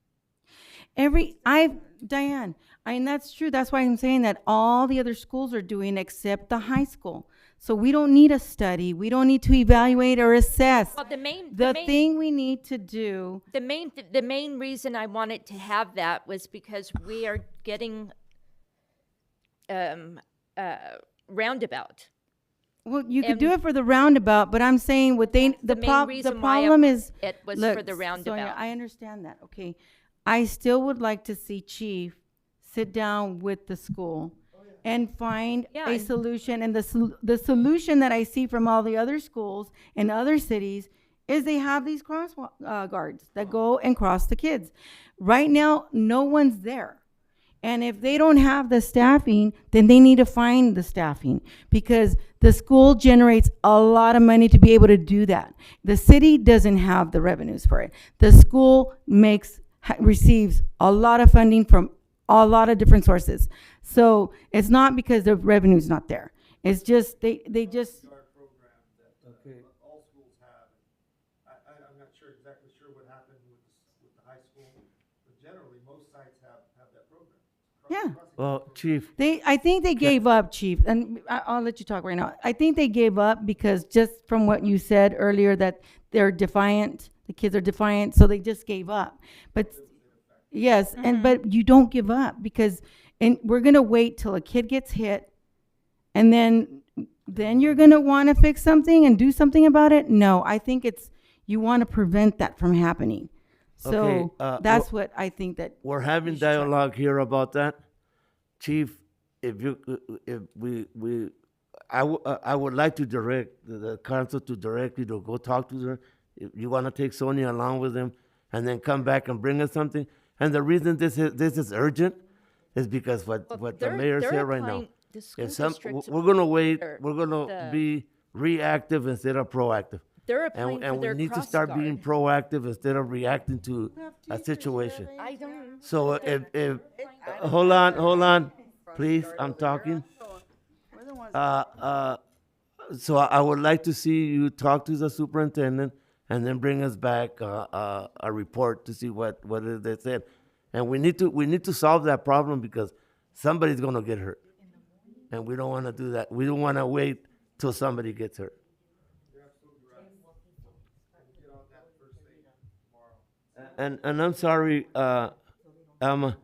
Diane, and that's true. That's why I'm saying that all the other schools are doing except the high school. So we don't need a study. We don't need to evaluate or assess. Well, the main thing we need to do. The main reason I wanted to have that was because we are getting roundabout. Well, you could do it for the roundabout, but I'm saying the main reason why problem is it was look, for the roundabout. Sonia, I understand that. Okay, I still would like to see Chief sit down with the school and find a solution. And the solution that I see from all the other schools and other cities is they have these cross guards that go and cross the kids. Right now, no one's there. And if they don't have the staffing, then they need to find the staffing because the school generates a lot of money to be able to do that. The city doesn't have the revenues for it. The school receives a lot of funding from a lot of different sources. So it's not because the revenue's not there. It's just they just. Program that all schools have. I'm not exactly sure what happened with the high school, but generally most sites have that program. Yeah. Well, Chief. I think they gave up, Chief, and I'll let you talk right now. I think they gave up because just from what you said earlier that they're defiant, the kids are defiant, so they just gave up. But yes, but you don't give up because we're gonna wait till a kid gets hit, and then you're gonna want to fix something and do something about it. No, I think you want to prevent that from happening. So that's what I think that we're having dialogue here about that, Chief. I would like to direct the council to direct you to go talk to her If you wanna take Sonia along with him and then come back and bring us something. And the reason this is urgent is because what the They're- mayor they're said right now. applying- the school If some, district's we're gonna wait, their- we're gonna the- be reactive instead of proactive. They're applying for And we their need to cross start being guard. proactive instead of reacting to a situation. I don't. So if, hold on, please, I'm talking. So I would like to see you talk to the superintendent and then bring us back a report to see what it is they said. And we need to solve that problem because somebody's gonna get hurt. And we don't wanna do that. We don't wanna wait till somebody gets hurt. And I'm sorry, Alma,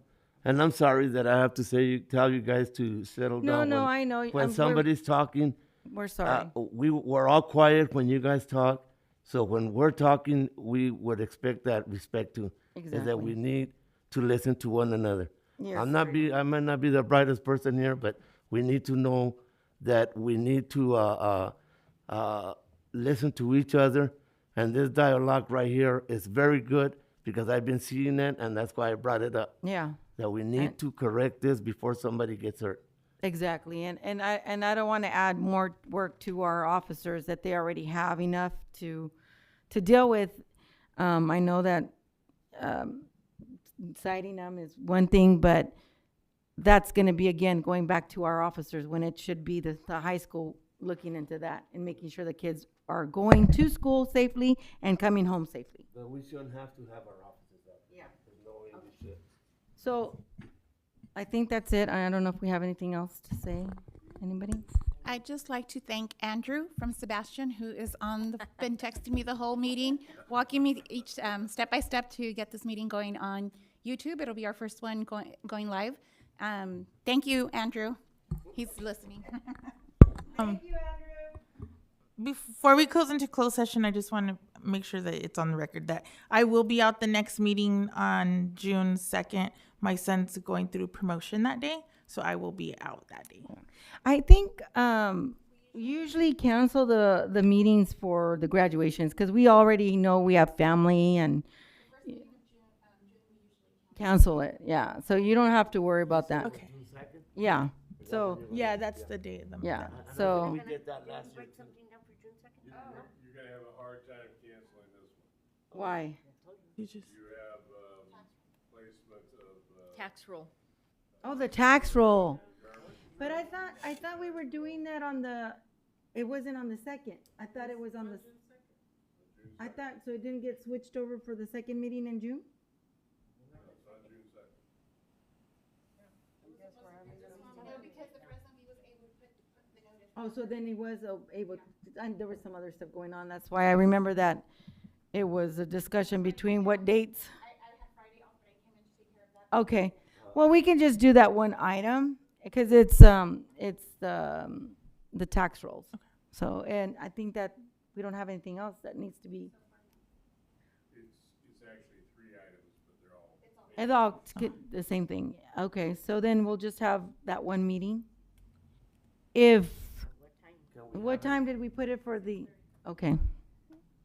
and I'm sorry that I have to tell you guys to settle No, down. no, I know. When somebody's talking, We're sorry. we're all quiet when you guys talk. So when we're talking, we would expect that respect too. Is that Exactly. we need to listen to one another. Yes, I might not be the brightest person here, but we need to know that we need to listen to each other. And this dialogue right here is very good because I've been seeing it, and that's why I brought it up. Yeah. That we need to correct this before somebody gets hurt. Exactly, and I don't want to add more work to our officers that they already have enough to deal with. I know that citing them is one thing, but that's going to be again going back to our officers when it should be the high school looking into that and making sure the kids are going to school safely and coming home safely. But we shouldn't have to have our officers up. Yeah. There's no way we should. So I think that's it. I don't know if we have anything else to say. Anybody? I'd just like to thank Andrew from Sebastian, who is been texting me the whole meeting, walking me each step by step to get this meeting going on YouTube. It'll be our first one going live. Thank you, Andrew. He's listening. Thank you, Andrew. Before we close into closed session, I just want to make sure that it's on the record that I will be out the next meeting on June 2nd. My son's going through promotion that day, so I will be out that day. I think usually cancel the meetings for the graduations because we already know we have family and cancel it. Yeah, so you don't have to worry about that. Okay. Yeah. So Yeah, that's the day of the yeah. So We did that last year. You're gonna have a hard time canceling this one. why? You just You have, placement of, Tax roll. Oh, the tax roll. But I thought we were doing that on the. It wasn't on the 2nd. I thought it was on the. I thought so. It didn't get switched over for the second meeting in June. it's on June 2nd. No, because the president was able to put the notice. Oh, so then he was able. And there was some other stuff going on. That's why I remember that. It was a discussion between what dates. I had Friday off, but I came in to take care of that. Okay. Well, we can just do that one item because it's the tax rolls. So, and I think that we don't have anything else that needs to be. It's actually 3 items, but they're all. It's all the same thing. Okay, so then we'll just have that one meeting. If, what time did we put it for the, okay.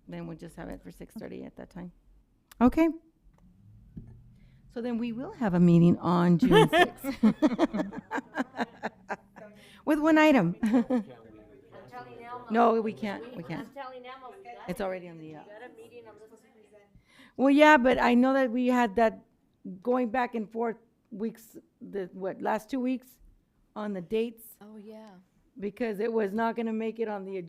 Then we'll just have it for 6:30 at that time. Okay. So then we will have a meeting on June 6th. With one item. I'm telling Elmo. No, we can't, we I'm can't. telling Elmo, we got It's already on the, we got a meeting on this. well, yeah, but I know that we had that going back and forth weeks, last 2 weeks on the dates Oh, yeah. because it was not gonna make it on the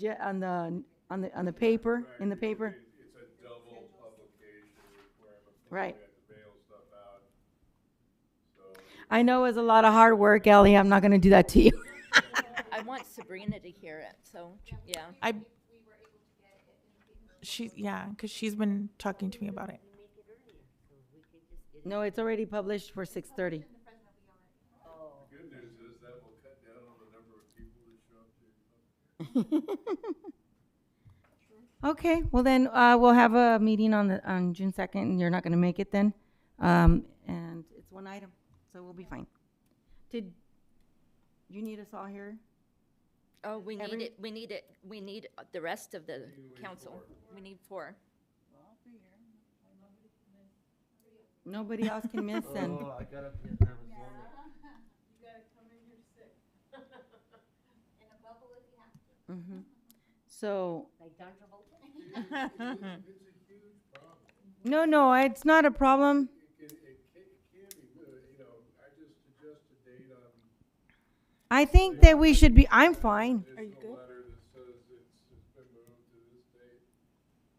on the paper, in the paper. It's a double publication requirement. Right. We have to bail stuff out. So, I know it was a lot of hard work, Ellie. I'm not gonna do that to you. I want Sabrina to hear it, so, yeah. because she's been talking to me about it. No, it's already published for 6:30. the good news is that will cut down on the number of people that show up to your. Okay, well then, we'll have a meeting on June 2nd, and you're not gonna make it then. And it's one item, so we'll be fine. Did you need us all here? Oh, we need the rest of the council. We need 4. Nobody else can miss then. Oh, I gotta be in Arizona. You gotta come in here sick. In a bubble if you have to. Mm-hmm. So, Like John Travolta? It's a huge problem. no, it's not a problem. It can be, you know, I just adjust the date on. I think that we should be, I'm fine. Are you good? Letter that says it's been moved to this date.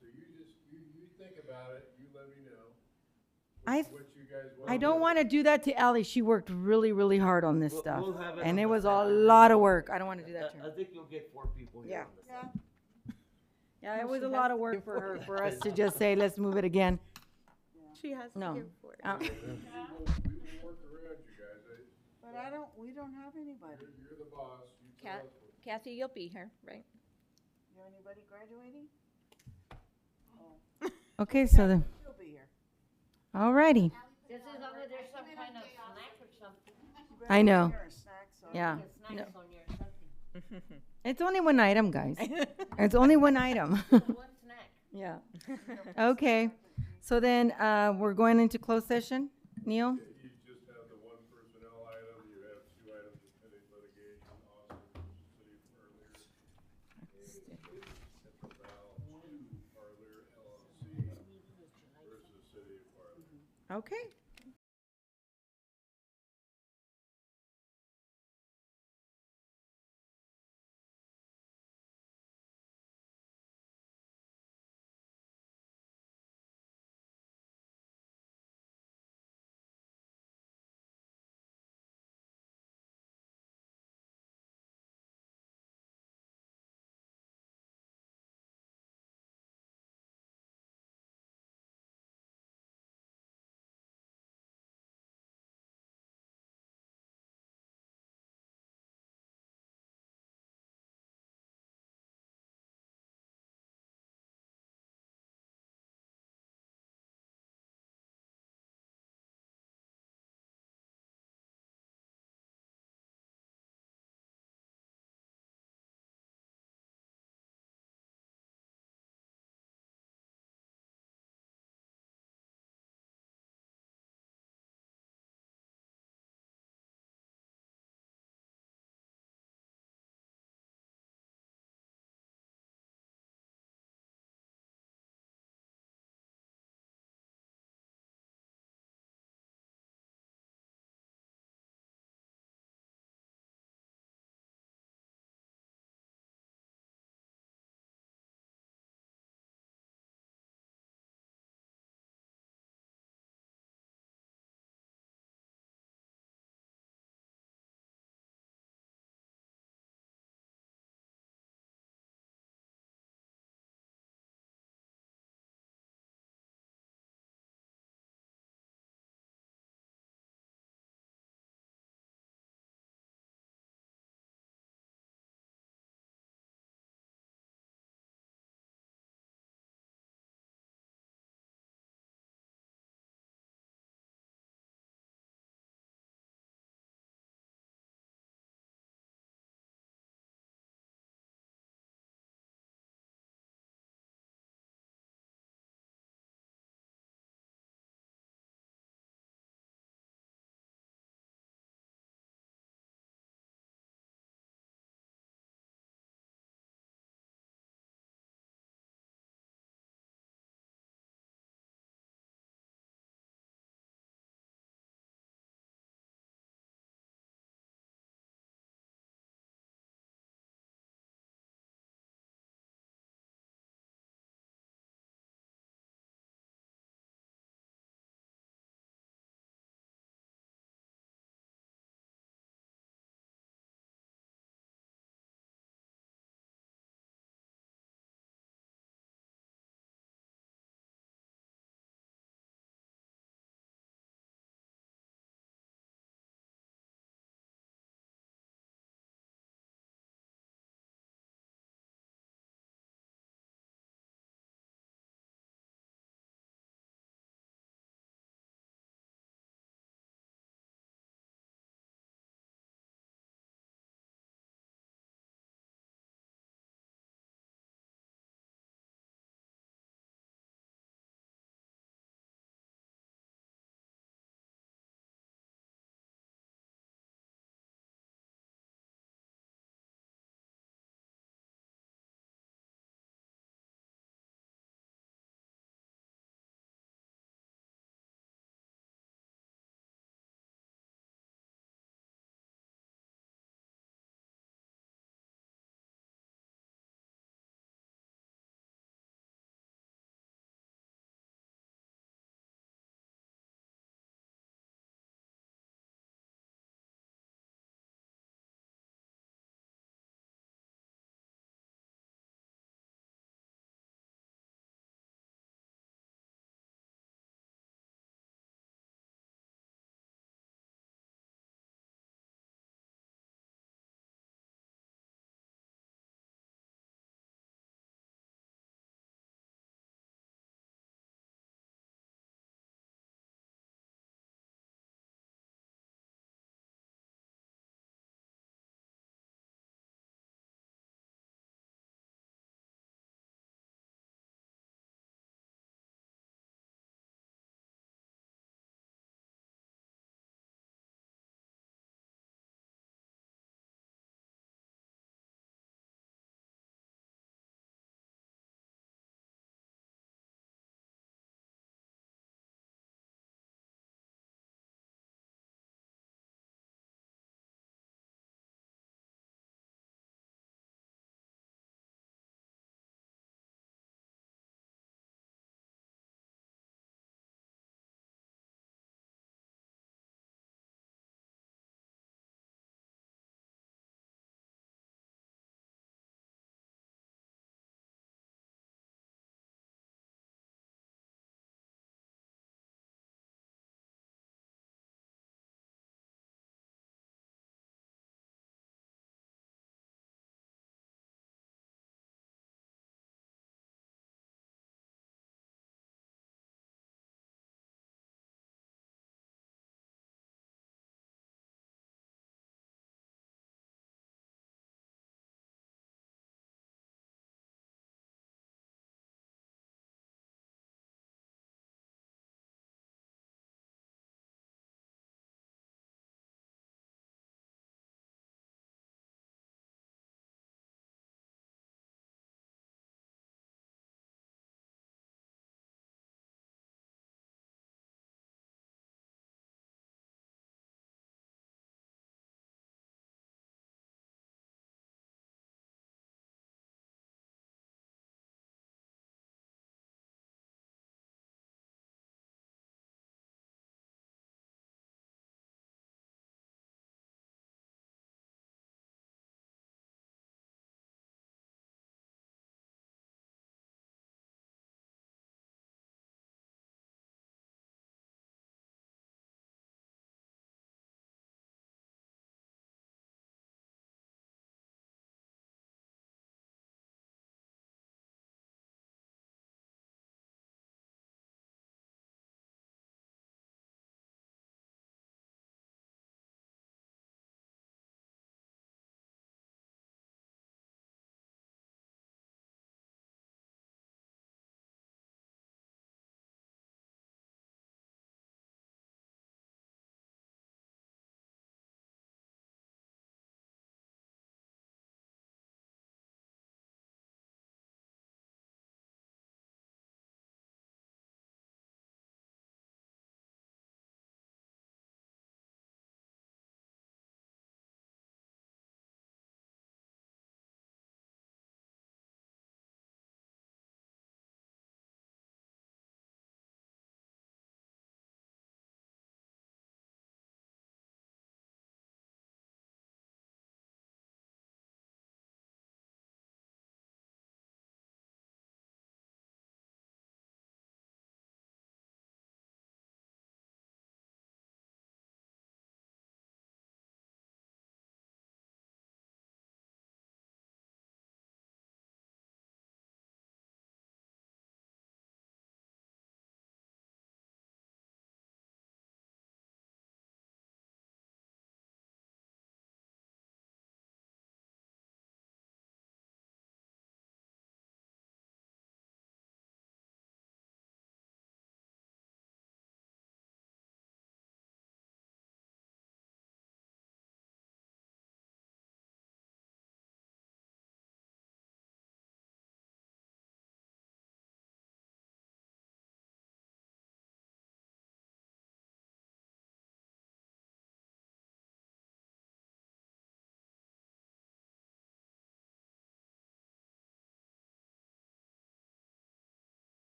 So you think about it, you let me know. What you guys want. I don't want to do that to Ellie. She worked really, really hard on this stuff. We'll have it And on it the was a Saturday. lot of work. I don't want to do that to I her. think you'll get 4 people here Yeah. on the Saturday. Yeah, it was a lot of work for her, for us to just say, let's move it again. She has No. to give for it. We will work around you guys. But we don't have anybody. You're the boss. You tell us what. Kathy, you'll be here, right? You have anybody graduating? Okay, so then, She'll be here. alrighty. Just as long as there's some kind of snack or something. I know. Here, a snack, so. Yeah. Like a snack on your something. It's only one item, guys. It's only one item. One snack. Yeah. Okay. So then, we're going into closed session. Neil? You just have the one personnel item, you have 2 items of pending litigation, Austin versus City of Parlier. And Central Val to Parlier LLC versus City of Parlier. Okay.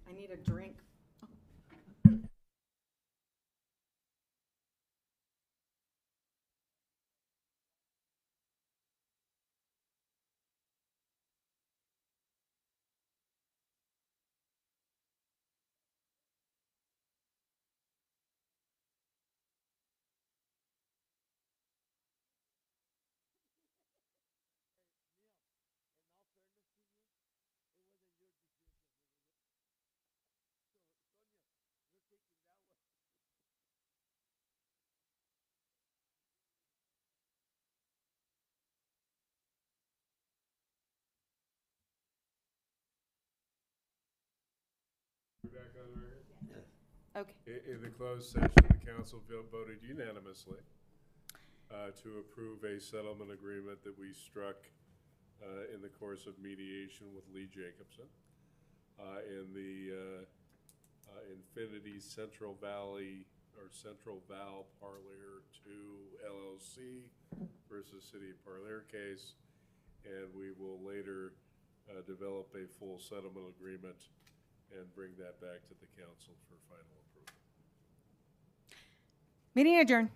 I need a drink. We're back on the record? Okay. In the closed session, the council voted unanimously to approve a settlement agreement that we struck in the course of mediation with Lee Jacobson in the Infinity Central Valley or Central Val Parlier 2 LLC versus City of Parlier case. And we will later develop a full settlement agreement and bring that back to the council for final approval. Meeting adjourned.